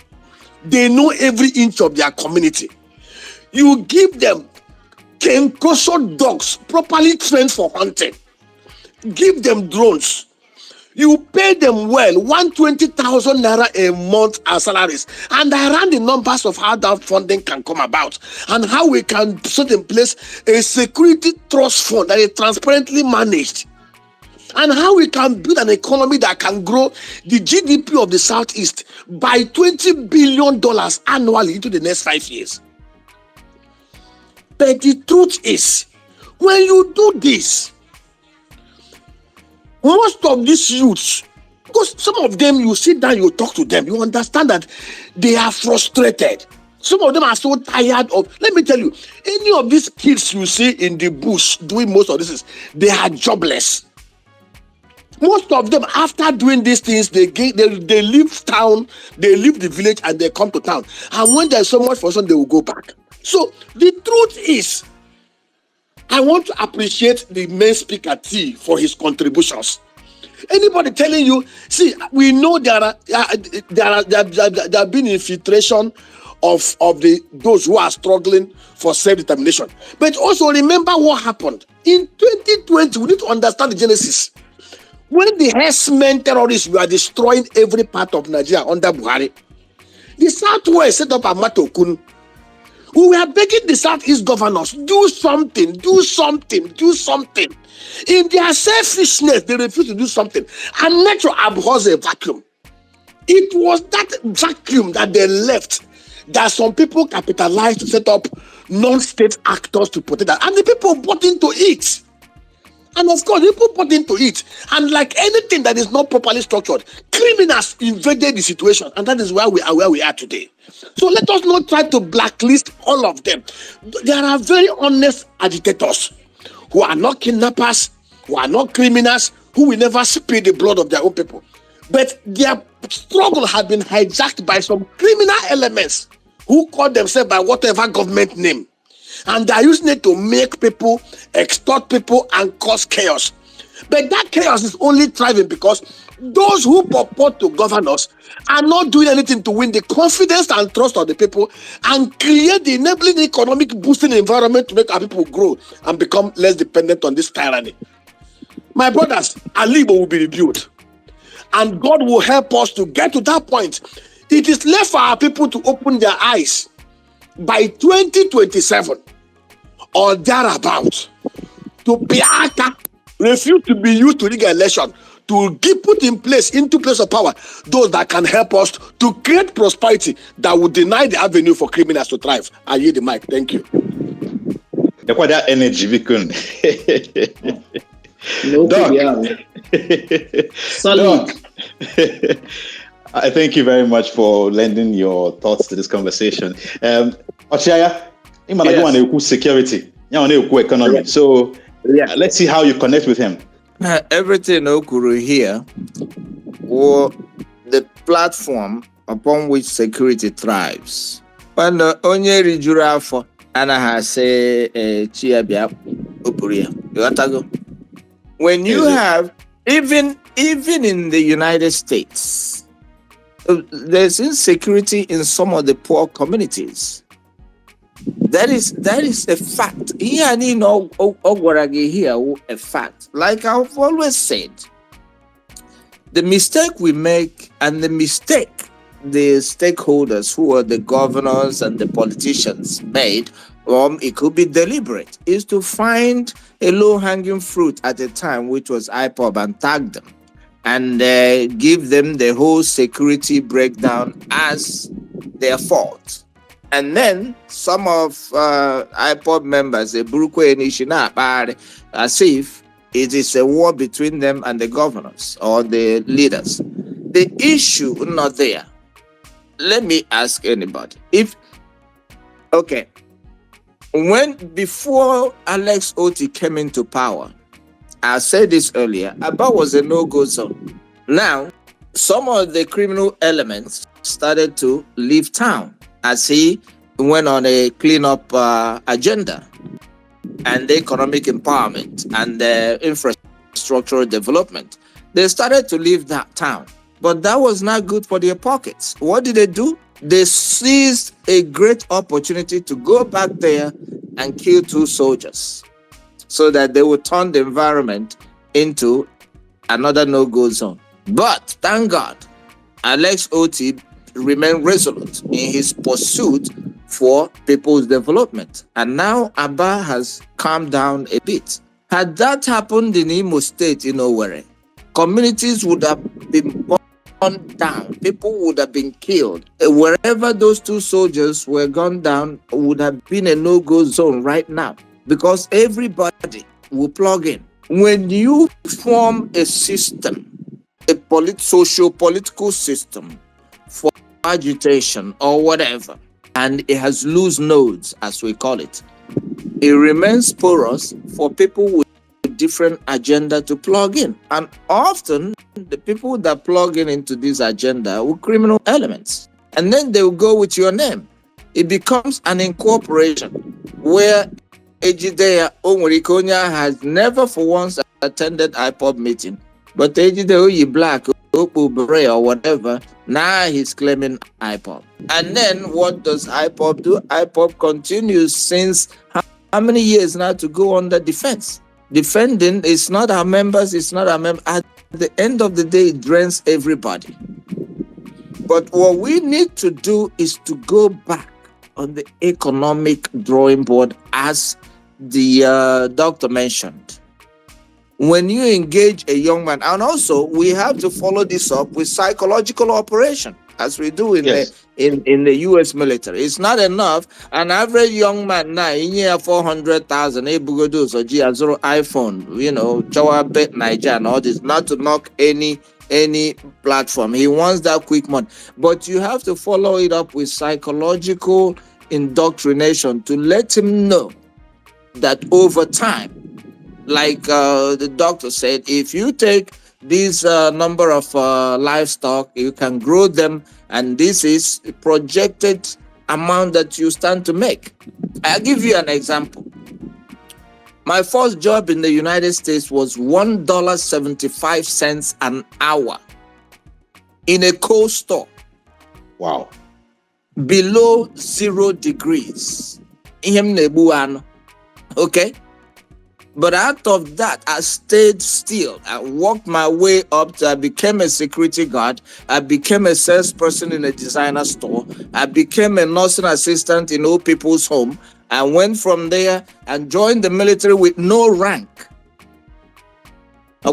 They know every inch of their community. You give them Kenkoso dogs properly trained for hunting. Give them drones. You pay them well, 120,000 naira a month as salaries. And I ran the numbers of how that funding can come about and how we can put in place a security trust fund that is transparently managed. And how we can build an economy that can grow the GDP of the Southeast by $20 billion annually into the next 5 years. But the truth is, when you do this, most of these youths, because some of them, you sit down, you talk to them, you understand that they are frustrated. Some of them are so tired of, let me tell you, any of these kids you see in the bush doing most of this, they are jobless. Most of them, after doing these things, they leave town, they leave the village, and they come to town. And when there's so much for some, they will go back. So the truth is, I want to appreciate the main speaker T for his contributions. Anybody telling you, see, we know there have been infiltration of those who are struggling for self-determination. But also remember what happened in 2020. We need to understand the genesis. When the herdsmen terrorists were destroying every part of Nigeria under Buhari, the Southwest set up a Matokun. We were begging the Southeast governors, do something. In their selfishness, they refused to do something. And nature abhors a vacuum. It was that vacuum that they left that some people capitalized to set up non-state actors to protect that. And the people bought into it. And of course, people bought into it. And like anything that is not properly structured, criminals invaded the situation. And that is why we are where we are today. So let us not try to blacklist all of them. There are very honest agitators who are not kidnappers, who are not criminals, who will never spill the blood of their own people. But their struggle has been hijacked by some criminal elements who call themselves by whatever government name. And they are using it to make people, extort people, and cause chaos. But that chaos is only thriving because those who purport to govern us are not doing anything to win the confidence and trust of the people and create the enabling economic boosting environment to make our people grow and become less dependent on this tyranny. My brothers, Igbo will be rebuilt. And God will help us to get to that point. It is left for our people to open their eyes by 2027 or thereabout to Piaka refuse to be used to rig election to put into place of power those that can help us to create prosperity that will deny the avenue for criminals to thrive. I yield the mic. Thank you. That energy we can. Doc, I thank you very much for lending your thoughts to this conversation. Ochiaya, you want to security, you want to economy. So let's see how you connect with him. Everything Okuru here, or the platform upon which security thrives. When onye rijura afọ anaghị say chiabia opuria. You got to go. When you have even in the United States, there's insecurity in some of the poor communities. That is a fact. Here, a fact. Like I've always said, the mistake we make and the mistake the stakeholders who are the governors and the politicians made, it could be deliberate, is to find a low-hanging fruit at a time, which was IPOB, and tag them and give them the whole security breakdown as their fault. And then some of IPOB members, as if it is a war between them and the governors or the leaders. The issue not there. Let me ask anybody. Before Alex Otti came into power, I said this earlier, Aba was a no-go zone. Now, some of the criminal elements started to leave town as he went on a cleanup agenda and the economic empowerment and the infrastructure infrastructural development. They started to leave that town, but that was not good for their pockets. What did they do? They seized a great opportunity to go back there and kill 2 soldiers so that they would turn the environment into another no-go zone. But thank God, Alex Oti remained resolute in his pursuit for people's development. And now Abba has calmed down a bit. Had that happened in Imo State in Owerri, communities would have been burned down. People would have been killed. Wherever those 2 soldiers were gone down would have been a no-go zone right now because everybody will plug in. When you form a system, a socio-political system for agitation or whatever, and it has loose nodes, as we call it, it remains porous for people with different agenda to plug in. And often, the people that plug in into this agenda are criminal elements. And then they will go with your name. It becomes an incorporation where Ejidea Onwurikonya has never for once attended IPOB meeting. But Ejidea Oyi Black, Opu Bere or whatever, now he's claiming IPOB. And then what does IPOB do? IPOB continues since how many years now to go under defense? Defending is not our members, it's not our members. At the end of the day, it drains everybody. But what we need to do is to go back on the economic drawing board, as the doctor mentioned. When you engage a young man, and also we have to follow this up with psychological operation, as we do in the U.S. military. It's not enough. An average young man now, in year 400,000, Ebugodos or G0 iPhone, Chawa Bet Niger and all this, not to knock any platform. He wants that quick money. But you have to follow it up with psychological indoctrination to let him know that over time, like the doctor said, if you take this number of livestock, you can grow them, and this is a projected amount that you stand to make. I'll give you an example. My first job in the United States was $1.75 an hour in a cold store. Wow. Below 0 degrees. Okay? But out of that, I stayed still. I worked my way up to, I became a security guard. I became a salesperson in a designer store. I became a nursing assistant in old people's home. I went from there and joined the military with no rank. I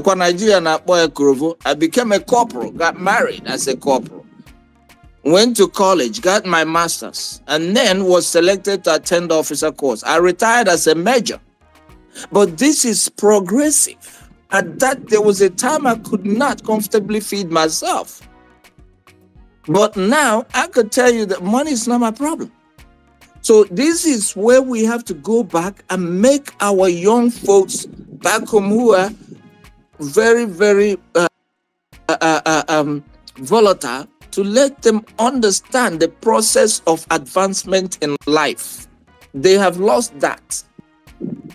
became a corporal, got married as a corporal. Went to college, got my master's, and then was selected to attend the officer course. I retired as a major. But this is progressive. At that, there was a time I could not comfortably feed myself. But now I could tell you that money is not my problem. So this is where we have to go back and make our young folks back home who are very, very volatile, to let them understand the process of advancement in life. They have lost that.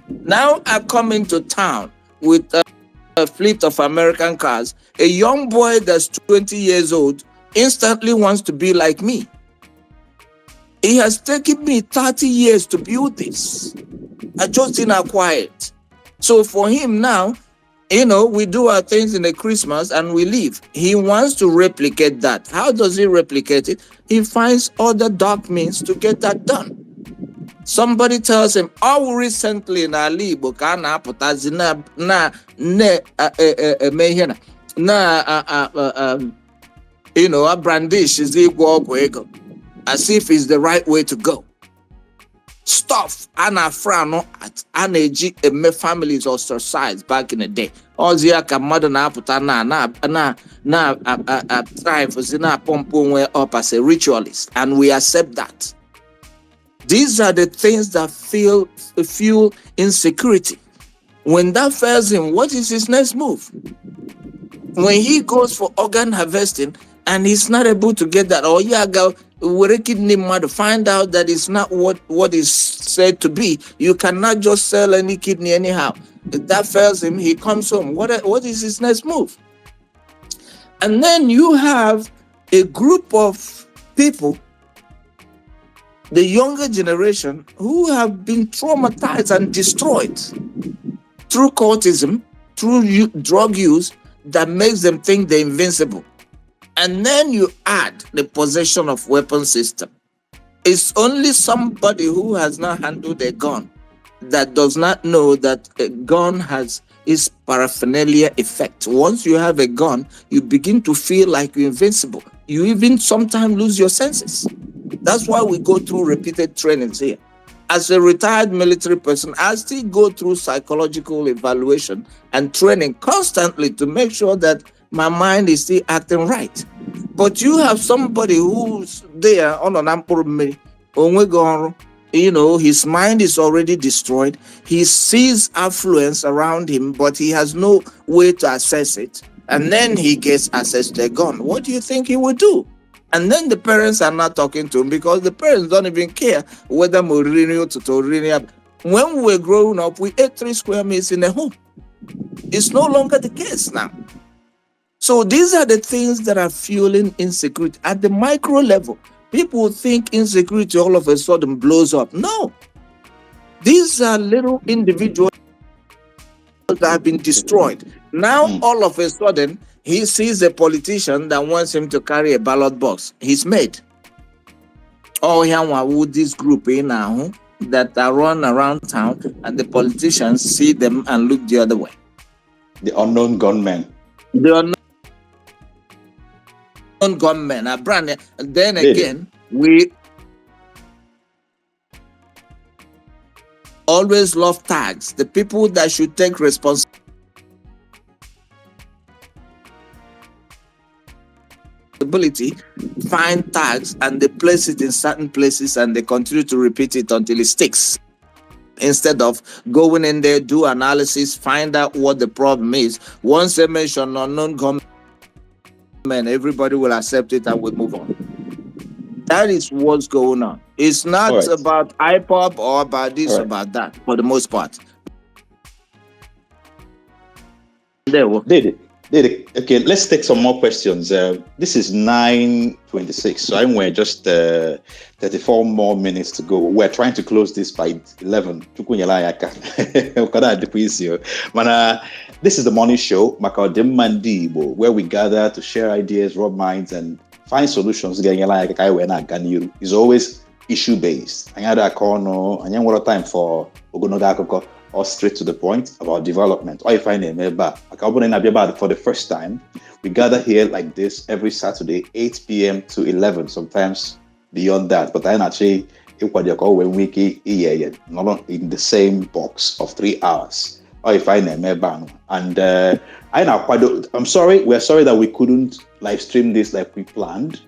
Now I come into town with a fleet of American cars. A young boy that's 20 years old instantly wants to be like me. It has taken me 30 years to build this. I just didn't acquire it. So for him now, we do our things in the Christmas and we leave. He wants to replicate that. How does he replicate it? He finds other dark means to get that done. Somebody tells him, recently in Ali Bukana Potazina a brandish is equal as if it's the right way to go. Stuff Anna Frano at Anaji families ostracized back in the day. Ozia Kamadana Putana na tribe for Zina Pompon up as a ritualist, and we accept that. These are the things that fuel insecurity. When that fails him, what is his next move? When he goes for organ harvesting and he's not able to get that, to find out that it's not what is said to be, you cannot just sell any kidney anyhow. If that fails him, he comes home. What is his next move? And then you have a group of people, the younger generation, who have been traumatized and destroyed through cultism, through drug use that makes them think they're invincible. And then you add the possession of weapon system. It's only somebody who has not handled a gun that does not know that a gun has its paraphernalia effect. Once you have a gun, you begin to feel like you're invincible. You even sometimes lose your senses. That's why we go through repeated trainings here. As a retired military person, I still go through psychological evaluation and training constantly to make sure that my mind is still acting right. But you have somebody who's there on an ample his mind is already destroyed. He sees affluence around him, but he has no way to access it. And then he gets access to a gun. What do you think he would do? And then the parents are not talking to him because the parents don't even care whether Mourinho to Torino. When we were growing up, we ate 3 square meals in a home. It's no longer the case now. So these are the things that are fueling insecurity at the micro level. People think insecurity all of a sudden blows up. No. These are little individuals that have been destroyed. Now, all of a sudden, he sees a politician that wants him to carry a ballot box. He's made. Oh, here this group now that are run around town, and the politicians see them and look the other way. The unknown gunmen. The unknown gunmen are brand. Then again, we always love tags. The people that should take responsibility find tags and they place it in certain places and they continue to repeat it until it sticks. Instead of going in there, do analysis, find out what the problem is. Once they mention unknown gunmen, everybody will accept it and we'll move on. That is what's going on. It's not about IPOP or about this or about that, for the most part. Did it. Okay, let's take some more questions. This is 9:26, so we're just 34 more minutes to go. We're trying to close this by 11. This is the MONI show, Igbo, where we gather to share ideas, rub minds, and find solutions. It's always issue-based. I had a time for or straight to the point about development. Or if I name it for the first time, we gather here like this every Saturday, 8 p.m. to 11, sometimes beyond that. But I'm actually when we not in the same box of 3 hours. Or if I name it, and I'm sorry, we're sorry that we couldn't live stream this like we planned,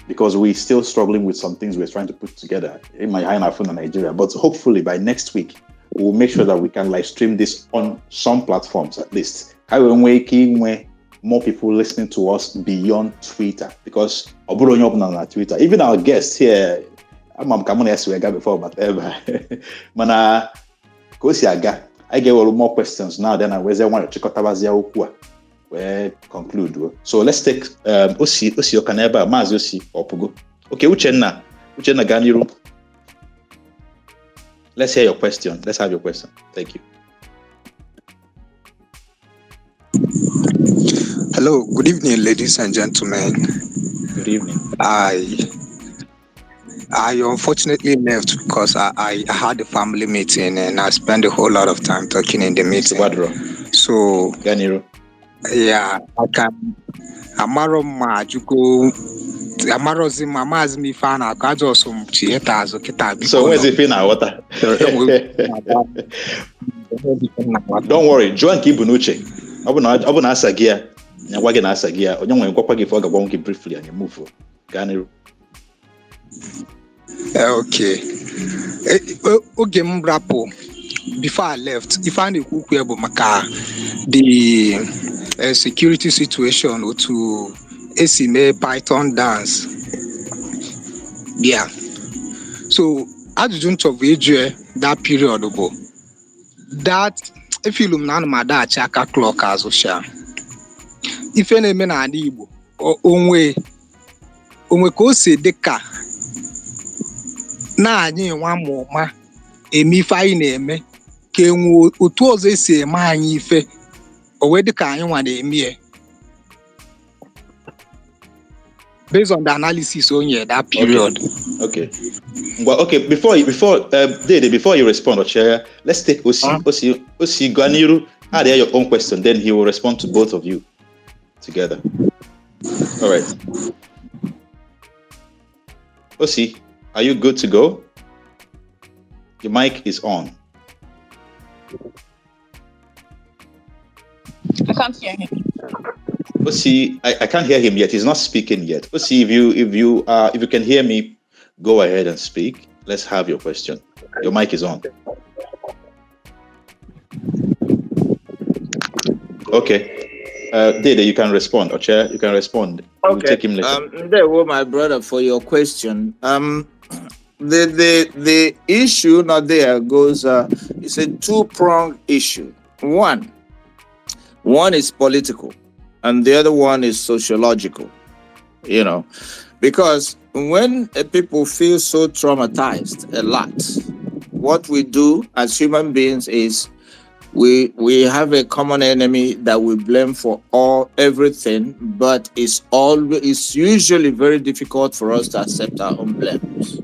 because we're still struggling with some things we're trying to put together in my phone in Nigeria. But hopefully by next week, we'll make sure that we can live stream this on some platforms at least. More people listening to us beyond Twitter, because Twitter, even our guests here, I'm coming as we got before, but ever. I get a lot more questions now than I was want to check out where conclude. So let's take Osi Okaneba, Maz Osi Opogo. Okay, Uchenna Ganiru. Let's hear your question. Let's have your question. Thank you. Hello, good evening, ladies and gentlemen. Good evening. I unfortunately left because I had a family meeting and I spent a whole lot of time talking in the meeting. So, Ganiro. Yeah, I can. Amaro Majuko. Amaro Zimama Azmi fan. I got some theaters. So where's it in our water? Don't worry, Joan Kibunuche. I will ask again. I'm going to ask again. I'm going to give briefly and you move. Ganiro. Okay. Okay, Mbrapo. Before I left, if I the security situation to Esime Python dance. Yeah. So, adjunct of age that period ago, that efilu m na ana m adaghachi aka klọk azụ sha ife na-eme n'ala Igbo onwe ka o si dị ka na anyị nwa ma ụma eme ife anyị na-eme ka enwe otu ọzọ esi eme anyị ife o wee dị ka anyị nwa na-eme ya based on the analysis onye that period. Okay. Well, okay. Before Dede, before you respond, Ocheya, let's take Osi Ganiru. Add your own question, then he will respond to both of you together. All right. Osi, are you good to go? Your mic is on. I can't hear him. Osi, I can't hear him yet. He's not speaking yet. Osi, if you can hear me, go ahead and speak. Let's have your question. Your mic is on. Okay. Dede, you can respond. Or Chair, you can respond. Okay. We'll take him later. There, my brother, for your question. The issue now there goes. It's a two-pronged issue. One is political, and the other one is sociological. You know, because when people feel so traumatized a lot, what we do as human beings is we have a common enemy that we blame for everything, but it's usually very difficult for us to accept our own blames.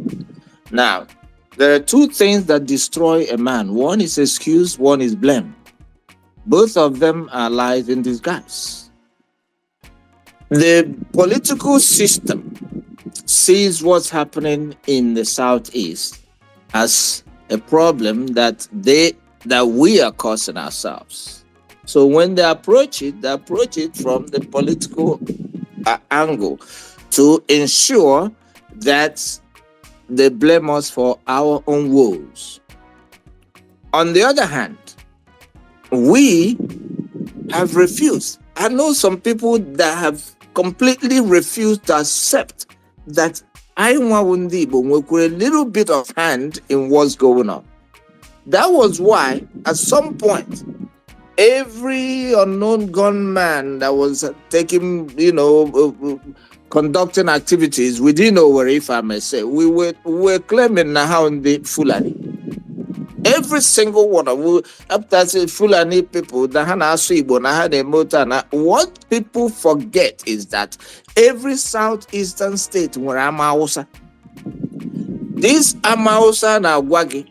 Now, there are two things that destroy a man. One is excuse, one is blame. Both of them are lies in disguise. The political system sees what's happening in the Southeast as a problem that we are causing ourselves. So when they approach it from the political angle to ensure that they blame us for our own woes. On the other hand, we have refused. I know some people that have completely refused to accept that I want a little bit of hand in what's going on. That was why, at some point, every unknown gunman that was taking, conducting activities within Owerri, if I may say, we were claiming now in the Fulani. Every single one of them, up to Fulani people, what people forget is that every southeastern state where Amausa, this Amausa and Awagi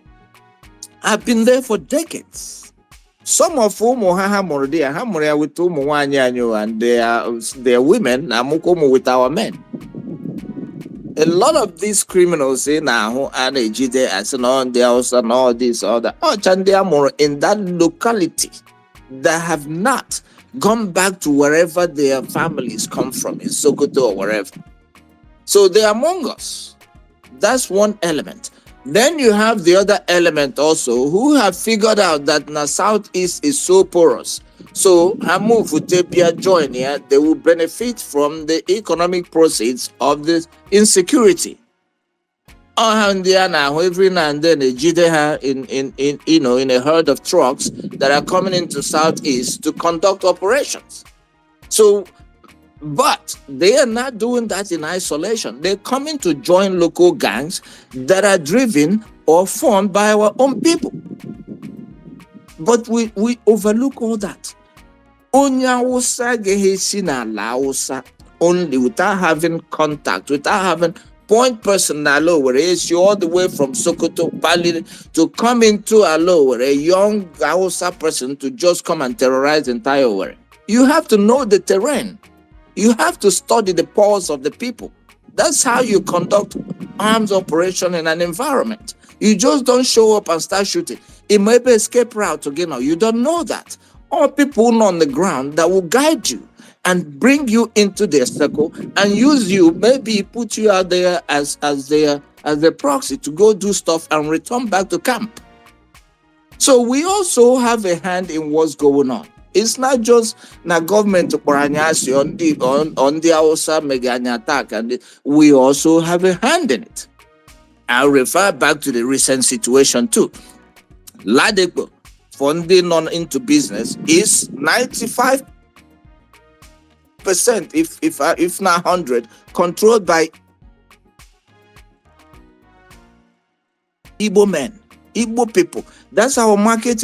have been there for decades. Some of whom are with and they are women with our men. A lot of these criminals say now and they as on they also all this or that. And they are more in that locality that have not gone back to wherever their families come from, in Sokoto or wherever. So they are among us. That's one element. Then you have the other element also who have figured out that the Southeast is so porous. So Hamu Futepia join here, they will benefit from the economic proceeds of this insecurity. Every now and then in a herd of trucks that are coming into Southeast to conduct operations. So, but they are not doing that in isolation. They're coming to join local gangs that are driven or formed by our own people. But we overlook all that. Only without having contact, without having point person where is you all the way from Sokoto, Pali, to come into where a young Hausa person to just come and terrorize the entire area. You have to know the terrain. You have to study the pulse of the people. That's how you conduct arms operation in an environment. You just don't show up and start shooting. It may be escape route again. You don't know that. Or people on the ground that will guide you and bring you into their circle and use you, maybe put you out there as their proxy to go do stuff and return back to camp. So we also have a hand in what's going on. It's not just na government on the Hausa Meganya attack, and we also have a hand in it. I'll refer back to the recent situation too. Ladekbo, funding on into business is 95%, if not 100, controlled by Igbo men, Igbo people. That's our market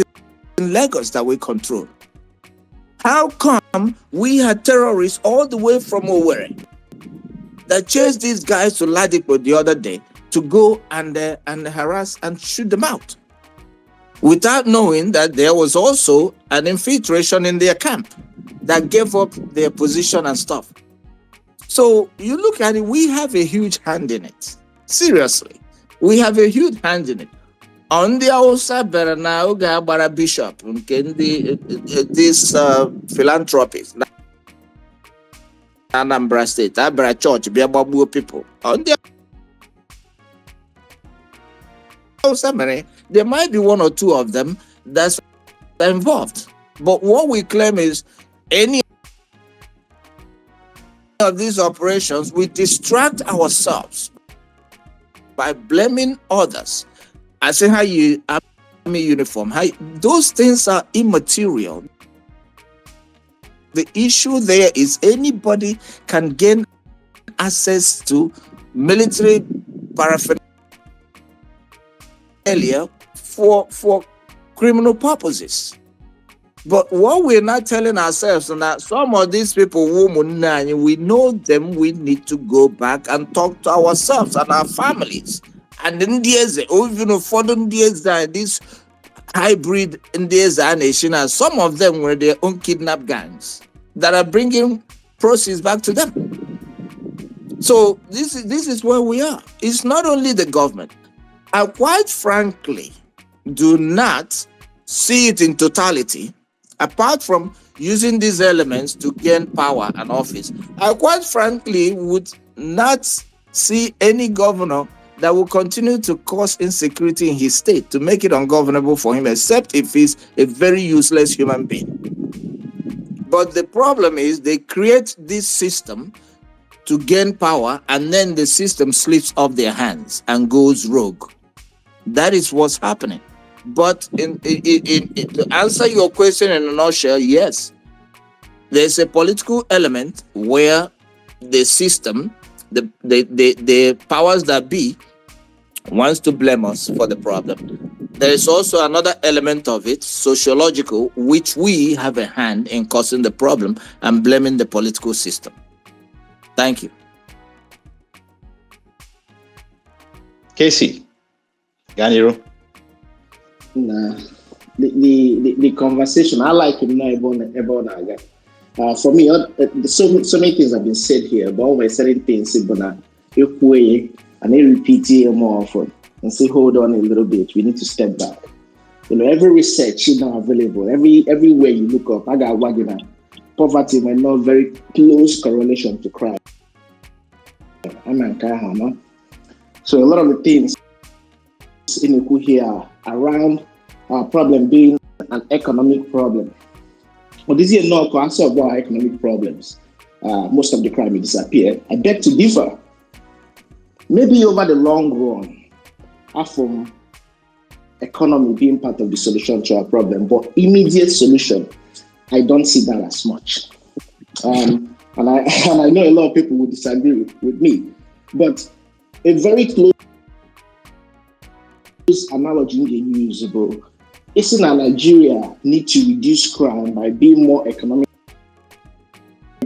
in Lagos that we control. How come we had terrorists all the way from Owerri that chased these guys to Ladipo the other day to go and harass and shoot them out, without knowing that there was also an infiltration in their camp that gave up their position and stuff? So you look at it, we have a huge hand in it. Seriously, we have a huge hand in it. On the Hausa Berana Bara Bishop, this philanthropist, Anambra State, Abra Church, Biababu people. On the Hausa Berana, there might be one or two of them that's involved. But what we claim is any of these operations, we distract ourselves by blaming others. I say how you army uniform, those things are immaterial. The issue there is anybody can gain access to military paraphernalia for criminal purposes. But what we're not telling ourselves is that some of these people, we know them, we need to go back and talk to ourselves and our families. And in even for these hybrid Indians nation, and some of them were their own kidnap gangs that are bringing proceeds back to them. So this is where we are. It's not only the government. I quite frankly do not see it in totality, apart from using these elements to gain power and office. I quite frankly would not see any governor that will continue to cause insecurity in his state to make it ungovernable for him, except if he's a very useless human being. But the problem is they create this system to gain power, and then the system slips off their hands and goes rogue. That is what's happening. But to answer your question in a nutshell, yes, there's a political element where the system, the powers that be, wants to blame us for the problem. There is also another element of it, sociological, which we have a hand in causing the problem and blaming the political system. Thank you. Casey, Ganiro. Nah, the conversation, I like it now about that. For me, so many things have been said here, but always certain things, and I repeat it more often and say, hold on a little bit, we need to step back. Every research is not available. Everywhere you look up, I got wagging. Poverty may not very close correlation to crime. So a lot of the things in here around our problem being an economic problem. But this is not answer of our economic problems. Most of the crime will disappear. I beg to differ. Maybe over the long run, from economy being part of the solution to our problem, but immediate solution, I don't see that as much. And I know a lot of people will disagree with me, but a very close analogy usable is in Nigeria need to reduce crime by being more economically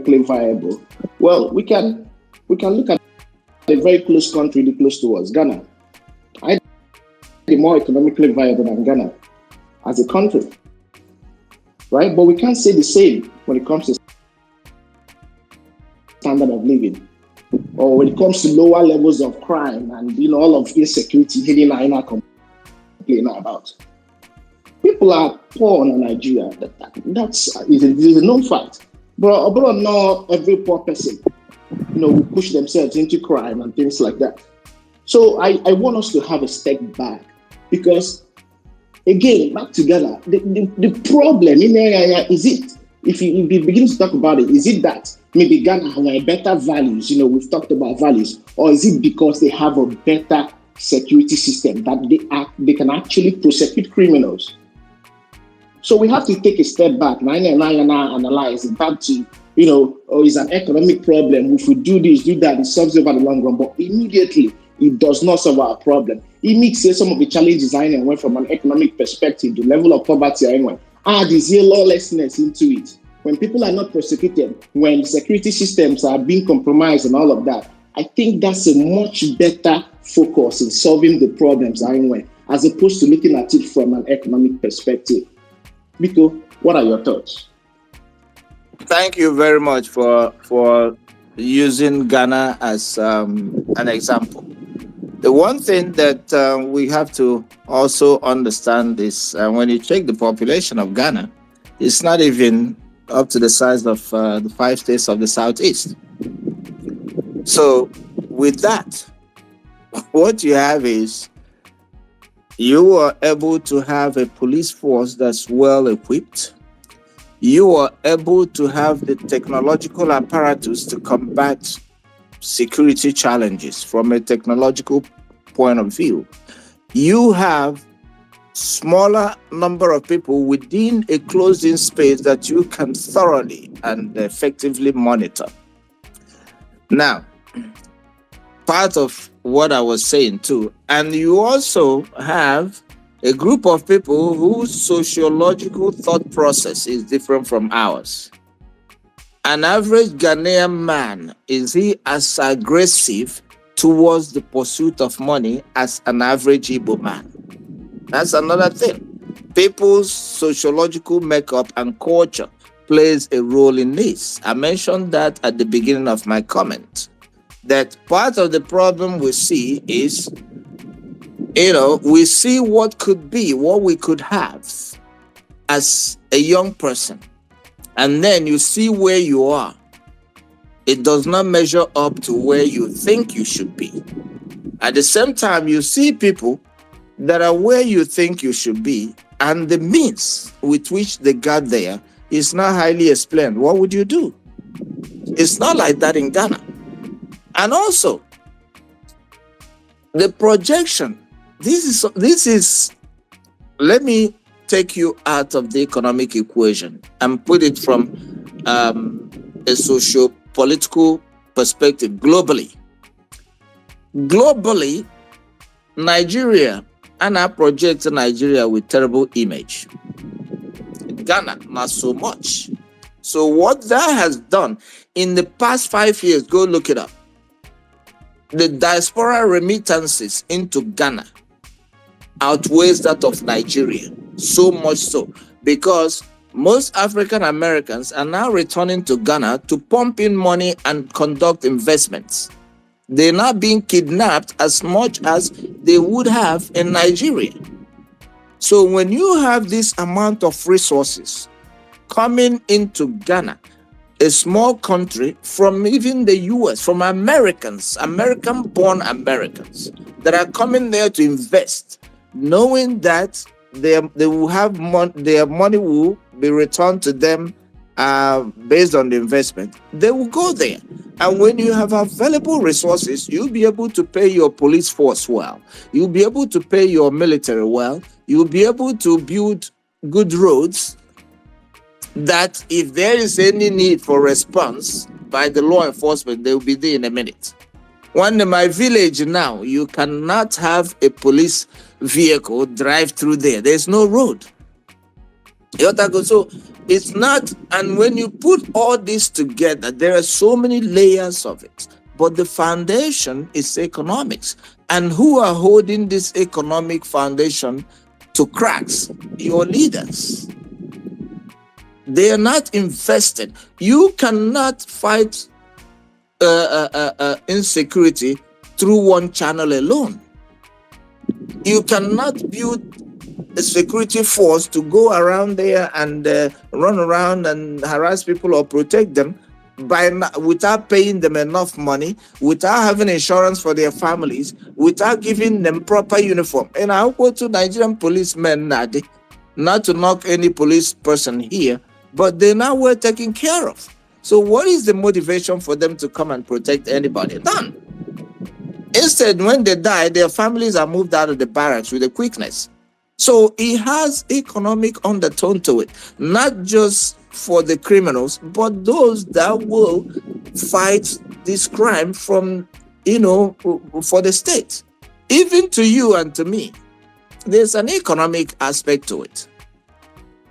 viable. Well, we can look at a very close country, close to us, Ghana. I think more economically viable than Ghana as a country, right? But we can't say the same when it comes to standard of living, or when it comes to lower levels of crime and all of insecurity hitting our complaining about. People are poor in Nigeria. That's a known fact. But not every poor person, will push themselves into crime and things like that. So I want us to have a step back because, again, back together, the problem in the area is it, if you begin to talk about it, is it that maybe Ghana have better values, we've talked about values, or is it because they have a better security system that they can actually prosecute criminals? So we have to take a step back now and analyze it back to, it's an economic problem. If we do this, do that, it solves it over the long run. But immediately, it does not solve our problem. It makes some of the challenges I went from an economic perspective, the level of poverty I went, this lawlessness into it. When people are not prosecuted, when security systems are being compromised and all of that, I think that's a much better focus in solving the problems I went, as opposed to looking at it from an economic perspective. Biko, what are your thoughts? Thank you very much for using Ghana as an example. The one thing that we have to also understand is when you check the population of Ghana, it's not even up to the size of the 5 states of the Southeast. So with that, what you have is you are able to have a police force that's well equipped. You are able to have the technological apparatus to combat security challenges from a technological point of view. You have smaller number of people within a closed-in space that you can thoroughly and effectively monitor. Now, part of what I was saying too, and you also have a group of people whose sociological thought process is different from ours. An average Ghanaian man, is he as aggressive towards the pursuit of money as an average Igbo man? That's another thing. People's sociological makeup and culture plays a role in this. I mentioned that at the beginning of my comment, that part of the problem we see is, we see what could be, what we could have as a young person. And then you see where you are. It does not measure up to where you think you should be. At the same time, you see people that are where you think you should be, and the means with which they got there is not highly explained. What would you do? It's not like that in Ghana. And also, the projection, this is, let me take you out of the economic equation and put it from a socio-political perspective globally. Globally, Nigeria, and I project Nigeria with terrible image. Ghana, not so much. So what that has done in the past 5 years, go look it up. The diaspora remittances into Ghana outweighs that of Nigeria. So much so, because most African Americans are now returning to Ghana to pump in money and conduct investments. They're not being kidnapped as much as they would have in Nigeria. So when you have this amount of resources coming into Ghana, a small country, from even the US, from Americans, American-born Americans that are coming there to invest, knowing that they will have their money will be returned to them based on the investment, they will go there. And when you have available resources, you'll be able to pay your police force well. You'll be able to pay your military well. You'll be able to build good roads that if there is any need for response by the law enforcement, they will be there in a minute. One in my village now, you cannot have a police vehicle drive through there. There's no road. So it's not, and when you put all this together, there are so many layers of it. But the foundation is economics. And who are holding this economic foundation to cracks? Your leaders. They are not invested. You cannot fight insecurity through one channel alone. You cannot build a security force to go around there and run around and harass people or protect them without paying them enough money, without having insurance for their families, without giving them proper uniform. And I go to Nigerian policemen, not to knock any police person here, but they're not well taken care of. So what is the motivation for them to come and protect anybody? None. Instead, when they die, their families are moved out of the barracks with a quickness. So it has economic undertone to it, not just for the criminals, but those that will fight this crime from, for the state. Even to you and to me, there's an economic aspect to it.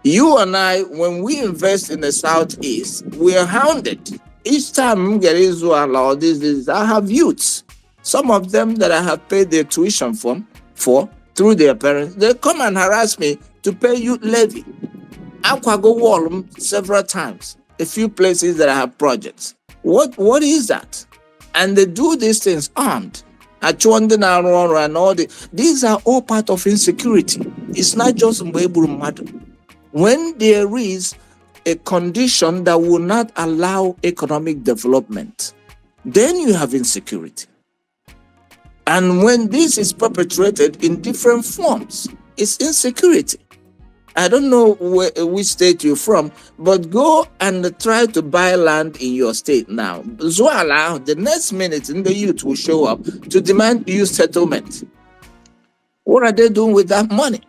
You and I, when we invest in the Southeast, we are hounded. Each time there is one or this, I have youths. Some of them that I have paid their tuition for through their parents, they come and harass me to pay youth levy. I've go wall several times. A few places that I have projects. What is that? And they do these things armed. And all these are all part of insecurity. It's not just when there is a condition that will not allow economic development, then you have insecurity. And when this is perpetrated in different forms, it's insecurity. I don't know which state you're from, but go and try to buy land in your state now. Zoala, the next minute, the youth will show up to demand youth settlement. What are they doing with that money?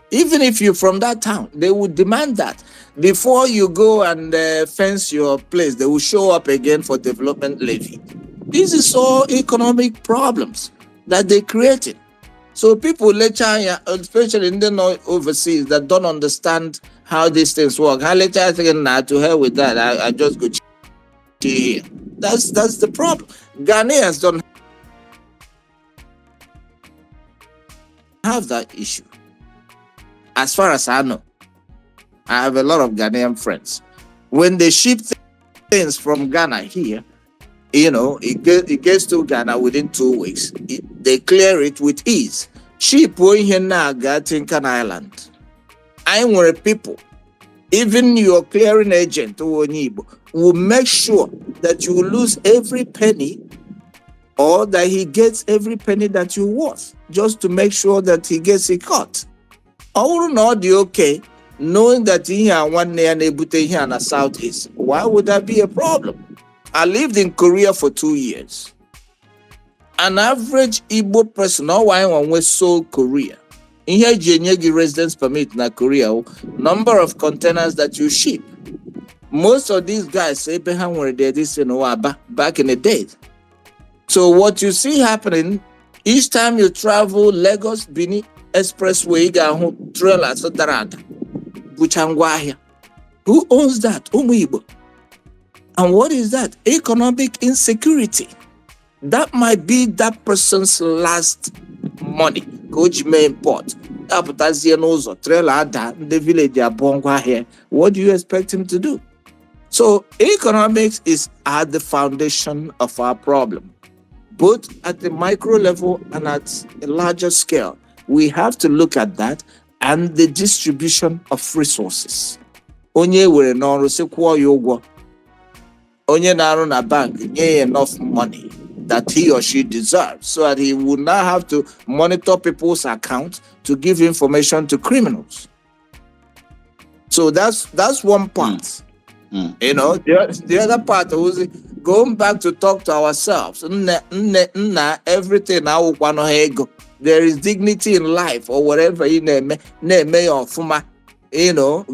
Even if you're from that town, they would demand that. Before you go and fence your place, they will show up again for development levy. This is all economic problems that they created. So people later, especially in the north overseas, that don't understand how these things work. How later I think, nah, to hell with that. I just go here. That's the problem. Ghanaians don't have that issue. As far as I know, I have a lot of Ghanaian friends. When they ship things from Ghana here, it gets to Ghana within 2 weeks. They clear it with ease. Sheep here now got Tinkan Island. I want people, even your clearing agent will make sure that you lose every penny or that he gets every penny that you worth, just to make sure that he gets it cut. All not the okay, knowing that here one day and able to here in the Southeast. Why would that be a problem? I lived in Korea for 2 years. An average Igbo person, or why one was sold Korea. In here, Jenyegi residence permit na Korea, number of containers that you ship. Most of these guys say were there this back in the day. So what you see happening each time you travel Lagos Benin Expressway, trailer who owns that? Igbo. And what is that? Economic insecurity. That might be that person's last money. Coach may import. Trailer the village here. What do you expect him to do? So economics is at the foundation of our problem, both at the micro level and at a larger scale. We have to look at that and the distribution of resources. Onye were no sekwo yogwo. Onye na na bank enough money that he or she deserves, so that he would not have to monitor people's accounts to give information to criminals. So that's one part. The other part was going back to talk to ourselves. Everything there is dignity in life or whatever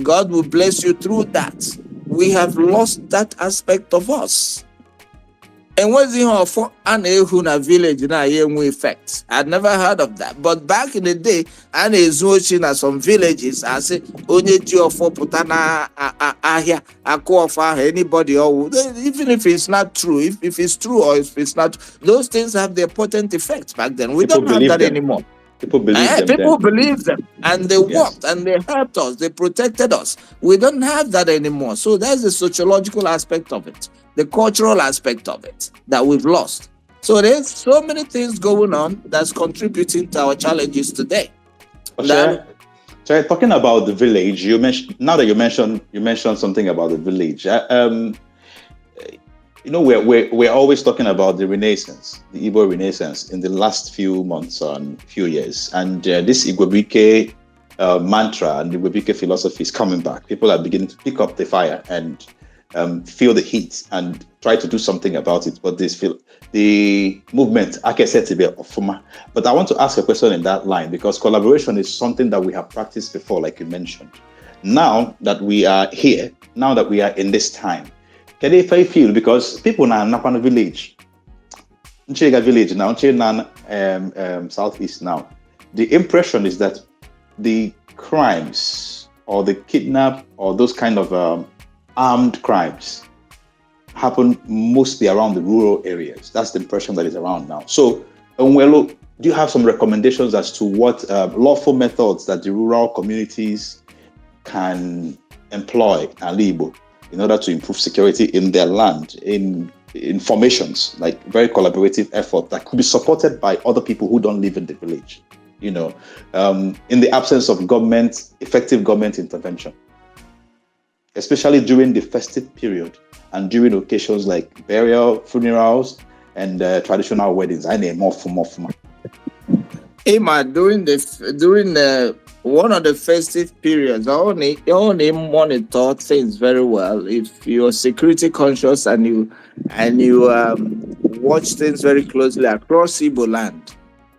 God will bless you through that. We have lost that aspect of us. And what's in for an village in a effect? I'd never heard of that. But back in the day, and is watching at some villages, I say, only for putana anybody, or even if it's not true, if it's true or if it's not, those things have their potent effects back then. We don't have that anymore. People believe them. Believe them, and they worked and they helped us, they protected us. We don't have that anymore. So that's the sociological aspect of it, the cultural aspect of it that we've lost. So there's so many things going on that's contributing to our challenges today. So talking about the village, you mentioned something about the village. We're always talking about the Renaissance, the Igbo Renaissance in the last few months and few years. And this Igbo mantra and the Igbo philosophy is coming back. People are beginning to pick up the fire and feel the heat and try to do something about it, but this feel the movement, I can say to be but I want to ask a question in that line, because collaboration is something that we have practiced before, like you mentioned. Now that we are here, now that we are in this time, can if I feel, because people now not on a village, village now, southeast now, the impression is that the crimes or the kidnap or those kind of armed crimes happen mostly around the rural areas. That's the impression that is around now. So, do you have some recommendations as to what lawful methods that the rural communities can employ Igbo in order to improve security in their land, in formations, like very collaborative effort that could be supported by other people who don't live in the village, in the absence of effective government intervention, especially during the festive period and during occasions like burial, funerals, and traditional weddings? I need more. Emma, during one of the festive periods, I only monitor things very well if you're security conscious and you watch things very closely across Igbo land.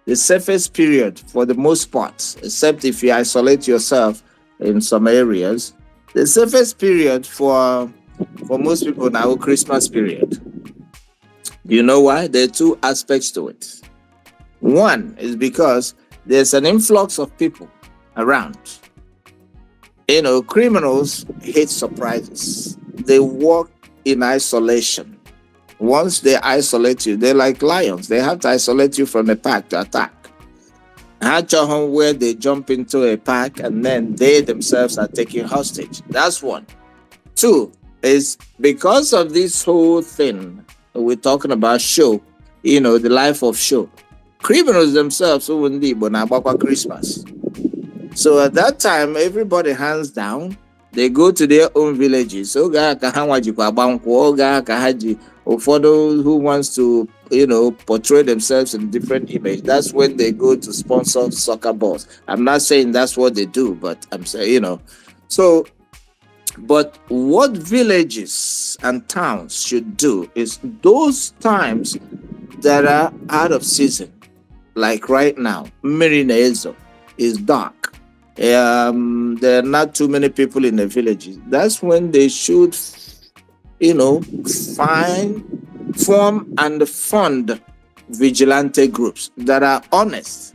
The safest period, for the most part, except if you isolate yourself in some areas, the safest period for most people now, Christmas period. You know why? There are two aspects to it. One is because there's an influx of people around. Criminals hate surprises. They work in isolation. Once they isolate you, they're like lions. They have to isolate you from a pack to attack. Where they jump into a pack and then they themselves are taken hostage. That's one. Two is because of this whole thing we're talking about, show, the life of show. Criminals themselves wouldn't be Christmas. So at that time, everybody hands down. They go to their own villages. For those who wants to, portray themselves in different image, that's when they go to sponsor soccer balls. I'm not saying that's what they do, but I'm saying, So, but what villages and towns should do is those times that are out of season, like right now, Mirinezo is dark. There are not too many people in the villages. That's when they should, form and fund vigilante groups that are honest,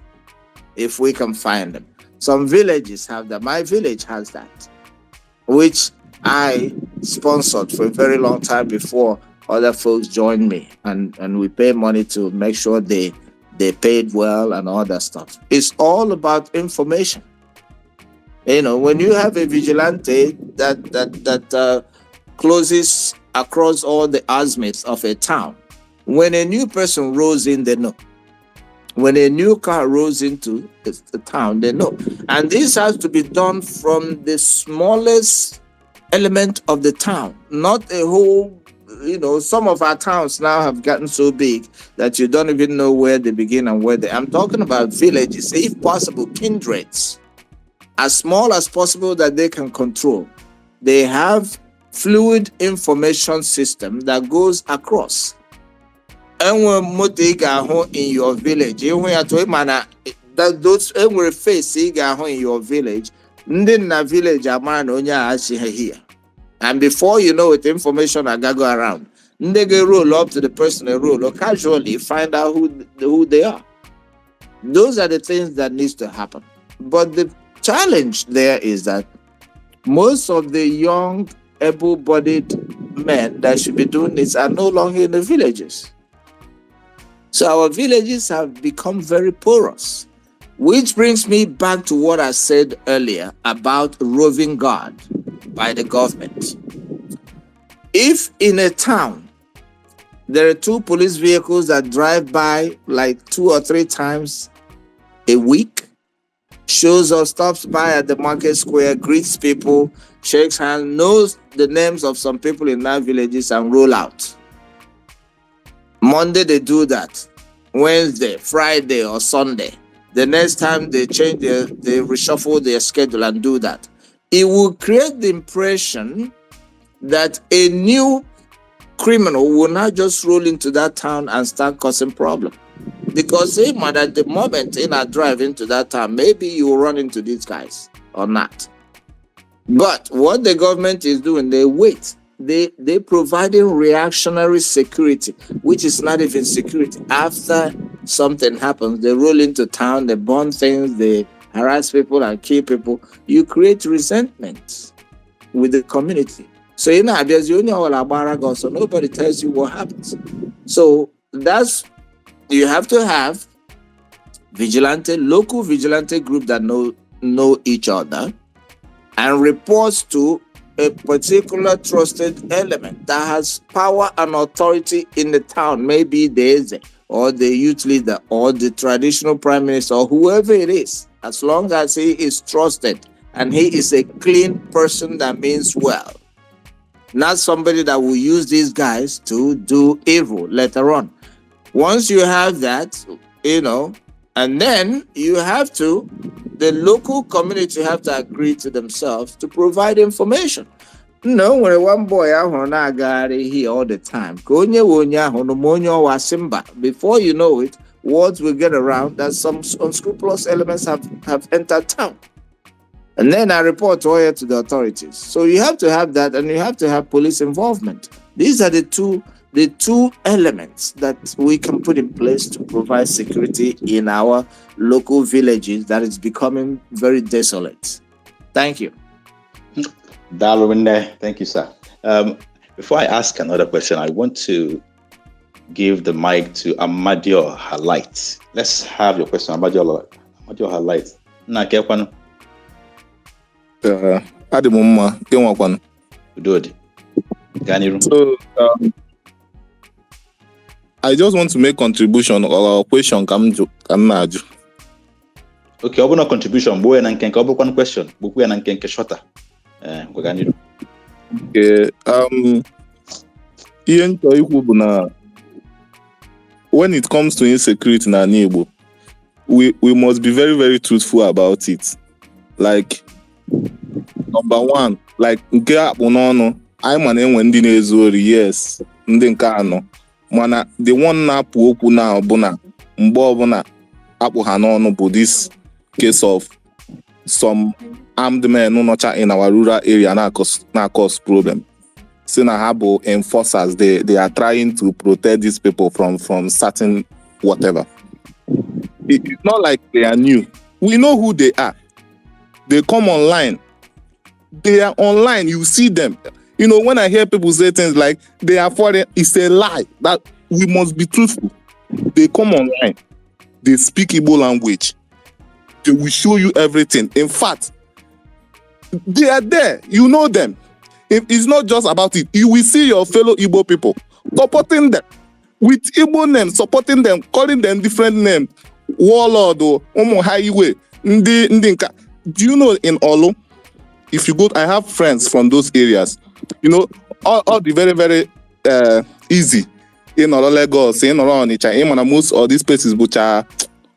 if we can find them. Some villages have that. My village has that, which I sponsored for a very long time before other folks joined me, and we pay money to make sure they paid well and all that stuff. It's all about information. When you have a vigilante that closes across all the azimuths of a town, when a new person rolls in, they know. When a new car rolls into the town, they know. And this has to be done from the smallest element of the town, not a whole. Some of our towns now have gotten so big that you don't even know where they begin and where they. I'm talking about villages, if possible, kindreds, as small as possible that they can control. They have fluid information system that goes across. And when in your village, those face in your village, village here. And before you know it, information are go around. They go roll up to the person they roll or casually find out who they are. Those are the things that needs to happen. But the challenge there is that most of the young, able-bodied men that should be doing this are no longer in the villages. So our villages have become very porous, which brings me back to what I said earlier about roving guard by the government. If in a town there are 2 police vehicles that drive by like 2 or 3 times a week, shows up, stops by at the market square, greets people, shakes hands, knows the names of some people in that villages and roll out. Monday they do that. Wednesday, Friday or Sunday. The next time they change they reshuffle their schedule and do that. It will create the impression that a new criminal will not just roll into that town and start causing problem. Because say, man, at the moment in a drive into that town, maybe you will run into these guys or not. But what the government is doing, they wait. They providing reactionary security, which is not even security. After something happens, they roll into town, they burn things, they harass people and kill people. You create resentment with the community. So you know, there's only all about so nobody tells you what happens. So that's, you have to have local vigilante group that know each other and reports to a particular trusted element that has power and authority in the town, maybe the Eze or the youth leader or the traditional prime minister or whoever it is, as long as he is trusted and he is a clean person, that means well. Not somebody that will use these guys to do evil later on. Once you have that, and then you have to, the local community have to agree to themselves to provide information. When one boy out here all the time, before you know it, words will get around that some unscrupulous elements have entered town. And then I report to the authorities. So you have to have that, and you have to have police involvement. These are the two elements that we can put in place to provide security in our local villages that is becoming very desolate. Thank you. Darwin, thank you, sir. Before I ask another question, I want to give the mic to Amadio Halite. Let's have your question, Amadio Halite. So, I just want to make contribution or question. Okay, open a contribution. Boy, and can cover one question. Book and can shorter. Okay. When it comes to insecurity in our Igbo, we must be very, very truthful about it. Like, number one, like I'm an Wendy Nezori, yes, Ndinkano. Mana the one na puoku na obuna mbobuna apu hanono but this case of some armed men no in our rural area na cause problem. Sinahabo enforcers, they are trying to protect these people from certain whatever. It's not like they are new. We know who they are. They come online. They are online. You see them. When I hear people say things like they are foreign, it's a lie. That we must be truthful. They come online. They speak Igbo language. They will show you everything. In fact, they are there. You know them. It's not just about it. You will see your fellow Igbo people supporting them with Igbo names, supporting them, calling them different names. Warlord or Omo Highway. Ndinka. Do you know in Olu? If you go, I have friends from those areas. All the very, very easy. In Lagos, in Onitsha, most of these places which are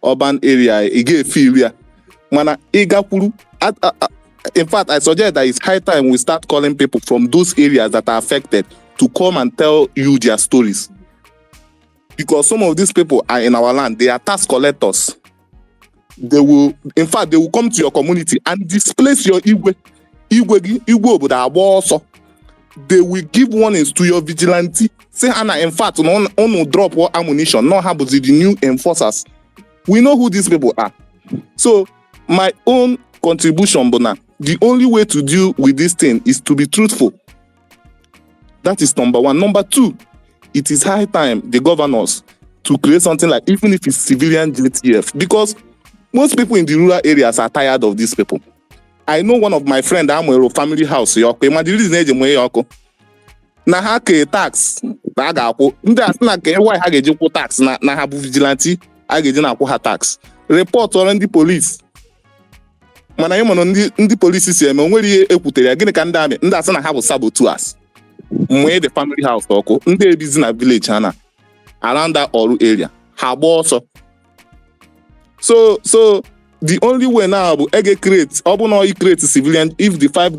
urban area, in fact, I suggest that it's high time we start calling people from those areas that are affected to come and tell you their stories. Because some of these people are in our land, they are tax collectors. They will come to your community and displace your Igwe. They will give warnings to your vigilante. Say, Anna, in fact, no drop or ammunition, no happens with the new enforcers. We know who these people are. So, my own contribution, Bona, the only way to deal with this thing is to be truthful. That is number one. Number two, it is high time the governors to create something like, even if it's civilian JTF, because most people in the rural areas are tired of these people. I know one of my friends, I'm a family house. Na ha ke tax na ga-akwụ ndị asị na ke why ha ga-eji kwụ tax na ha bụ vigilante a ga-eji na-akwụ ha tax report ọrụ ndị police mana anyị mana ndị police si eme onwere ihe ekwutere ya gịnị ka ndị asị na ha bụ saboteurs mwe the family house ọkụ ndị ebizi na village ha na around that ọrụ area ha gba ọsọ so the only way now bụ create ọ bụ na create civilian if the 5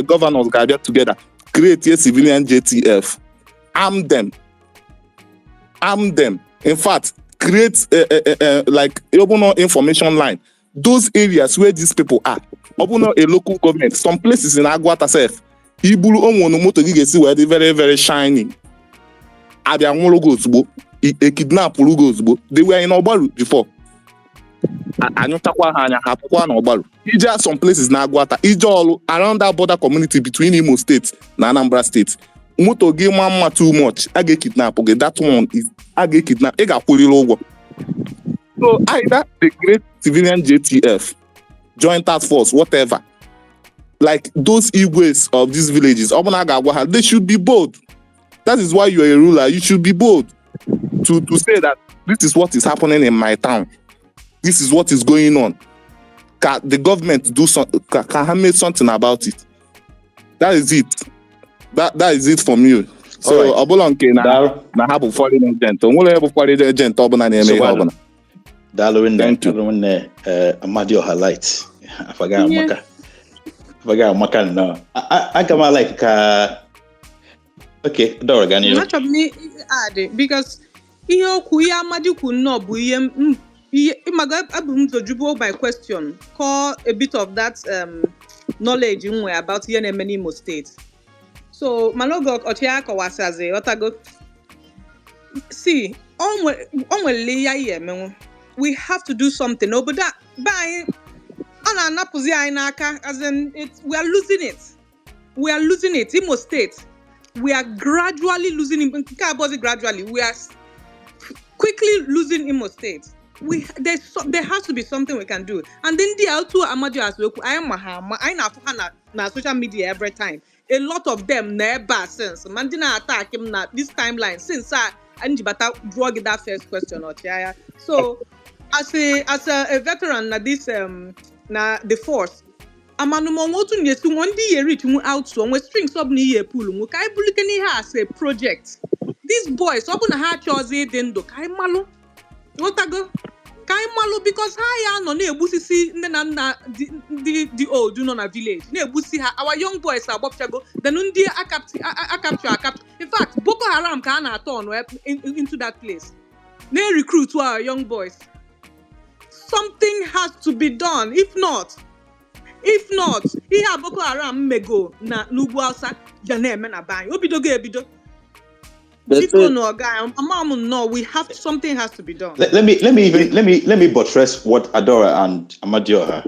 governors ga-abịa together create a civilian JTF arm them. In fact, create like open information line. Those areas where these people are, open a local government. Some places in Agwata self, Ibulu omo moto gigesi where they very very shiny. Abia logos bo, a kidnap logos bo. They were in Obalu before. Anyutakwa hanya hapukwa na Obalu. Ija some places na Agwata. Ija all around that border community between Imo State and Anambra State. Moto game mama too much. I get kidnapped. Okay, that one is I get kidnapped. I got put it over. So either the great civilian JTF, Joint Task Force, whatever, like those Igwes of these villages, they should be bold. That is why you are a ruler. You should be bold to say that this is what is happening in my town. This is what is going on. Can the government do something? Can have made something about it? That is it. That is it from you. So Obolonke na have foreign agent. Only have foreign agent obona na eme obona. Darwin Amadio highlight. I forgot Maka no. I come like okay, Dorogani. Much of me add because ihe okwu ya Amadiku no bụ ihe imaga abum to jubo by question. Call a bit of that knowledge about ihe na-eme n'Imo State. So Malogo Ochiaka was as a Otago. See, we have to do something. No, but that by as in we are losing it. We are losing it. Imo State. We are gradually losing it. Gradually. We are quickly losing Imo State. There has to be something we can do. And then the also Amadio as well. I na social media every time. A lot of them never since Mandina attack him na this timeline since Anjibata drug that first question or Chiaya. So as a veteran na this na the force amanumo wotu nyesu one day reach mu out so we strings up ni ye pool mu kai bulukeni ha as a project. These boys open na ha choose dendo kai malo. Otago kai malo because ha ya no na ebusisi na the old no na village na ebusi ha our young boys are bobchago then ndi capture. In fact Boko Haram ka na turn into that place. They recruit to our young boys. Something has to be done. If not, here Boko Haram may go na Nubu Alsa Jane na bang. Ebido. People know guy. No, we have something has to be done. Let me buttress what Adora and Amadioha.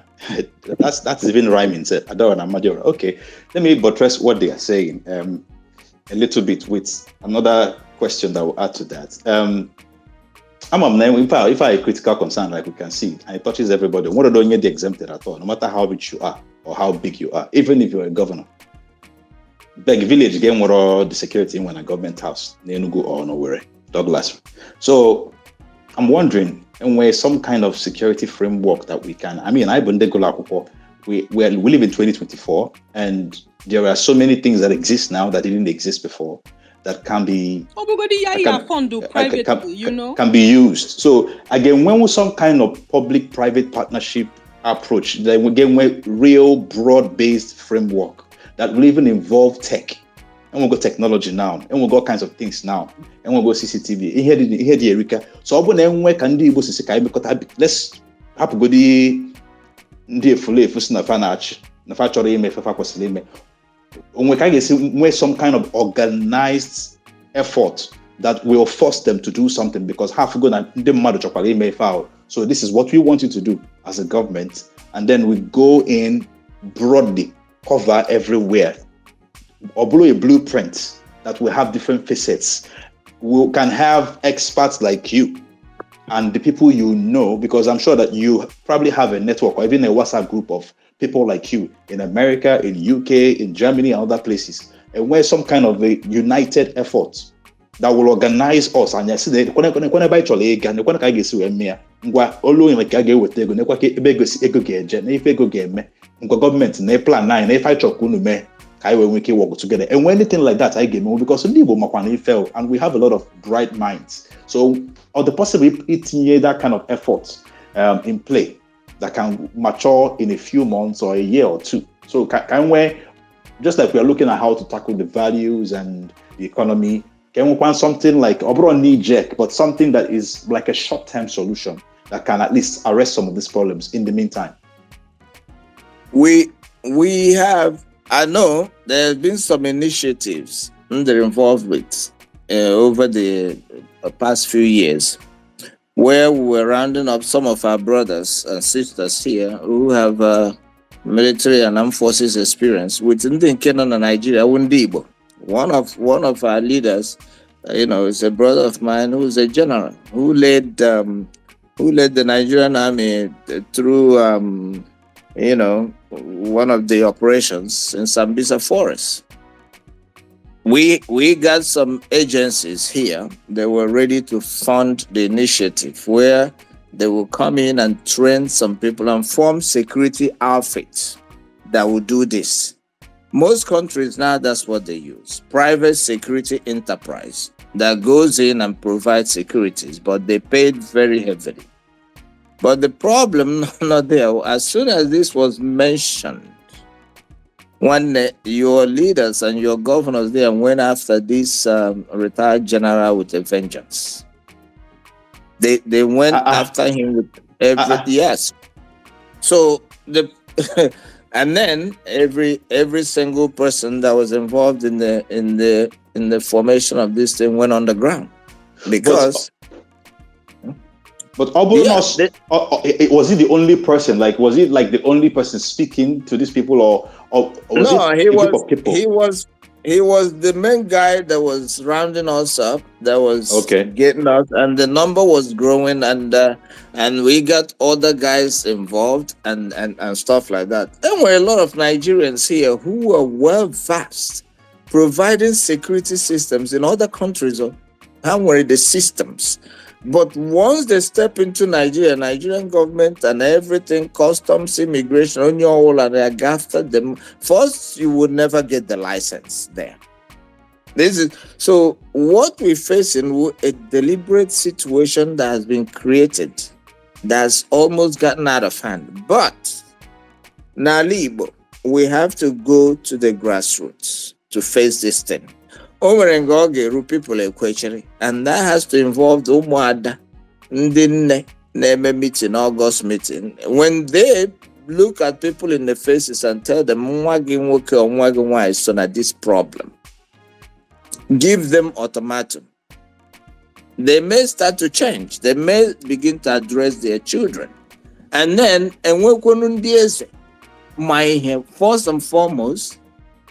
That's even rhyming. Said Adora and Amadioha. Okay, let me buttress what they are saying a little bit with another question that will add to that. If I a critical concern, like we can see, and it touches everybody, what don't get exempted at all, no matter how rich you are or how big you are, even if you're a governor. Beg village game or the security in a government house, Nenugu or nowhere, Douglas. So I'm wondering, and where some kind of security framework that we can, I live in 2024, and there are so many things that exist now that didn't exist before. That can be can be used. So again, when we some kind of public-private partnership approach, then we get a real broad-based framework that will even involve tech, and we'll go technology now, and we'll go all kinds of things now, and we'll go CCTV. Here the Erika. So when can do because let's have go the fully where some kind of organized effort that will force them to do something because so this is what we want you to do as a government, and then we go in broadly, cover everywhere, or blow a blueprint that will have different facets. We can have experts like you and the people you know, because I'm sure that you probably have a network or even a WhatsApp group of people like you in America, in UK, in Germany, and other places, and where some kind of a united effort that will organize us. And yes, government plan 9 if I talk we work together. And when anything like that, I get more because fell, and we have a lot of bright minds. So, or the possibility that kind of effort in play that can mature in a few months or a year or two. So can we, just like we are looking at how to tackle the values and the economy, Can we find something like Obro knee jerk, but something that is like a short-term solution that can at least arrest some of these problems in the meantime? We have, I know there have been some initiatives they're involved with over the past few years, where we were rounding up some of our brothers and sisters here who have military and armed forces experience within the Kenya and Nigeria. Igbo. One of our leaders, is a brother of mine who's a general who led the Nigerian army through one of the operations in Sambisa Forest. We got some agencies here that were ready to fund the initiative, where they will come in and train some people and form security outfits that will do this. Most countries now, that's what they use. Private security enterprise that goes in and provides securities, but they paid very heavily. But the problem not there. As soon as this was mentioned, when your leaders and your governors there went after this retired general with a vengeance, they went after him with everything. Yes. So and then every single person that was involved in the formation of this thing went on the ground because. But was he the only person? Like, was he like the only person speaking to these people, or was no? It a group of people? He was the main guy that was rounding us up, that was getting us, and the number was growing, and we got other guys involved and stuff like that. There were a lot of Nigerians here who were well versed, providing security systems in other countries. How were the systems? But once they step into Nigeria, Nigerian government and everything, customs, immigration, on your whole, and they after them, first you would never get the license there. So what we face in a deliberate situation that has been created, that's almost gotten out of hand. But now, Igbo, we have to go to the grassroots to face this thing. People equation, and that has to involve the Umuada meeting, August meeting. When they look at people in the faces and tell them this problem, give them ultimatum. They may start to change. They may begin to address their children. And then, first and foremost,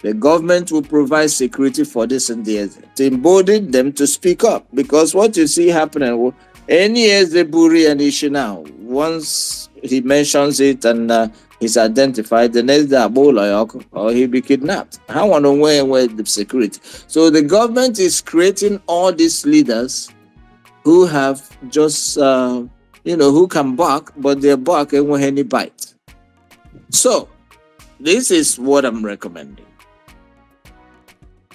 the government will provide security for this and the other, to embolden them to speak up. Because what you see happening, any Ezeburi and issue now, once he mentions it and he's identified, the next day or he'll be kidnapped. I want to where the security. So the government is creating all these leaders who have just, who can bark, but their bark ain't with any bite. So this is what I'm recommending.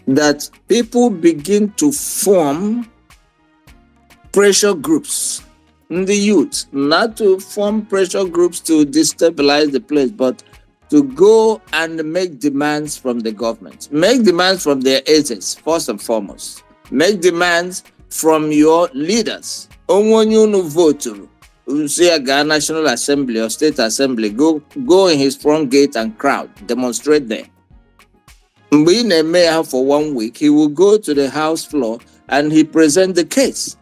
That people begin to form pressure groups in the youth, not to form pressure groups to destabilize the place, but to go and make demands from the government. Make demands from their agents, first and foremost. Make demands from your leaders. When you vote, you see a National Assembly or State Assembly, go in his front gate and crowd, demonstrate there. Being a mayor for 1 week, he will go to the House floor and he present the case.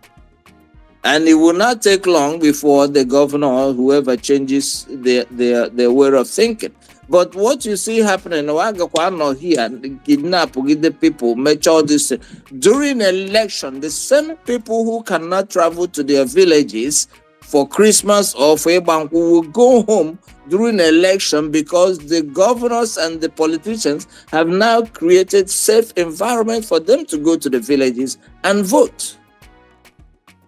And it will not take long before the governor or whoever changes their way of thinking. But what you see happening, here, kidnap, get the people, make all this. During election, the same people who cannot travel to their villages for Christmas or for Ebanku will go home during election because the governors and the politicians have now created safe environment for them to go to the villages and vote.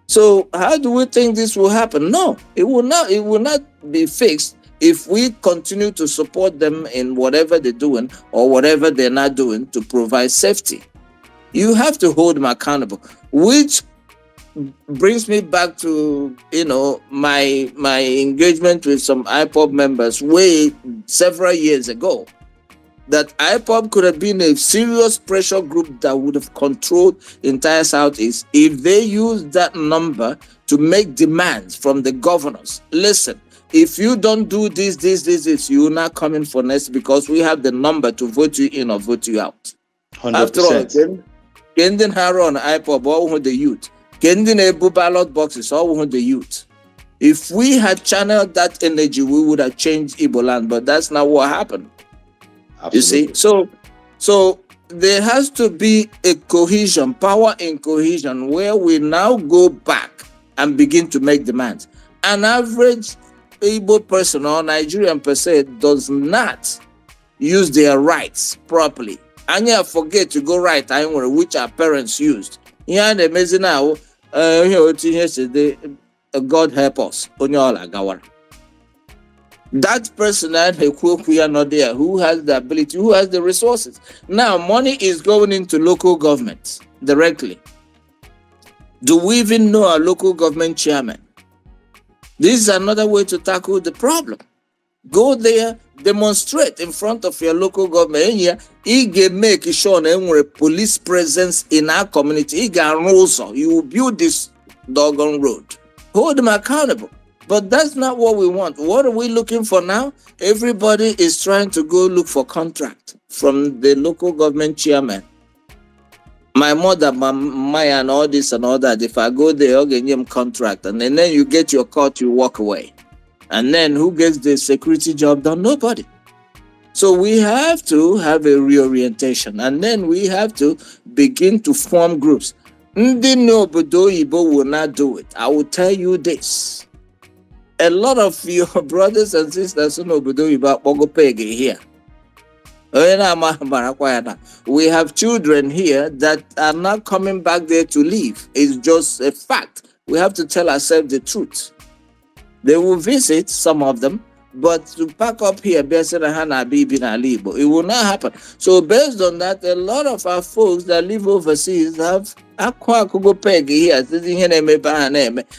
So how do we think this will happen? No, it will not be fixed if we continue to support them in whatever they're doing or whatever they're not doing to provide safety. You have to hold them accountable, which brings me back to my engagement with some IPOB members several years ago. that IPOB could have been a serious pressure group that would have controlled the entire Southeast if they used that number to make demands from the governors. Listen, if you don't do this, you're not coming for next because we have the number to vote you in or vote you out. 100%. After all, Kendin Haron IPOB all with the youth. Kendin Ebu ballot boxes all with the youth. If we had channeled that energy, we would have changed Igbo land, but that's not what happened. Absolutely. You see, so there has to be a cohesion, power in cohesion, where we now go back and begin to make demands. An average Igbo person or Nigerian per se does not use their rights properly. And you forget to go right, which our parents used. Yeah, the amazing now. God help us. That person we are not there, who has the ability, who has the resources. Now, money is going into local governments directly. Do we even know our local government chairman? This is another way to tackle the problem. Go there, demonstrate in front of your local government. You can make sure a police presence in our community. You will build this doggone road. Hold them accountable. But that's not what we want. What are we looking for now? Everybody is trying to go look for contract from the local government chairman. My mother, my Maya, and all this and all that. If I go there, I'll get him contract. And then you get your cut, you walk away. And then who gets the security job done? Nobody. So we have to have a reorientation. And then we have to begin to form groups. Ndi no obodo Igbo will not do it. I will tell you this. A lot of your brothers and sisters in obodo Igbo Pogopege here. We have children here that are not coming back there to live. It's just a fact. We have to tell ourselves the truth. They will visit, some of them, but to pack up here, it will not happen. So based on that, a lot of our folks that live overseas have here.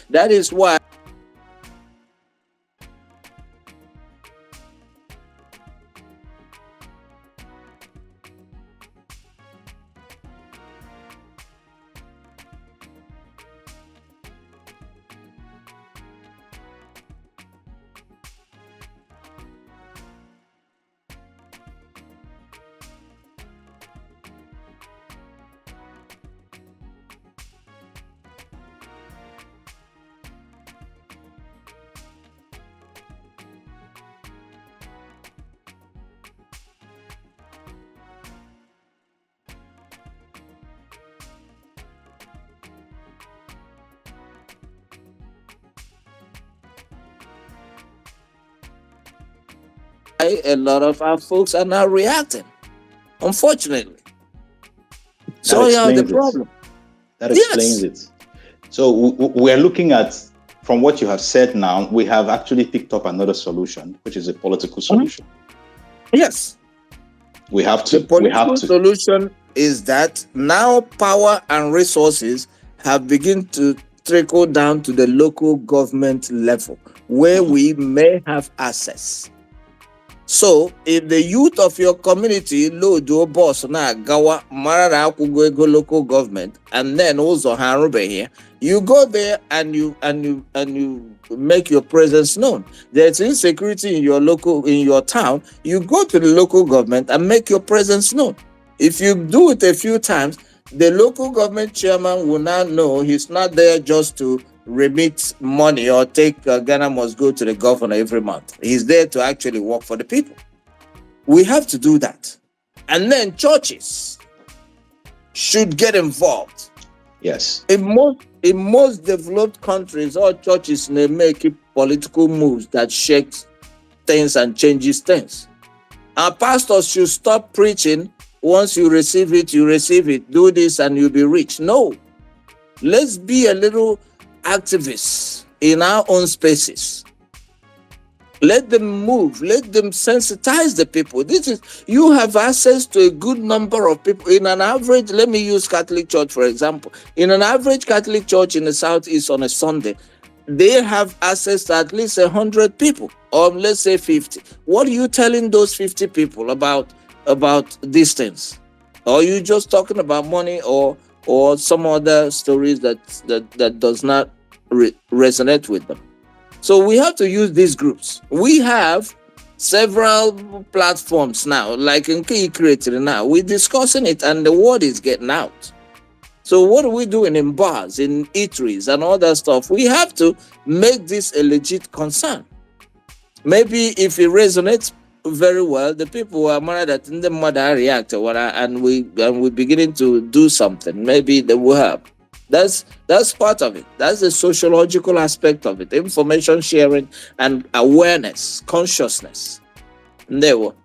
That is why a lot of our folks are not reacting, unfortunately. So you have the problem. That explains it. So we're looking at, from what you have said now, we have actually picked up another solution, which is a political solution. Yes. We have to. The political solution is that now power and resources have begun to trickle down to the local government level, where we may have access. So, if the youth of your community load your boss na gawa marara go local government, and then also Harube here, you go there and you make your presence known. There's insecurity in your town. You go to the local government and make your presence known. If you do it a few times, the local government chairman will now know he's not there just to remit money or take Ghana must go to the governor every month. He's there to actually work for the people. We have to do that. And then churches should get involved. Yes. In most developed countries, all churches may make political moves that shakes things and changes things. Our pastors should stop preaching, once you receive it, do this and you'll be rich. No. Let's be a little activists in our own spaces. Let them move, let them sensitize the people. You have access to a good number of people. In an average, let me use Catholic Church for example. In an average Catholic church in the Southeast on a Sunday, they have access to at least 100 people, or let's say 50. What are you telling those 50 people about about these things? Or are you just talking about money or some other stories that does not resonate with them? So we have to use these groups. We have several platforms now, like in Key Creator now. We're discussing it and the word is getting out. So what are we doing in bars, in eateries and all that stuff? We have to make this a legit concern. Maybe if it resonates very well, the people who are mad that in the mother react and we beginning to do something, maybe they will help. That's part of it. That's the sociological aspect of it. Information sharing and awareness, consciousness. There were.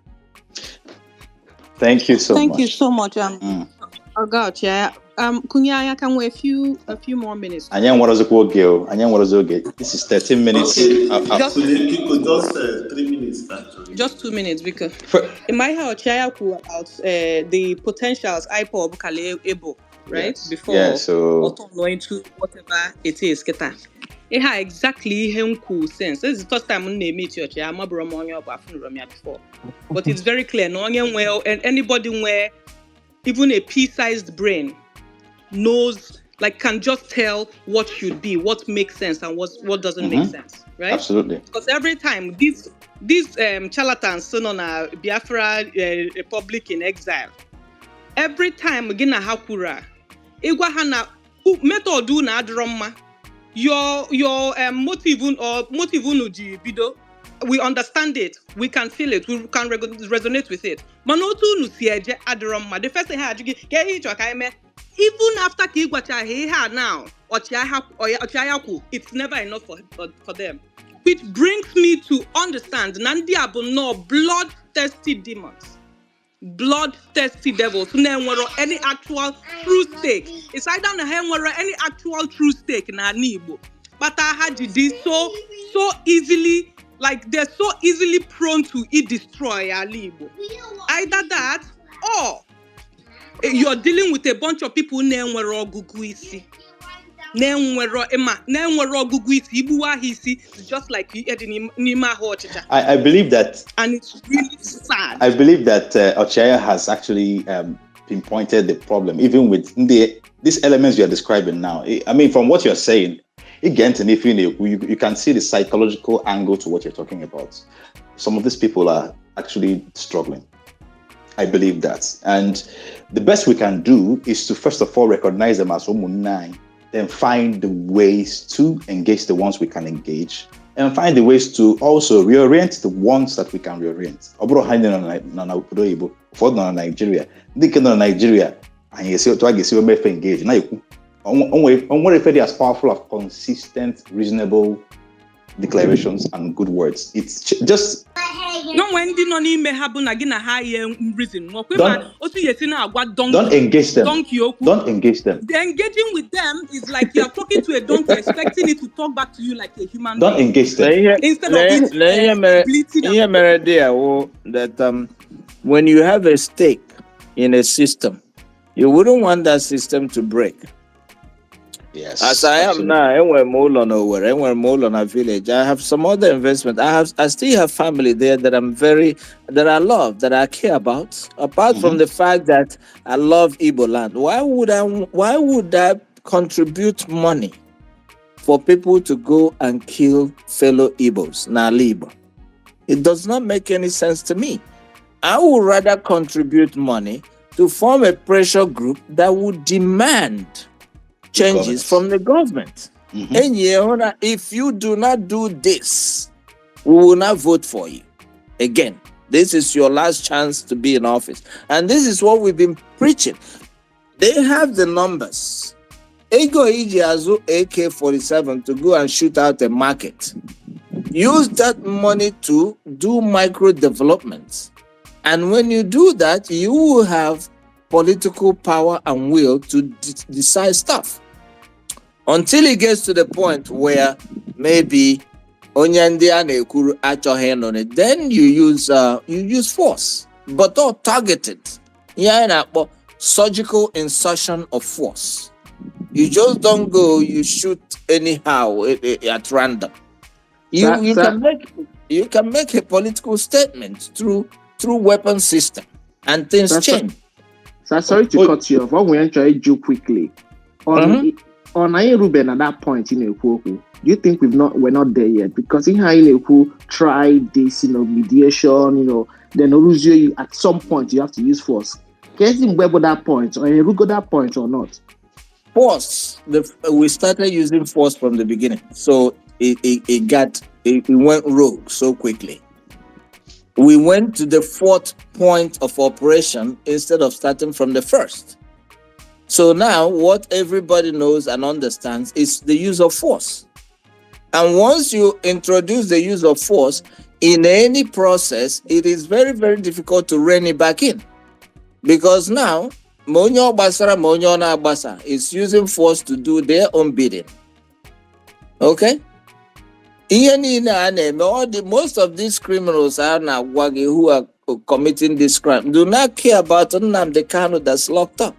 Thank you so much. Thank you so much. Oh God, yeah. Kunyaya, can we a few more minutes? This is 13 minutes. Just 3 minutes actually. Just 2 minutes because in my house, Chayaku about the potentials IPOB Kale Ebo, right? Yes. Before going to whatever it is, Keta. It had exactly cool sense. This is the first time I meet you. I'm a before, but it's very clear. No one well, and anybody where even a pea-sized brain knows, like, can just tell what should be, what makes sense, and what doesn't make sense, right? Absolutely. Because every time these charlatans son on a Biafra Republic in exile, every time again a hakura, igwa hana method do na adroma. Your motive uji bido. We understand it. We can feel it. We can resonate with it. Manotu nusieje adroma. The first thing I had even after Kigwacha he had now Ochiayaku, it's never enough for them. Which brings me to understand Nandi Abu no bloodthirsty demons. Bloodthirsty devils who never any actual true stake. It's either any actual true stake in Igbo. But I had this so easily, like they're so easily prone to destroy Igbo. Either that or you're dealing with a bunch of people nenwero ogugu isi. It's just like I believe that, and it's really sad. I believe that Ochaya has actually pinpointed the problem, even with these elements you are describing now. I mean, from what you're saying, you can see the psychological angle to what you're talking about. Some of these people are actually struggling. I believe that. And the best we can do is to first of all recognize them as Omunai, then find the ways to engage the ones we can engage, and find the ways to also reorient the ones that we can reorient. For Nigeria, Nigeria, and you see to engage. Now you as powerful as consistent, reasonable declarations and good words. It's just no when did not even happen again a high reason. Don't engage them. Don't engage them. The engaging with them is like you're talking to a donkey, expecting it to talk back to you like a human Don't being. Engage them. Instead of it that when you have a stake in a system, you wouldn't want that system to break. Yes. As I am now, anywhere more on a village. I have some other investment. I still have family there that I love, that I care about. Apart from the fact that I love Igbo land, why would I contribute money for people to go and kill fellow Igbos? Igbo. It does not make any sense to me. I would rather contribute money to form a pressure group that would demand changes from the government. And if you do not do this, we will not vote for you. Again, this is your last chance to be in office. And this is what we've been preaching. They have the numbers. Ego Ijiazu AK-47 to go and shoot out a market. Use that money to do micro developments. And when you do that, you will have political power and will to decide stuff. Until it gets to the point where maybe Onyandiane Ekuru achohen on it, then you use force, but not targeted. Surgical insertion of force. You just don't go, you shoot anyhow at random. You can make a political statement through weapon system. and things change. So sorry to cut you off. What we enjoy you quickly on Ruben at that point in Ekwoku. Do you think we're not there yet? Because in Ekwoku tried this, mediation, then Oruzio, at some point you have to use force. Getting Webo that point or Erugo that point or not? Force. We started using force from the beginning, so it went rogue so quickly. We went to the fourth point of operation instead of starting from the first. So now what everybody knows and understands is the use of force. And once you introduce the use of force in any process, it is very, very difficult to rein it back in. Because now, Monyo Basara, Monyo na Basa is using force to do their own bidding. Okay? Most of these criminals are now who are committing this crime do not care about Nnamdi Kanu that's locked up.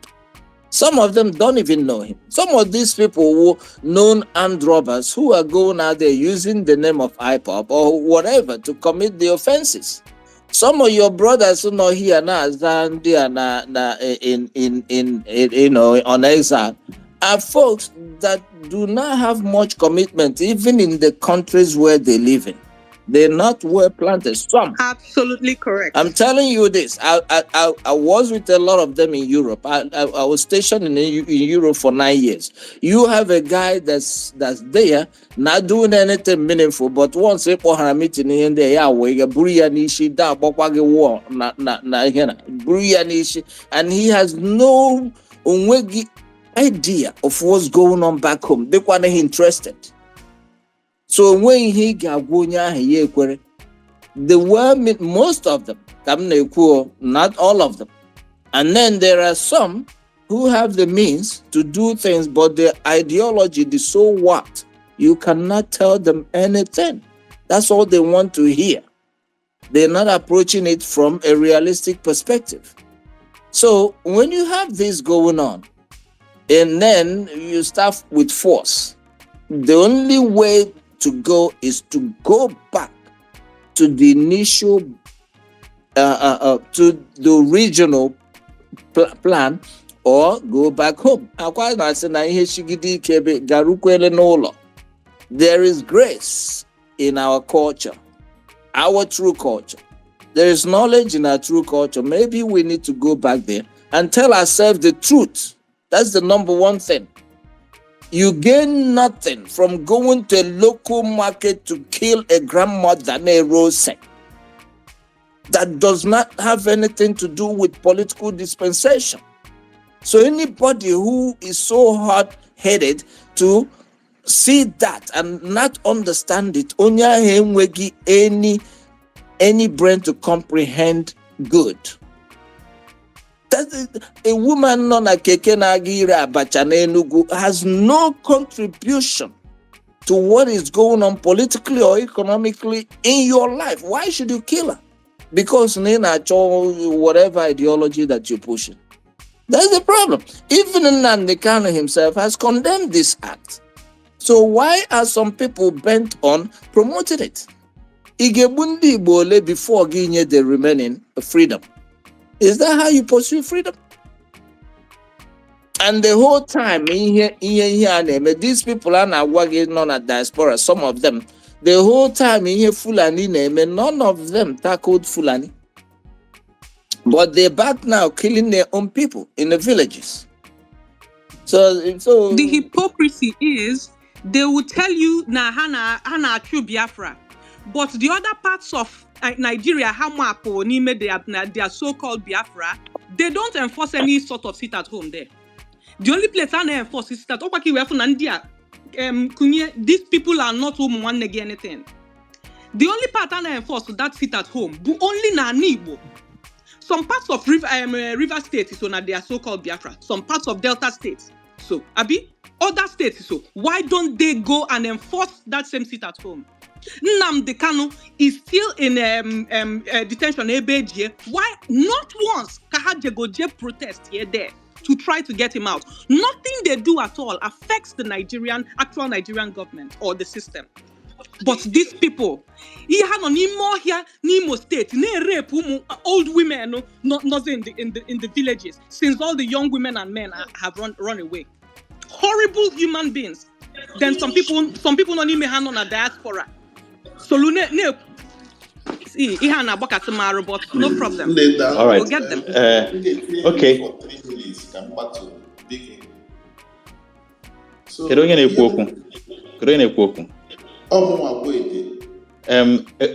Some of them don't even know him. Some of these people who known armed robbers who are going out there using the name of IPOP or whatever to commit the offenses. Some of your brothers who know here now, Zambia, on exile, are folks that do not have much commitment, even in the countries where they live in. They're not well planted. Some. Absolutely correct. I'm telling you this. I was with a lot of them in Europe. I was stationed in Europe for 9 years. You have a guy that's there, not doing anything meaningful, but once people are meeting in there, and he has no idea of what's going on back home. They weren't interested. So when he got the world, most of them, not all of them. And then there are some who have the means to do things, but their ideology is so what? You cannot tell them anything. That's all they want to hear. They're not approaching it from a realistic perspective. So when you have this going on, and then you start with force, the only way to go is to go back to the initial, to the regional plan, or go back home. There is grace in our culture, our true culture. There is knowledge in our true culture. Maybe we need to go back there and tell ourselves the truth. That's the number one thing. You gain nothing from going to a local market to kill a grandmother in a rose. That does not have anything to do with political dispensation. So anybody who is so hard-headed to see that and not understand it, any brain to comprehend good. A woman on a keke nagira Enugu has no contribution to what is going on politically or economically in your life. Why should you kill her? Because whatever ideology that you're pushing. That's the problem. Even Nnamdi Kanu himself has condemned this act. So why are some people bent on promoting it? Igebundi Bole before giving the remaining freedom. Is that how you pursue freedom? And the whole time, these people are now working on a diaspora, some of them. The whole time in here, Fulani name, none of them tackled Fulani. But they're back now killing their own people in the villages. So the hypocrisy is they will tell you hana true Biafra, but the other parts of Nigeria, their so-called Biafra, they don't enforce any sort of sit at home there. The only place I enforce is that these people are not home one again anything. The only part I enforce that sit at home, but only na Igbo. Some parts of River State is on their so-called Biafra. Some parts of Delta State. So, other states. So, why don't they go and enforce that same sit at home? Nnamdi Kanu is still in detention. Why not once Kahajegoje protest here there to try to get him out? Nothing they do at all affects the actual Nigerian government or the system. But these people, ihe ha nọ n'ime ọhịa n'Imo State na-rape ụmụ old women not in the villages since all the young women and men have run away. Horrible human beings. Then some people nọ n'ime ha nọ na diaspora. So ihe a na-agbakasị marụ, but no problem. All right. We'll get them. Okay. Kedu onye na-ekwu okwu?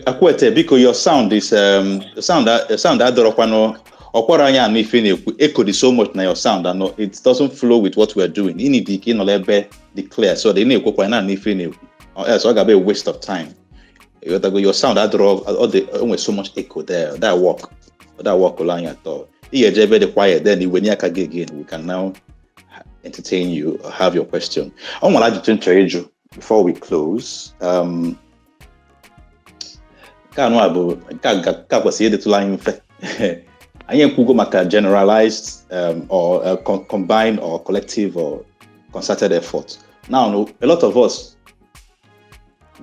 Akwete, biko, your sound is sound adorokwanụ ọkwara anya anụ ife na-ekwu echoed so much na your sound and it doesn't flow with what we're doing. You need to ịnọ ebe declare so that ị na-ekwu kwa na anụ ife na-ekwu. Else ọ ga-abụ a waste of time. Your sound adoro onwe so much echo there. That work anya atọ. Ihe eje ebe dị quiet, then when you aka gị again, we can now entertain you or have your question. I want to ajụjụ nchọ ịjụ before we close. Ka kwesịrị ịdịtụla anyị mfe. Anyị ekwugo maka generalized or combined or collective or concerted effort. Now, a lot of us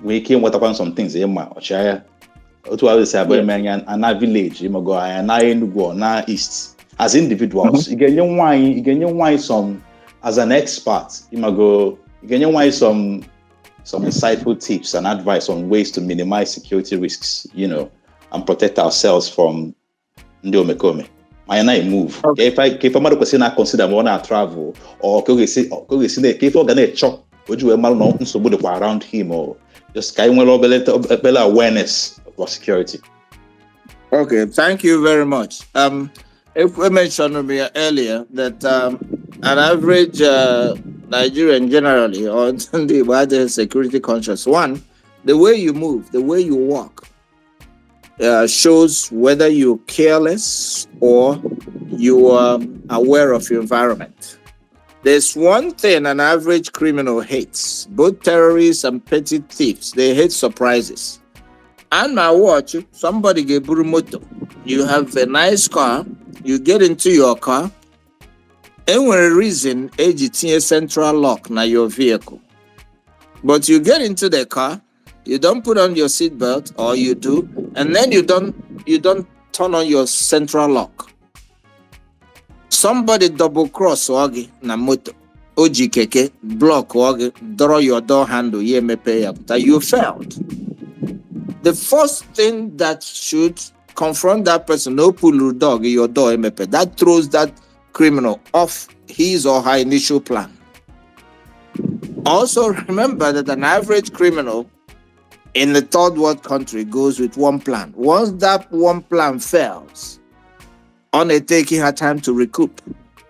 we came with some things ma ọchịagha otu ahụ si abụọ eme na village ịmago anya na Enugu na East as individuals. Ị ga-enye nwaanyị some as an expert ịmago ị ga-enye nwaanyị some insightful tips and advice on ways to minimize security risks, and protect ourselves from ndị omekome. I move. If I'm going to consider more na travel or if I'm going to chop, would you around him or just kind of better awareness of security? Okay, thank you very much. If we mentioned earlier that an average Nigerian generally or the security conscious one, the way you move, the way you walk, shows whether you're careless or you are aware of your environment. There's one thing an average criminal hates, both terrorists and petty thieves. They hate surprises. And my watch, somebody gave moto. You have a nice car, you get into your car, and for a reason, AGT central lock na your vehicle. But you get into the car, you don't put on your seatbelt, or you do, and then you don't turn on your central lock. Somebody double cross wagi na moto. Oji keke block wagi, draw your door handle, ye me pay up. That you failed. The first thing that should confront that person, no pull dog your door, MP, that throws that criminal off his or her initial plan. Also remember that an average criminal in the third world country goes with one plan. Once that one plan fails, on a taking her time to recoup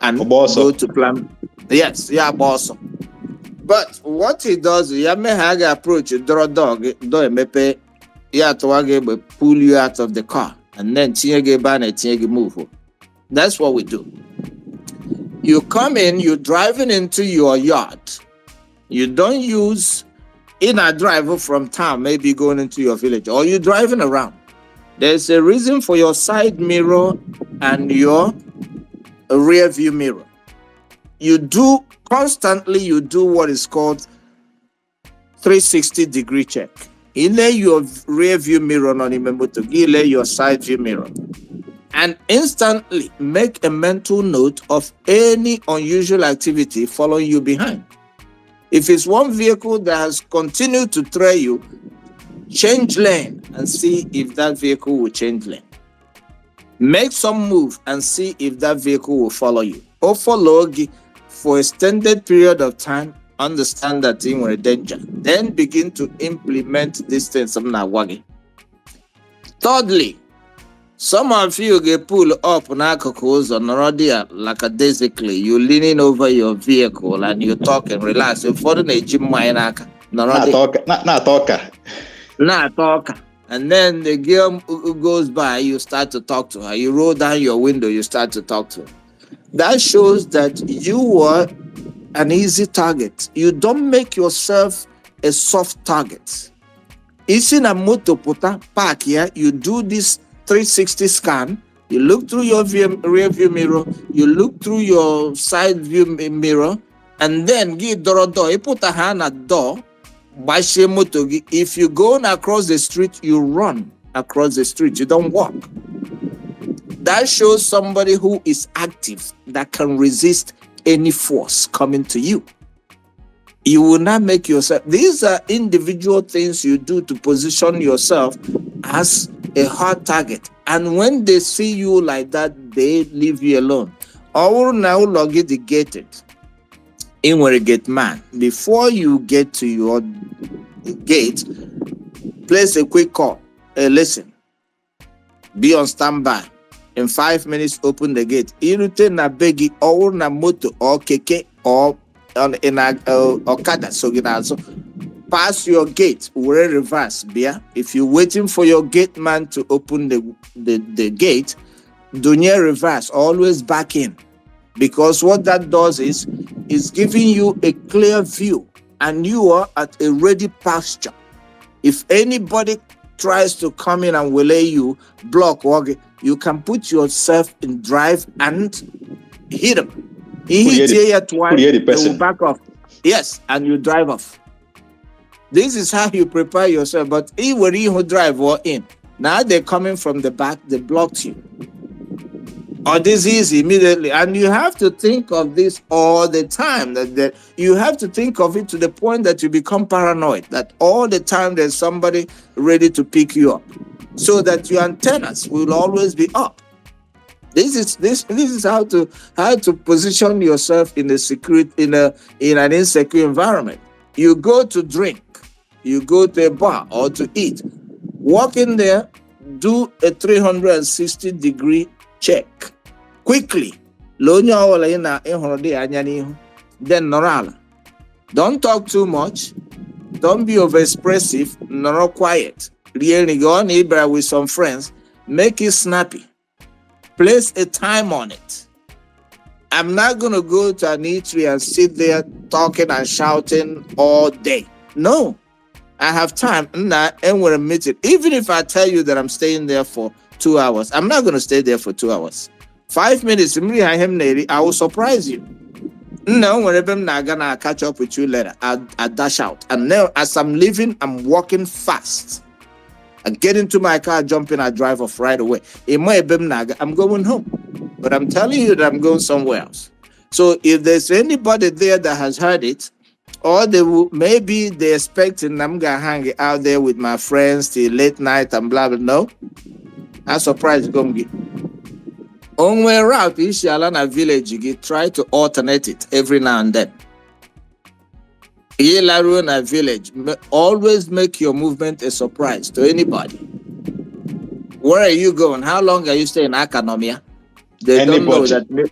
and go to plan. Yes, yeah, boss. But what he does, he may have approach draw dog, do mepe, to pull you out of the car, and then move. That's what we do. You come in, you're driving into your yard. You don't use in a driver from town, maybe going into your village, or you're driving around. There's a reason for your side mirror and your rear view mirror. You do what is called 360-degree check. You lay your rear view mirror on you lay your side view mirror. And instantly make a mental note of any unusual activity following you behind. If it's one vehicle that has continued to tray you, change lane and see if that vehicle will change lane. Make some move and see if that vehicle will follow you. Or follow for extended period of time, understand that thing were danger. Then begin to implement this thing. Thirdly, some of you get pulled up lackadaisically. You're leaning over your vehicle and you're talking, relax. You're following a gym not talker. And then the girl who goes by, you start to talk to her. You roll down your window, you start to talk to her. That shows that you were an easy target. You don't make yourself a soft target. It's in a motor park here. You do this 360 scan. You look through your rear view mirror. You look through your side view mirror. And then give door. You put a hand at door. If you're going across the street, you run across the street. You don't walk. That shows somebody who is active, that can resist any force coming to you. You will not make yourself. These are individual things you do to position yourself as a hard target. And when they see you like that, they leave you alone. Or now log it gated. In where a gate man. Before you get to your gate, place a quick call. Hey, listen. Be on standby. In 5 minutes, open the gate. Irute na begi or na moto or keke or in a okada. So pass your gate. We're reverse. Bia. If you're waiting for your gate man to open the gate, do not reverse. Always back in. Because what that does is giving you a clear view and you are at a ready posture. If anybody tries to come in and waylay you, block, you can put yourself in drive and hit them. He hits you twice, you will back off. Yes, and you drive off. This is how you prepare yourself. But if you drive or in, now they're coming from the back, they blocked you. Or this is immediately. And you have to think of this all the time. That you have to think of it to the point that you become paranoid. That all the time there's somebody ready to pick you up. So that your antennas will always be up. This is how to position yourself in in an insecure environment. You go to drink, you go to a bar or to eat. Walk in there, do a 360-degree check. Quickly. Then norala. Don't talk too much. Don't be over-expressive, nor quiet. Really go on Ibra with some friends. Make it snappy. Place a time on it. I'm not going to go to an eatery and sit there talking and shouting all day. No. I have time. And we're meeting. Even if I tell you that I'm staying there for 2 hours, I'm not going to stay there for 2 hours. 5 minutes, I will surprise you. No, whenever I'm not gonna catch up with you later, I dash out. And now, as I'm leaving, I'm walking fast. I get into my car, jump in, I drive off right away. I'm going home. But I'm telling you that I'm going somewhere else. So if there's anybody there that has heard it, or maybe they're expecting I'm gonna hang out there with my friends till late night and blah blah. No, I'm surprised you're gonna get. On way route, Ishialana village, you try to alternate it every now and then. Yelaruna village, always make your movement a surprise to anybody. Where are you going? How long are you staying in Akanomia? They don't know that.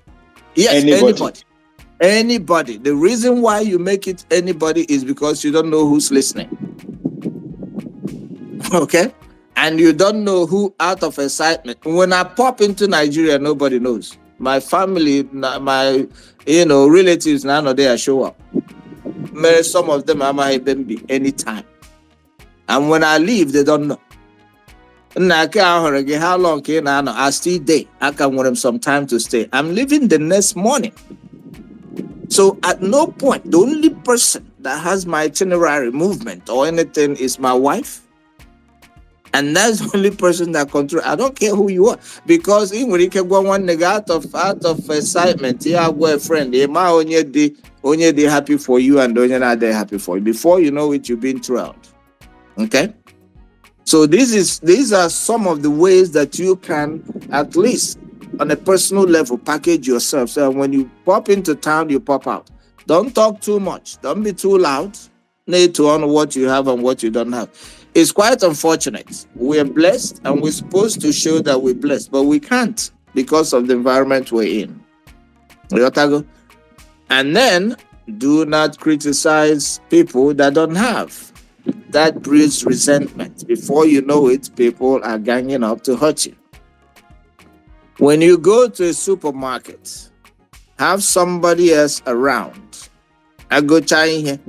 Yes, anybody. The reason why you make it anybody is because you don't know who's listening. Okay? And you don't know who out of excitement. When I pop into Nigeria, nobody knows. My family, my relatives, none of them show up. Some of them I might be anytime. And when I leave, they don't know. How long can I know? I still day. I can want them some time to stay. I'm leaving the next morning. So at no point, the only person that has my itinerary movement or anything is my wife. And that's the only person that controls. I don't care who you are. Because even when you can go one nigga out of excitement, you have a friend. They might only they happy for you and only not they happy for you. Before you know it, you've been thrilled. Okay? So these are some of the ways that you can, at least on a personal level, package yourself. So when you pop into town, you pop out. Don't talk too much. Don't be too loud. Need to honor what you have and what you don't have. It's quite unfortunate. We're blessed and we're supposed to show that we're blessed, but we can't because of the environment we're in. And then do not criticize people that don't have. That breeds resentment. Before you know it, people are ganging up to hurt you. When you go to a supermarket, have somebody else around. I go try here.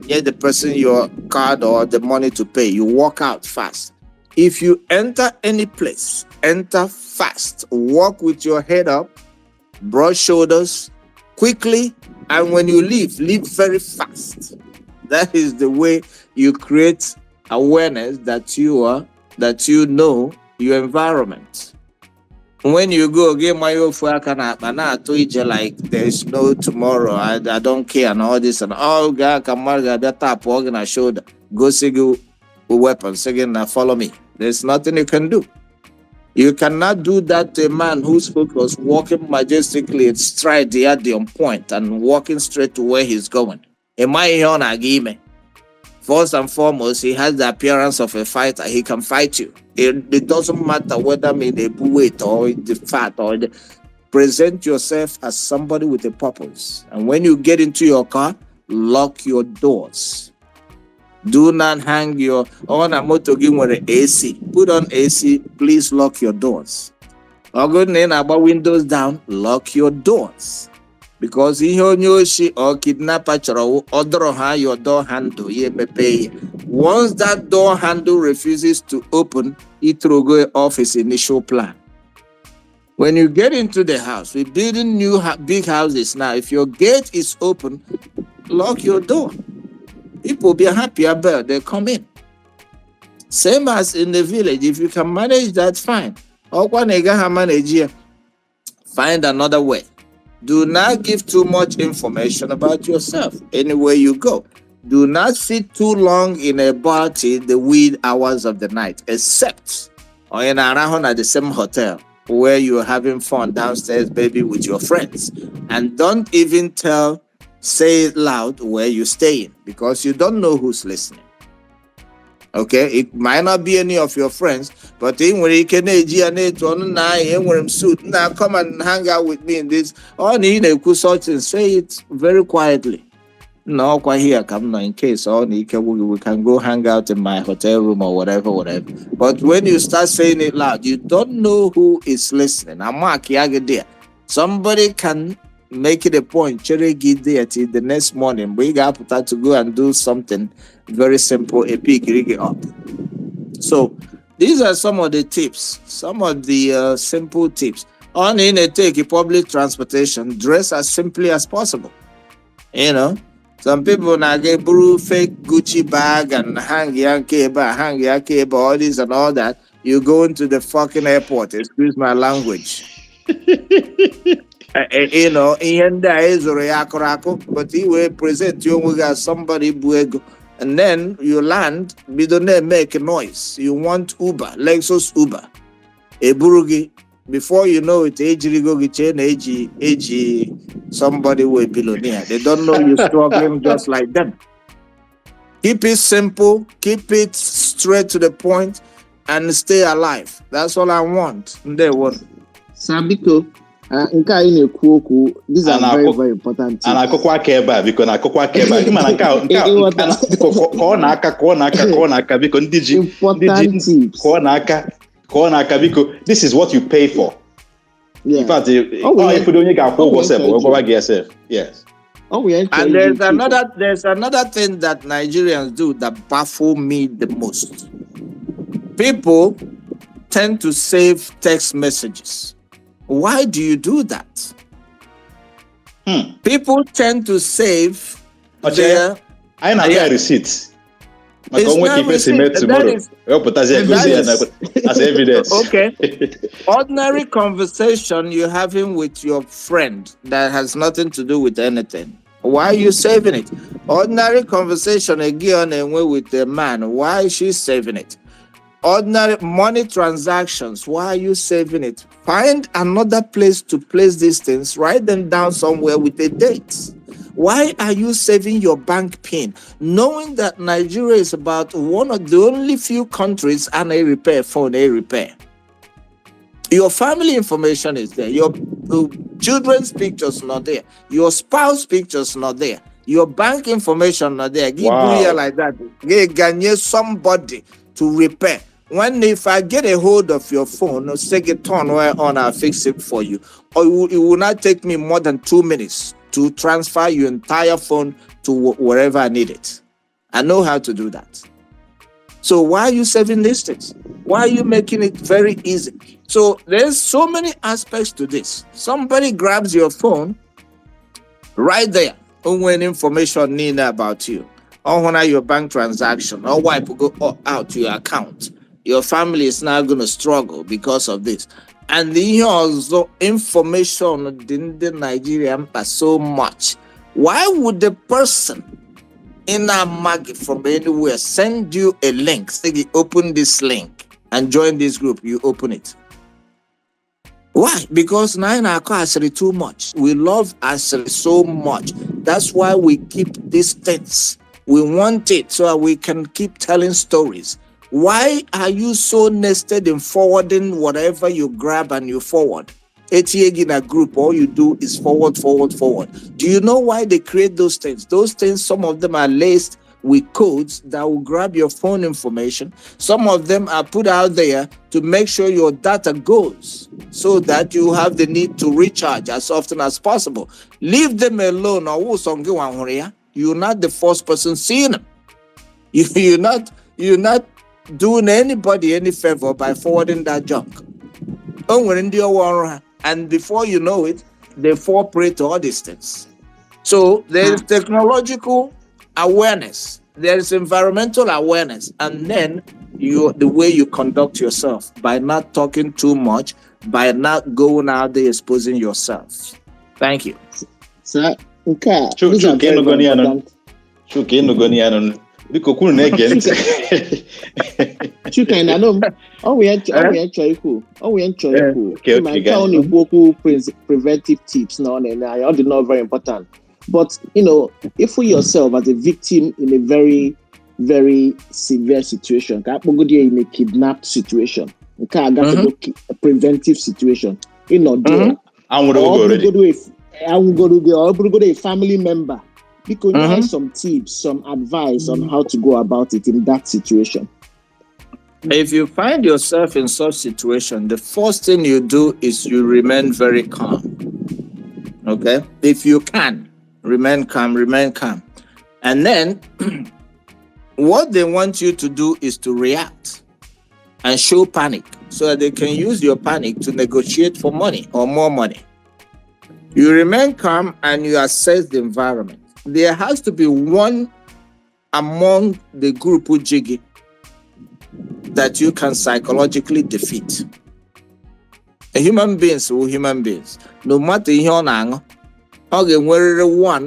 Get the person your card or the money to pay. You walk out fast. If you enter any place, enter fast. Walk with your head up, broad shoulders, quickly, and when you leave very fast. That is the way you create awareness that you know your environment. When you go get my like there's no tomorrow, I don't care and all this and all guy can tap on a shoulder, go see you weapons again and follow me. There's nothing you can do. You cannot do that to a man whose foot was walking majestically at stride at the on point and walking straight to where he's going. Am I on a game? First and foremost, he has the appearance of a fighter. He can fight you. It doesn't matter whether the weight or the fat or present yourself as somebody with a purpose. And when you get into your car, lock your doors. Do not hang your on a motor game with AC. Put on AC. Please lock your doors. Or good name about windows down. Lock your doors. Because ihe onye oshi or kidnapper chọrọ order your door handle once that door handle refuses to open, it will go off his initial plan. When you get into the house, we're building new big houses now. If your gate is open, lock your door. People be happy about they come in. Same as in the village. If you can manage that, fine. Find another way. Do not give too much information about yourself anywhere you go. Do not sit too long in a bar till the wee hours of the night, except or in around at the same hotel where you're having fun downstairs, baby, with your friends. And don't even say it loud where you're staying because you don't know who's listening. Okay, it might not be any of your friends, but when you can suit now come and hang out with me in this. Or need a sort and say it very quietly. No, quite here, come now in case we can go hang out in my hotel room or whatever. But when you start saying it loud, you don't know who is listening. Somebody can make it a point, get there till the next morning. We got to go and do something very simple, a pig up. So these are some of the tips, some of the simple tips. On in a take public transportation, dress as simply as possible. Some people now get brew fake Gucci bag and hang your cable, all this and all that. You go into the fucking airport, excuse my language. But he will present you with somebody buego. And then you land, we don't make a noise. You want Uber, Lexus Uber. A burugi, before you know it, somebody will be billionaire. They don't know you're struggling just like them. Keep it simple, keep it straight to the point, and stay alive. That's all I want. They want. Sabiko. These are very, very important things. And akokwa keba because akokwa keba. Imana naka because ndiji because this is what you pay for. Yeah. In fact, if you don't get yourself, yes. And there's another thing that Nigerians do that baffle me the most. People tend to save text messages. Why do you do that? People tend to save their... I know receipts. As evidence. Okay. Ordinary conversation you're having with your friend that has nothing to do with anything. Why are you saving it? Ordinary conversation again and with a man. Why is she saving it? Ordinary money transactions. Why are you saving it? Find another place to place these things. Write them down somewhere with a date. Why are you saving your bank PIN? Knowing that Nigeria is about one of the only few countries and a repair phone, a repair. Your family information is there. Your children's pictures not there. Your spouse pictures not there. Your bank information not there. Give like that. Get somebody to repair. If I get a hold of your phone, say it turn on, I'll fix it for you. Or it will not take me more than 2 minutes to transfer your entire phone to wherever I need it. I know how to do that. So why are you saving these things? Why are you making it very easy? So there's so many aspects to this. Somebody grabs your phone right there when information needed about you. or when your bank transaction, or wipe go out to your account. Your family is now going to struggle because of this. And the also information in the Nigerian so much. Why would the person in a market from anywhere send you a link? Say you open this link and join this group, you open it. Why? Because now in our Asiri too much. We love Asiri so much. That's why we keep distance. We want it so that we can keep telling stories. Why are you so nested in forwarding whatever you grab and you forward? In a group, all you do is forward, forward, forward. Do you know why they create those things? Those things, some of them are laced with codes that will grab your phone information. Some of them are put out there to make sure your data goes so that you have the need to recharge as often as possible. Leave them alone. You're not the first person seeing them. You're not doing anybody any favor by forwarding that junk. And before you know it, they fall prey to all these things. So there is technological awareness, there is environmental awareness, and then the way you conduct yourself by not talking too much, by not going out there exposing yourself. Thank you. Sir, okay. Preventive tips now, and I already know very important. But if we yourself as a victim in a very, very severe situation, in a kidnapped situation, a preventive situation, there. I will go to a family member. Because you have some tips, some advice on how to go about it in that situation. If you find yourself in such situation, the first thing you do is you remain very calm. Okay? If you can, remain calm. And then what they want you to do is to react and show panic so that they can use your panic to negotiate for money or more money. You remain calm and you assess the environment. There has to be one among the group Ujigi that you can psychologically defeat. Human beings will human beings. No matter one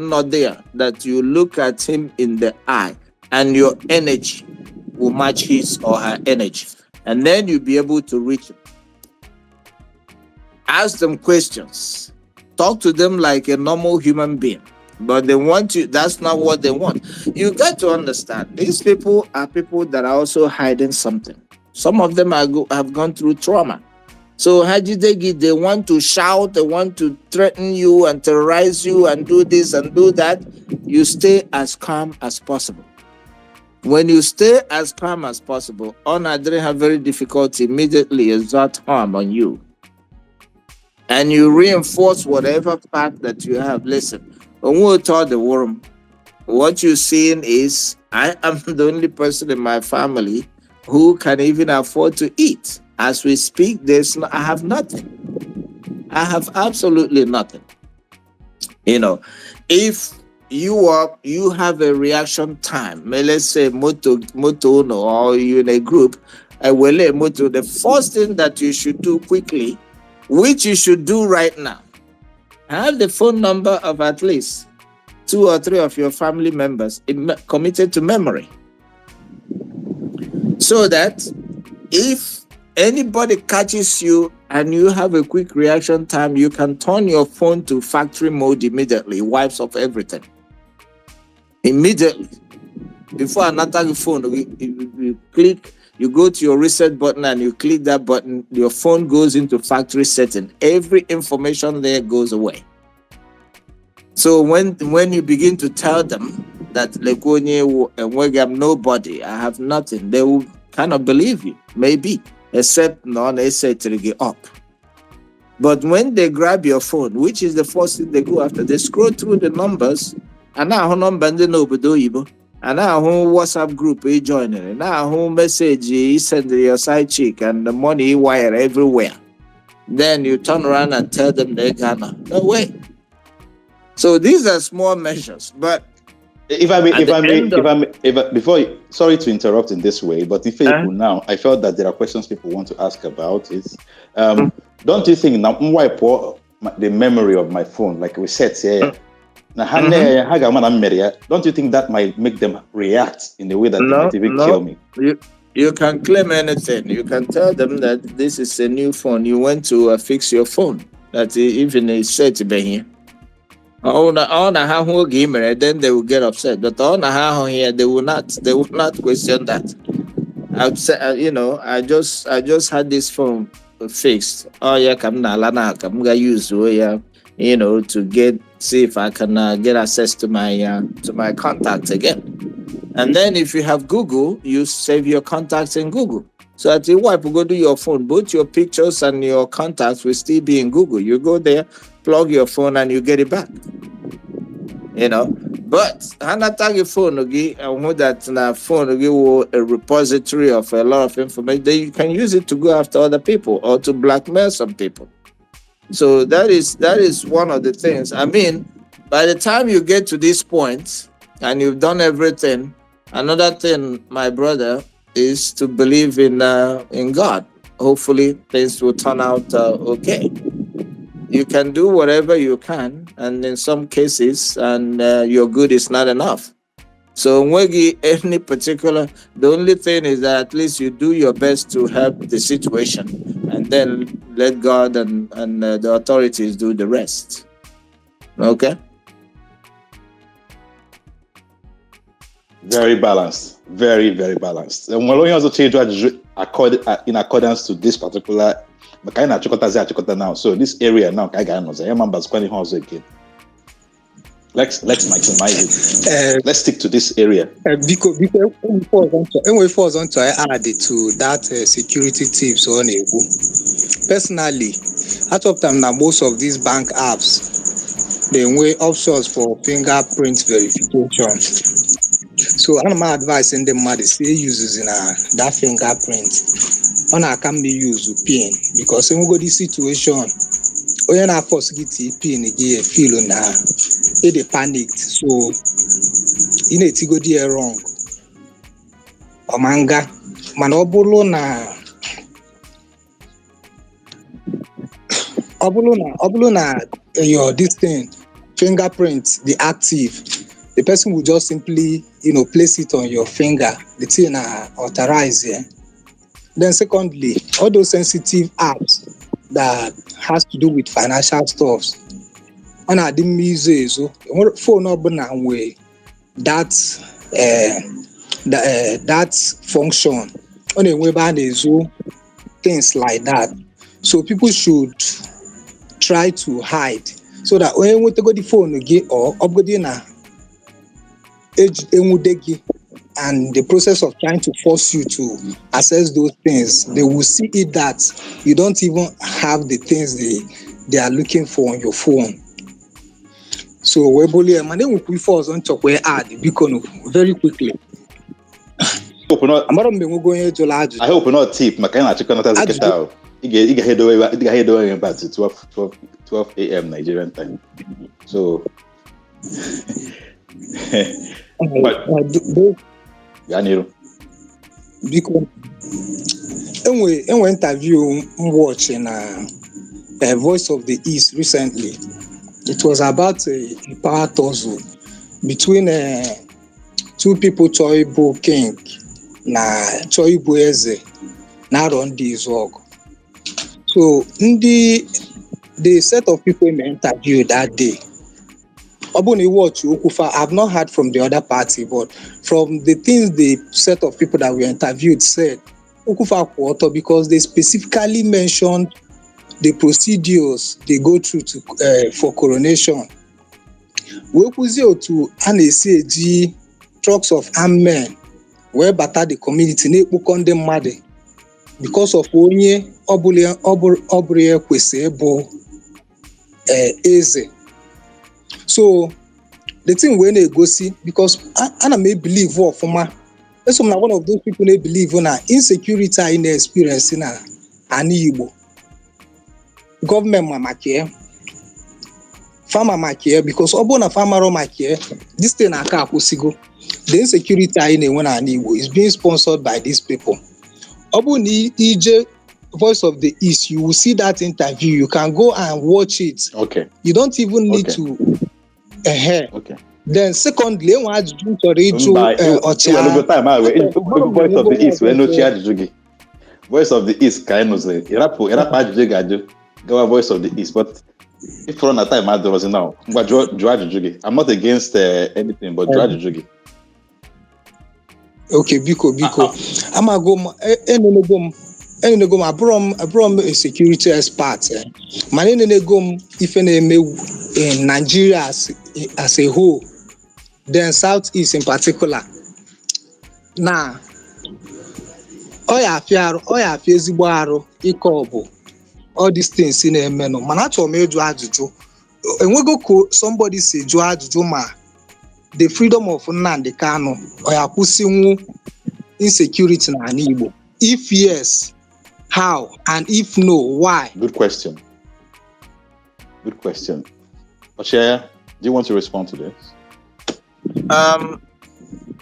not there that you look at him in the eye and your energy will match his or her energy. And then you'll be able to reach him. Ask them questions. Talk to them like a normal human being. But they want you, that's not what they want. You got to understand, these people are people that are also hiding something. Some of them have gone through trauma. So they want to shout, they want to threaten you and terrorize you and do this and do that. You stay as calm as possible. When you stay as calm as possible, they have very difficult immediately exert harm on you. And you reinforce whatever fact that you have. Listen, when we taught the worm, what you're seeing is I am the only person in my family who can even afford to eat. As we speak, I have nothing. I have absolutely nothing. If you have a reaction time, let's say moto or you're in a group, the first thing that you should do quickly, which you should do right now, have the phone number of at least 2 or 3 of your family members committed to memory. So that if anybody catches you and you have a quick reaction time, you can turn your phone to factory mode immediately, wipes off everything. Immediately. Before another phone, you click, you go to your reset button and you click that button, your phone goes into factory setting. Every information there goes away. So when you begin to tell them that I'm nobody, I have nothing, they will kind of believe you, maybe, except they say to get up. But when they grab your phone, which is the first thing they go after, they scroll through the numbers, and now number and now WhatsApp group you joining, and now message you send your side chick and the money wire everywhere. Then you turn around and tell them they're Ghana. No way. So these are small measures, but Sorry to interrupt in this way, but if people now, I felt that there are questions people want to ask about it. Don't you think now wipe the memory of my phone, like we said here? Don't you think that might make them react in a way that they might even kill me? You can claim anything. You can tell them that this is a new phone. You went to fix your phone. That even is said to be here. Then they will get upset. But here they will not question that. I've said, I just had this phone fixed. Oh yeah, I'm gonna use to see if I can get access to my contacts again. And then if you have Google, you save your contacts in Google. So at the wipe, go to your phone, both your pictures and your contacts will still be in Google. You go there, plug your phone, and you get it back. But tag your phone that phone a repository of a lot of information. Then you can use it to go after other people or to blackmail some people. So that is one of the things. I mean, by the time you get to this point and you've done everything, another thing, my brother, is to believe in God. Hopefully, things will turn out okay. You can do whatever you can, and in some cases, and your good is not enough. So, any particular, the only thing is that at least you do your best to help the situation, and then let God and the authorities do the rest. Okay. Very balanced, very, very balanced. And we'll also change in accordance to this particular. Now, so this area now, again. Let's maximize it. Let's stick to this area. Because when we fall on to add it to that security tips on Igbo. Personally, at of time now, most of these bank apps they way options for fingerprint verification. So I'm advising them to say uses in that fingerprint. On can be used PIN because when we go this situation, when I first get PIN again, feel now they panicked. So you need to go there wrong. Omanga manobolo na your this thing fingerprint the active. The person will just simply place it on your finger. The thing authorize here. Then secondly, all those sensitive apps that has to do with financial stuff. On our music, so phone number now way that function on a web and things like that. So people should try to hide so that when we go the phone again or upgrade na and the process of trying to force you to access those things, they will see it that you don't even have the things they are looking for on your phone. So we believe my name will force on top where add beacon very quickly. I hope not tip. My kind of chicken not get out. You get head away back to 12 a.m. Nigerian time. So because anyway interview watching Voice of the East recently. It was about a power tussle between two people, Choibo King na Choibo Eze na run this work. So in the set of people in the interview that day, I've not heard from the other party, but from the things the set of people that we interviewed said, Okufa Quarter, because they specifically mentioned the procedures they go through for coronation. We to NACG trucks of armed men where batter the community because of onye obure kwesebo eze. So the thing when they go see, because I may believe for one of those people they believe in insecurity in their experience in an Igbo government mama care. farmer makie because ọ bụrụ na farmer makie this thing aka akwụsịgo. The insecurity anyị na-enwe n'ala Igbo is being sponsored by these people. Ọ bụrụ na ije Voice of the East, you will see that interview. You can go and watch it. Okay. You don't even need to. Okay. Then secondly, enwe ajụjụ chọrọ ịjụ ọchịagha. Voice of the East wee nochie ajụjụ gị. Voice of the East ka anyị nụziri. Ịrapụ ajụjụ ga-ajụ. Gawa Voice of the East, but if for na time adọrọzi now, ngwa jụọ ajụjụ gị. I'm not against anything, but jụọ ajụjụ gị. Okay, biko. Amago m enenego m abụrọ m a security expert. Mana enenego m ife na-eme in Nigeria as a whole, then Southeast in particular. Na ọ ya afịa ezigbo arụ ike ọbụ all these things na-eme nọ. Mana achọrọ m ịjụ ajụjụ. Enwego ka somebody si jụọ ajụjụ ma the freedom of Nnamdi Kanu ọ ya kwụsịnwu insecurity n'ala Igbo? If yes, how? And if no, why? Good question. Oshaya, do you want to respond to this?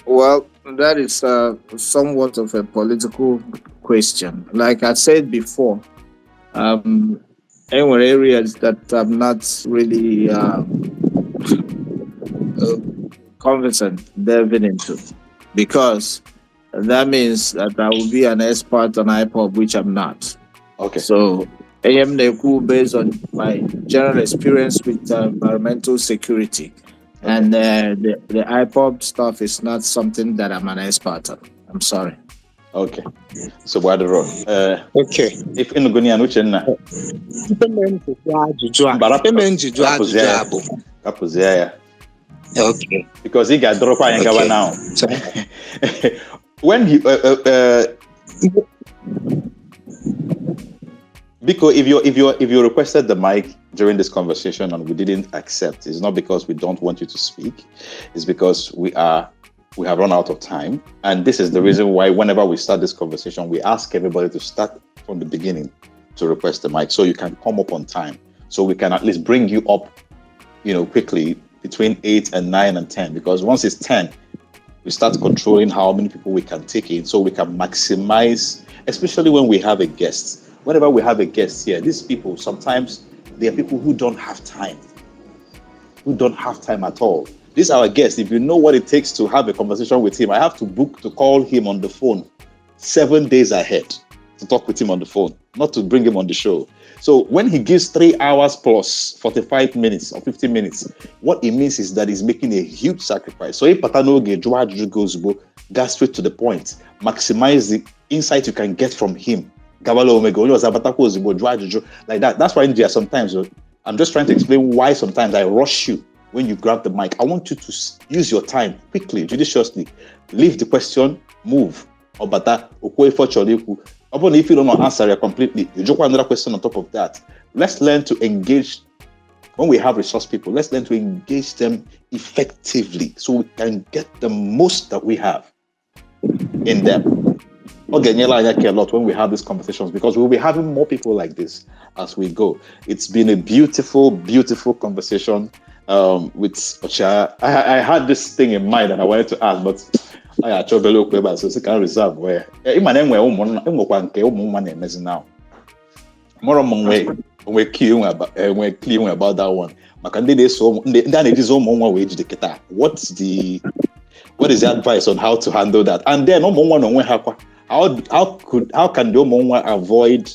Well, that is somewhat of a political question. Like I said before, there were areas that I'm not really conversant delving into, because that means that I will be an expert on IPOB, which I'm not. Okay. So I am based on my general experience with environmental security. Okay. And the IPOB stuff is not something that I'm an expert on. I'm sorry. Okay. So what the road? Okay. If in Gunia Nuchenna. Okay. Because he got dropped and go now. When you because if you requested the mic during this conversation and we didn't accept, it's not because we don't want you to speak. It's because we have run out of time, and this is the reason why whenever we start this conversation, we ask everybody to start from the beginning to request the mic, so you can come up on time, so we can at least bring you up, quickly between 8 and 9 and 10. Because once it's 10, we start controlling how many people we can take in, so we can maximize, especially when we have a guest. Whenever we have a guest here, these people, sometimes they are people who don't have time at all. This is our guest. If you know what it takes to have a conversation with him, I have to call him on the phone 7 days ahead to talk with him on the phone, not to bring him on the show. So when he gives 3 hours plus 45 minutes or 50 minutes, what it means is that he's making a huge sacrifice. So if Patanoge goes, go straight to the point, maximize the insight you can get from him. Like that. That's why India sometimes, I'm just trying to explain why sometimes I rush you when you grab the mic. I want you to use your time quickly, judiciously. Leave the question, move. If you don't answer it completely, you just want another question on top of that. Let's learn to engage. When we have resource people, let's learn to engage them effectively so we can get the most that we have in them. Okay, I care a lot when we have these conversations, because we'll be having more people like this as we go. It's been a beautiful, beautiful conversation with Ocha. I had this thing in mind that I wanted to ask, but I actually look about, so I can reserve where now. More we're clear about that one. What is the advice on how to handle that? And then how can the Omonwa avoid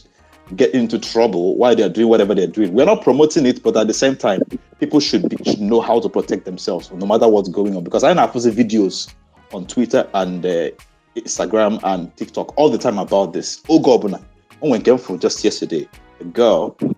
getting into trouble while they're doing whatever they're doing? We're not promoting it, but at the same time, people should know how to protect themselves no matter what's going on. Because I know I post videos on Twitter and Instagram and TikTok all the time about this. Oh God, I went careful just yesterday.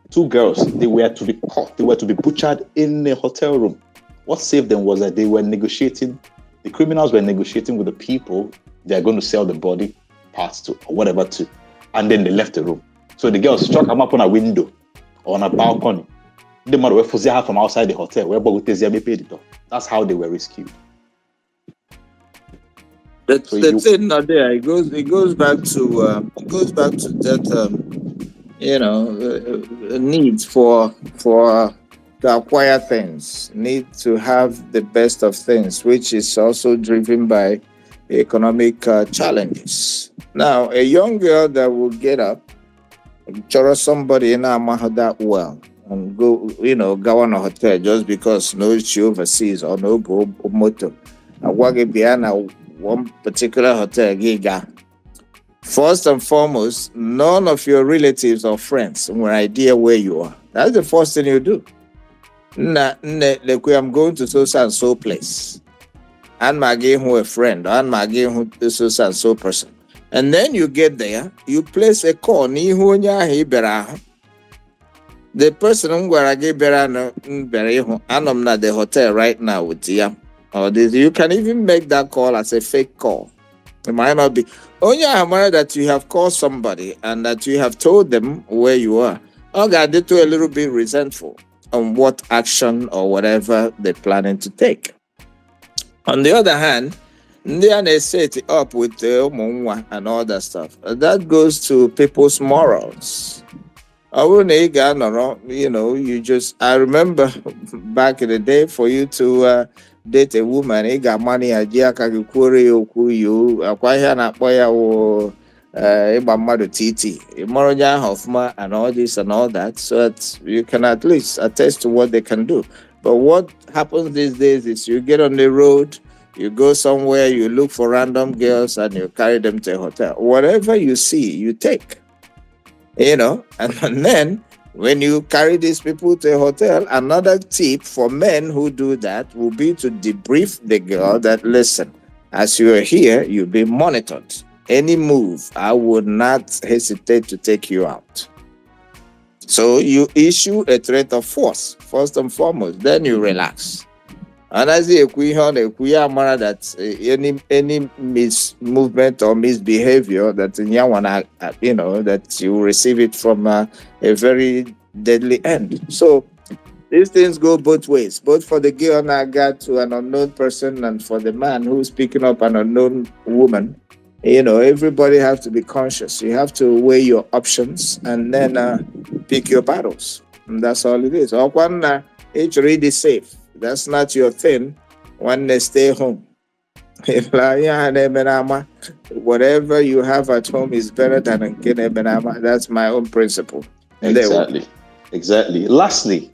Two girls, they were to be caught. They were to be butchered in a hotel room. What saved them was that they were negotiating. The criminals were negotiating with the people they are going to sell the body parts to or whatever to, and then they left the room. So the girls struck them up on a window or on a balcony. The mother were from outside the hotel. That's how they were rescued. That's it. Not there. It goes back to that. Need for to acquire things, need to have the best of things, which is also driven by economic challenges. Now, a young girl that will get up, chorus somebody in Amaha that well, and go, go on a hotel just because no she overseas or no go moto. And one particular hotel giga. First and foremost, none of your relatives or friends will idea where you are. That's the first thing you do. I'm going to so and so place. And my who a friend, and my who so and so person. And then you get there, you place a call. The person where I get I'm not the hotel right now with you. Or this, you can even make that call as a fake call. It might not be. Oh yeah, that you have called somebody and that you have told them where you are. Oh God, they too a little bit resentful on what action or whatever they're planning to take. On the other hand, they set it up with the and all that stuff. That goes to people's morals. I remember back in the day for you to date a woman, he got money at Yakakuri Okuyu, Akwaya Napoya or Ibamado Titi, Moroja Hofma, and all this and all that, so that you can at least attest to what they can do. But what happens these days is you get on the road, you go somewhere, you look for random girls, and you carry them to a hotel. Whatever you see, you take. And then when you carry these people to a hotel, another tip for men who do that will be to debrief the girl that, listen, as you are here, you'll be monitored. Any move, I would not hesitate to take you out. So you issue a threat of force, first and foremost, then you relax. And as that any mismovement or misbehavior that that you receive it from a very deadly end. So these things go both ways, both for the girl naga to an unknown person and for the man who's picking up an unknown woman. Everybody has to be conscious. You have to weigh your options and then pick your battles. And that's all it is. It's really safe. That's not your thing. When they stay home. Whatever you have at home is better than that's my own principle. Exactly. Lastly,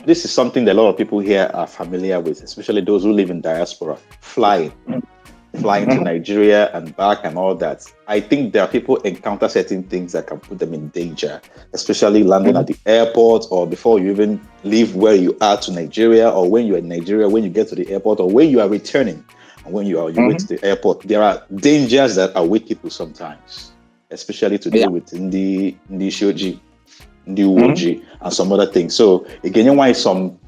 this is something that a lot of people here are familiar with, especially those who live in diaspora. Flying to Nigeria and back and all that. I think there are people encounter certain things that can put them in danger, especially landing at the airport or before you even leave where you are to Nigeria, or when you're in Nigeria, when you get to the airport, or when you are returning and when you wait to the airport. There are dangers that await people sometimes, especially to deal with in the Shoji, in the Uwoji, and some other things. So again, you want some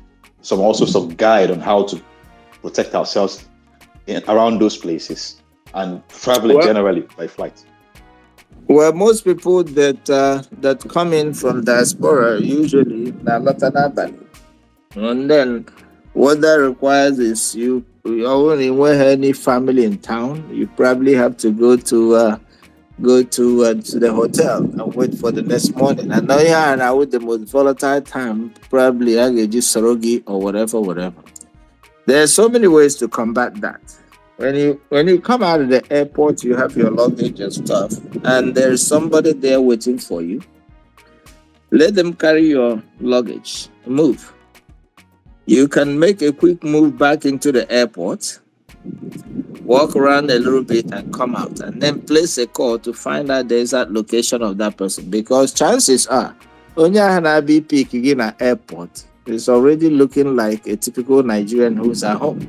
guide on how to protect ourselves around those places and traveling generally by flight. Well, most people that come in from diaspora usually and then what that requires is you only have any family in town. You probably have to go to the hotel and wait for the next morning. And now with the most volatile time, probably I get just Sarogi or whatever. There are so many ways to combat that. When you come out of the airport, you have your luggage and stuff, and there's somebody there waiting for you. Let them carry your luggage. Move. You can make a quick move back into the airport, walk around a little bit and come out, and then place a call to find out the exact location of that person. Because chances are, Onya peak in an airport is already looking like a typical Nigerian who's at home.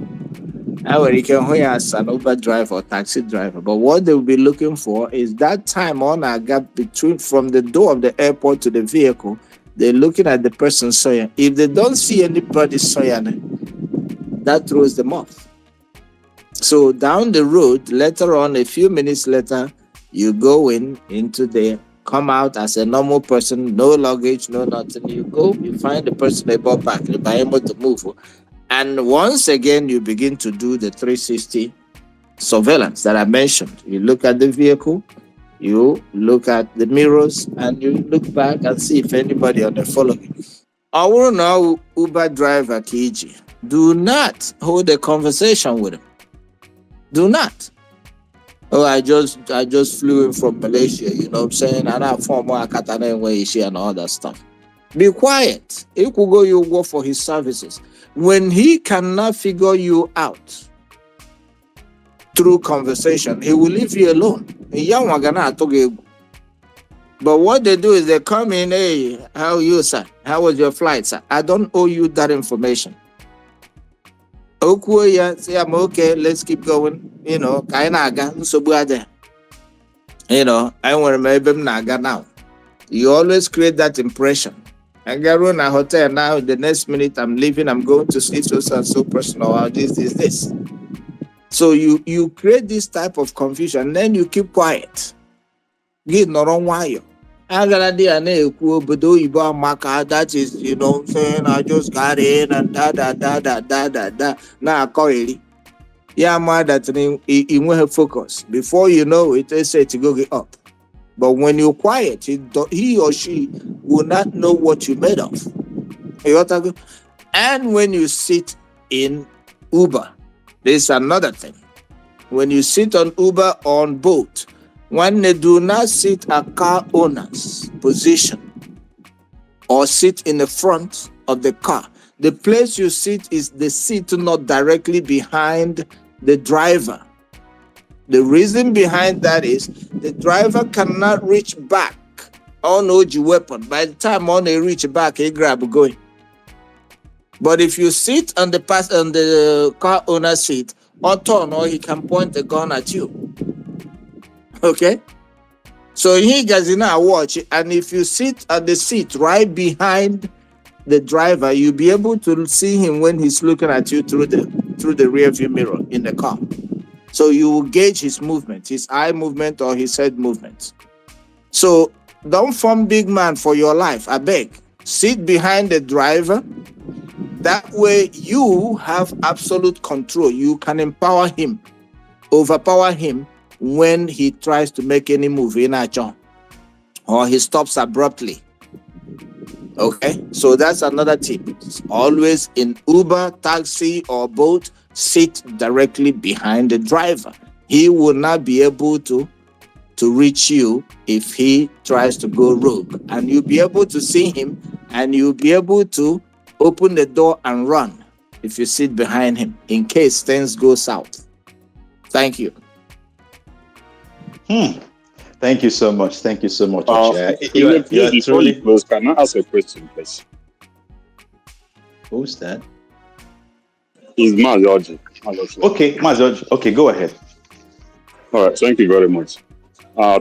You can hire as an Uber driver or taxi driver, but what they will be looking for is that time on a gap between from the door of the airport to the vehicle. They're looking at the person Soya. If they don't see anybody Soya, that throws them off. So down the road, later on, a few minutes later, you go into there, come out as a normal person, no luggage, no nothing. You go, you find the person they brought back, they are able to move. And once again, you begin to do the 360 surveillance that I mentioned. You look at the vehicle, You look at the mirrors and you look back and see if anybody on the following. I want to know Uber driver Kiji. Do not hold a conversation with him. Do not. Oh, I just flew in from Malaysia, you know what I'm saying? And I form more Katana and all that stuff. Be quiet. If we go, you go for his services. When he cannot figure you out through conversation, he will leave you alone. But what they do is they come in, hey, how are you, sir? How was your flight, sir? I don't owe you that information. Okay, say I'm okay, let's keep going. You know, I want to maybe naga now. You always create that impression. I get in a hotel now, the next minute I'm leaving, I'm going to sleep so personal, or this. So you create this type of confusion, then you keep quiet. Get no wrong wire. That is, you know what I'm saying? I just got in and da. Now I call it. Yeah, man, that he won't have focus. Before you know it, they say to go get up. But when you're quiet, he or she will not know what you made of. And when you sit in Uber, there's another thing. When you sit on Uber on boat, when they do not sit at car owner's position or sit in the front of the car, the place you sit is the seat not directly behind the driver. The reason behind that is the driver cannot reach back on OG weapon. By the time on they reach back, he grab going. But if you sit on the car owner seat, or turn, or he can point a gun at you. Okay? So he gets in a watch, and if you sit at the seat right behind the driver, you'll be able to see him when he's looking at you through the rear view mirror in the car. So you will gauge his movement, his eye movement or his head movement. So don't form big man for your life. I beg. Sit behind the driver. That way you have absolute control. You can empower him, overpower him when he tries to make any move in a job or he stops abruptly. Okay, so that's another tip. Always in Uber, taxi, or boat, sit directly behind the driver. He will not be able to reach you if he tries to go rogue. And you'll be able to see him and you'll be able to open the door and run if you sit behind him in case things go south. Thank you. Thank you so much. Thank you so much. You are truly close. Can I ask a question, please? Who's that? It's Mazoji. Okay, Mazoji. Okay, go ahead. All right. Thank you very much.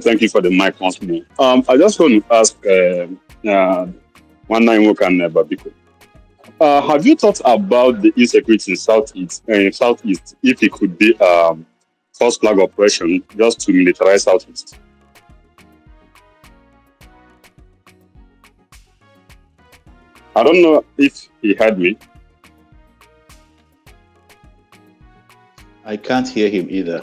Thank you for the mic once more. I just want to ask one name can never be. Have you thought about the insecurity in Southeast, if it could be false flag operation just to militarize Southeast? I don't know if he heard me. I can't hear him either.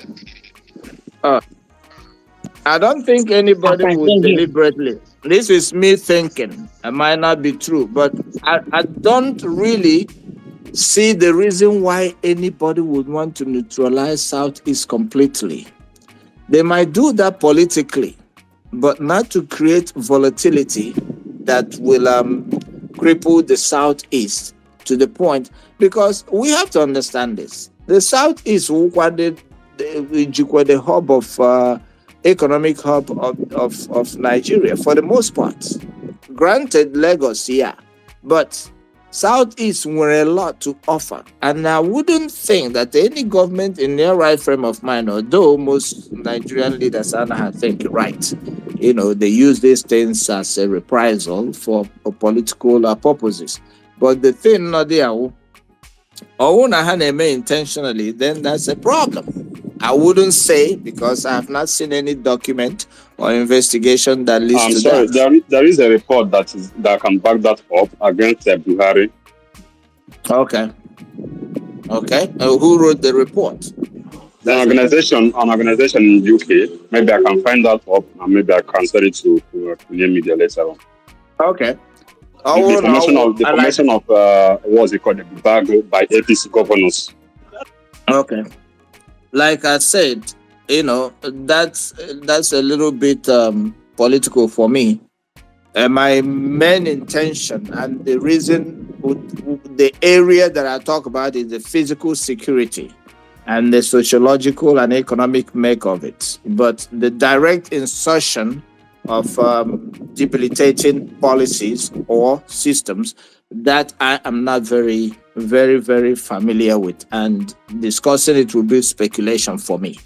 I don't think anybody would deliberately. This is me thinking. It might not be true, but I don't really see the reason why anybody would want to neutralize Southeast completely. They might do that politically, but not to create volatility that will cripple the Southeast to the point, because we have to understand this. The Southeast is the hub of economic hub of Nigeria for the most part. Granted, Lagos, yeah, but Southeast were a lot to offer, and I wouldn't think that any government in their right frame of mind, although most Nigerian leaders are not think right, they use these things as a reprisal for political purposes. But the thing not there, or intentionally, then that's a problem. I wouldn't say, because I have not seen any document or investigation that leads to that. There is a report that can back that up against Buhari. Okay. Who wrote the report? An organization in UK. Maybe I can find that up and maybe I can send it to near media later on. Okay. The formation of what's it called, the bag by APC governors. Okay. Like I said, that's a little bit political for me. And my main intention and the reason, the area that I talk about is the physical security and the sociological and economic make of it. But the direct insertion of debilitating policies or systems, that I am not very, very, very familiar with. And discussing it will be speculation for me.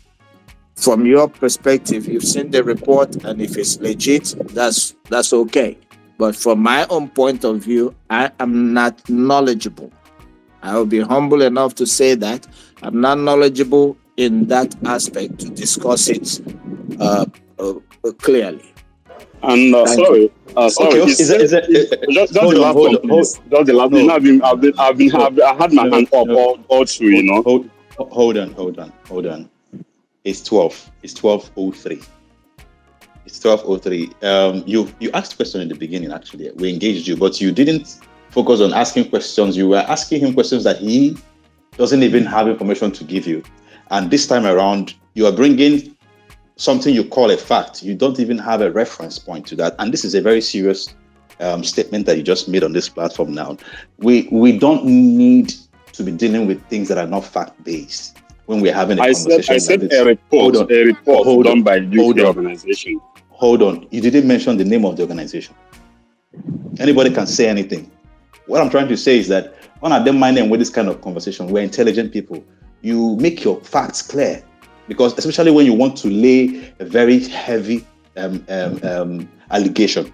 From your perspective, you've seen the report, and if it's legit, that's okay. But from my own point of view, I am not knowledgeable. I will be humble enough to say that I'm not knowledgeable in that aspect to discuss it clearly. And sorry. Okay. Just the last one, please. Just the last. I had my hand up all through. Hold on. It's 12. It's 12:03. It's 12:03. You asked a question in the beginning. Actually, we engaged you, but you didn't focus on asking questions. You were asking him questions that he doesn't even have information to give you. And this time around, you are bringing something you call a fact. You don't even have a reference point to that. And this is a very serious statement that you just made on this platform now. We don't need to be dealing with things that are not fact-based when we're having a conversation. I said a report done by the organization. Hold on. You didn't mention the name of the organization. Anybody can say anything. What I'm trying to say is that when I don't mind them with this kind of conversation, we're intelligent people. You make your facts clear. Because especially when you want to lay a very heavy allegation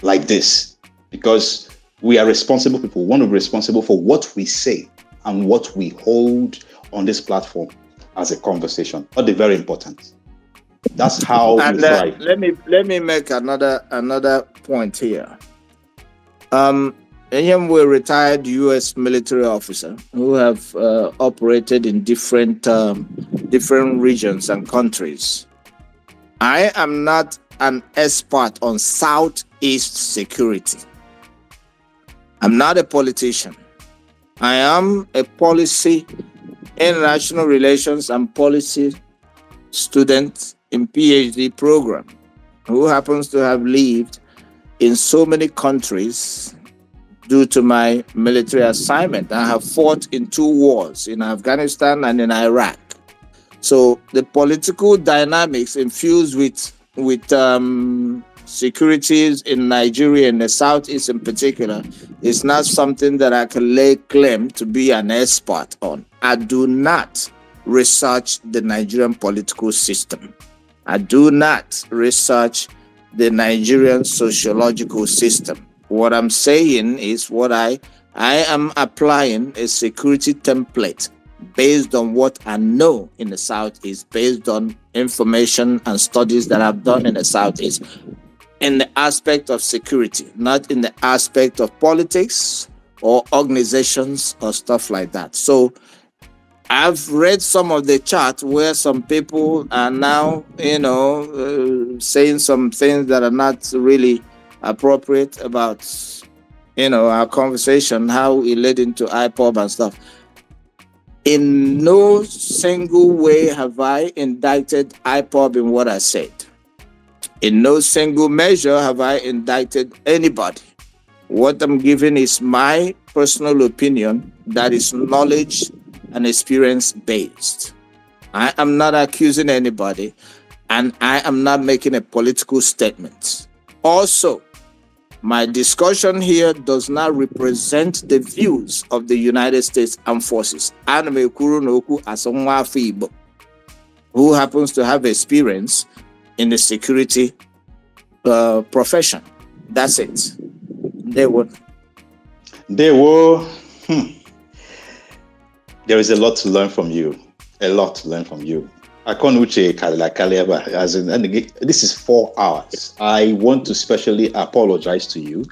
like this, because we are responsible people. We want to be responsible for what we say and what we hold on this platform as a conversation. But they're very important. That's how and you thrive. Let me make another point here. I am a retired U.S. military officer who have operated in different regions and countries. I am not an expert on Southeast security. I'm not a politician. I am a policy, international relations and policy student in PhD program who happens to have lived in so many countries due to my military assignment. I have fought in 2 wars, in Afghanistan and in Iraq. So the political dynamics infused with securities in Nigeria and the Southeast in particular is not something that I can lay claim to be an expert on. I do not research the Nigerian political system. I do not research the Nigerian sociological system. What I'm saying is what I am applying a security template based on what I know in the Southeast, based on information and studies that I've done in the Southeast, in the aspect of security, not in the aspect of politics or organizations or stuff like that. So I've read some of the chat where some people are now, saying some things that are not really appropriate about, our conversation, how it led into IPOB and stuff. In no single way have I indicted IPOB in what I said. In no single measure have I indicted anybody. What I'm giving is my personal opinion that is knowledge and experience based. I am not accusing anybody, and I am not making a political statement. Also, my discussion here does not represent the views of the United States Armed Forces. Who happens to have experience in the security profession. That's it. They were. There is a lot to learn from you. A lot to learn from you. This is 4 hours. I want to specially apologize to you.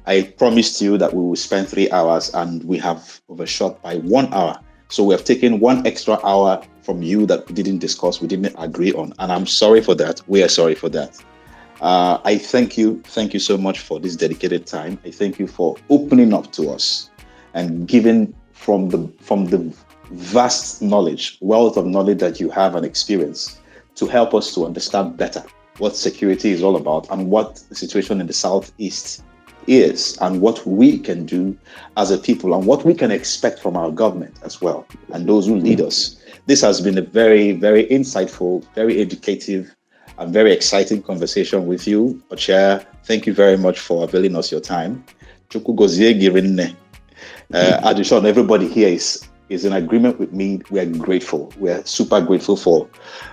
I promised you that we will spend 3 hours and we have overshot by 1 hour. So we have taken 1 extra hour from you that we didn't discuss, we didn't agree on. And I'm sorry for that. We are sorry for that. I thank you. Thank you so much for this dedicated time. I thank you for opening up to us and giving from the vast knowledge, wealth of knowledge that you have and experience to help us to understand better what security is all about and what the situation in the Southeast is and what we can do as a people and what we can expect from our government as well and those who lead us. This has been a very, very insightful, very educative and very exciting conversation with you, Chair. Thank you very much for availing us your time. Addition, everybody here is in agreement with me. We are grateful. We are super grateful for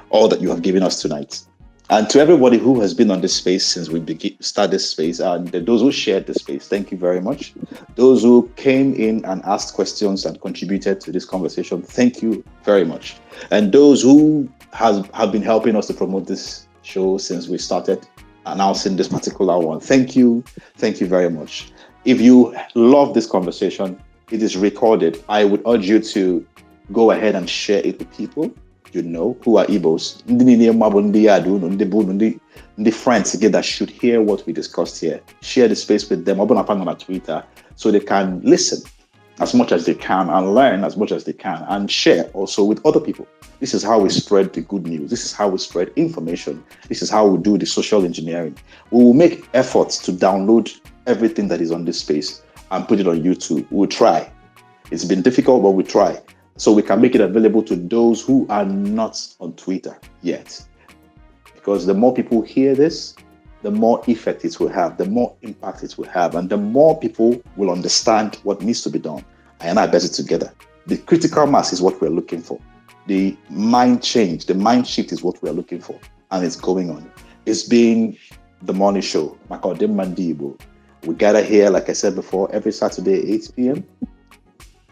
all that you have given us tonight. And to everybody who has been on this space since we started this space, and those who shared the space, thank you very much. Those who came in and asked questions and contributed to this conversation, thank you very much. And those who have been helping us to promote this show since we started announcing this particular one, thank you very much. If you love this conversation, it is recorded. I would urge you to go ahead and share it with people you know who are Igbos. The friends together should hear what we discussed here. Share the space with them, open up on Twitter, so they can listen as much as they can and learn as much as they can and share also with other people. This is how we spread the good news. This is how we spread information. This is how we do the social engineering. We will make efforts to download everything that is on this space and put it on YouTube. We'll try. It's been difficult, but we try. So we can make it available to those who are not on Twitter yet. Because the more people hear this, the more effect it will have, the more impact it will have, and the more people will understand what needs to be done. And I bet it together. The critical mass is what we're looking for. The mind change, the mind shift is what we're looking for. And it's going on. It's been the MONI show. We gather here, like I said before, every Saturday, 8 p.m.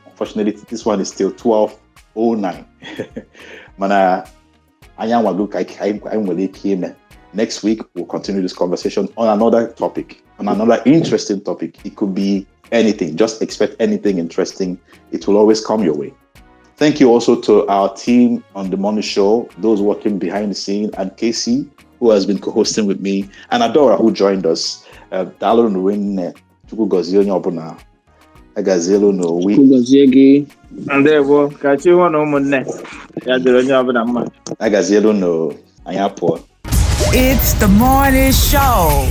Unfortunately, this one is still 12:09. Next week, we'll continue this conversation on another topic, on another interesting topic. It could be anything. Just expect anything interesting. It will always come your way. Thank you also to our team on the MONI show, those working behind the scene, and Casey, who has been co-hosting with me, and Adora, who joined us. Agazelo no we. Agazelo no ayapo. It's the MONI show.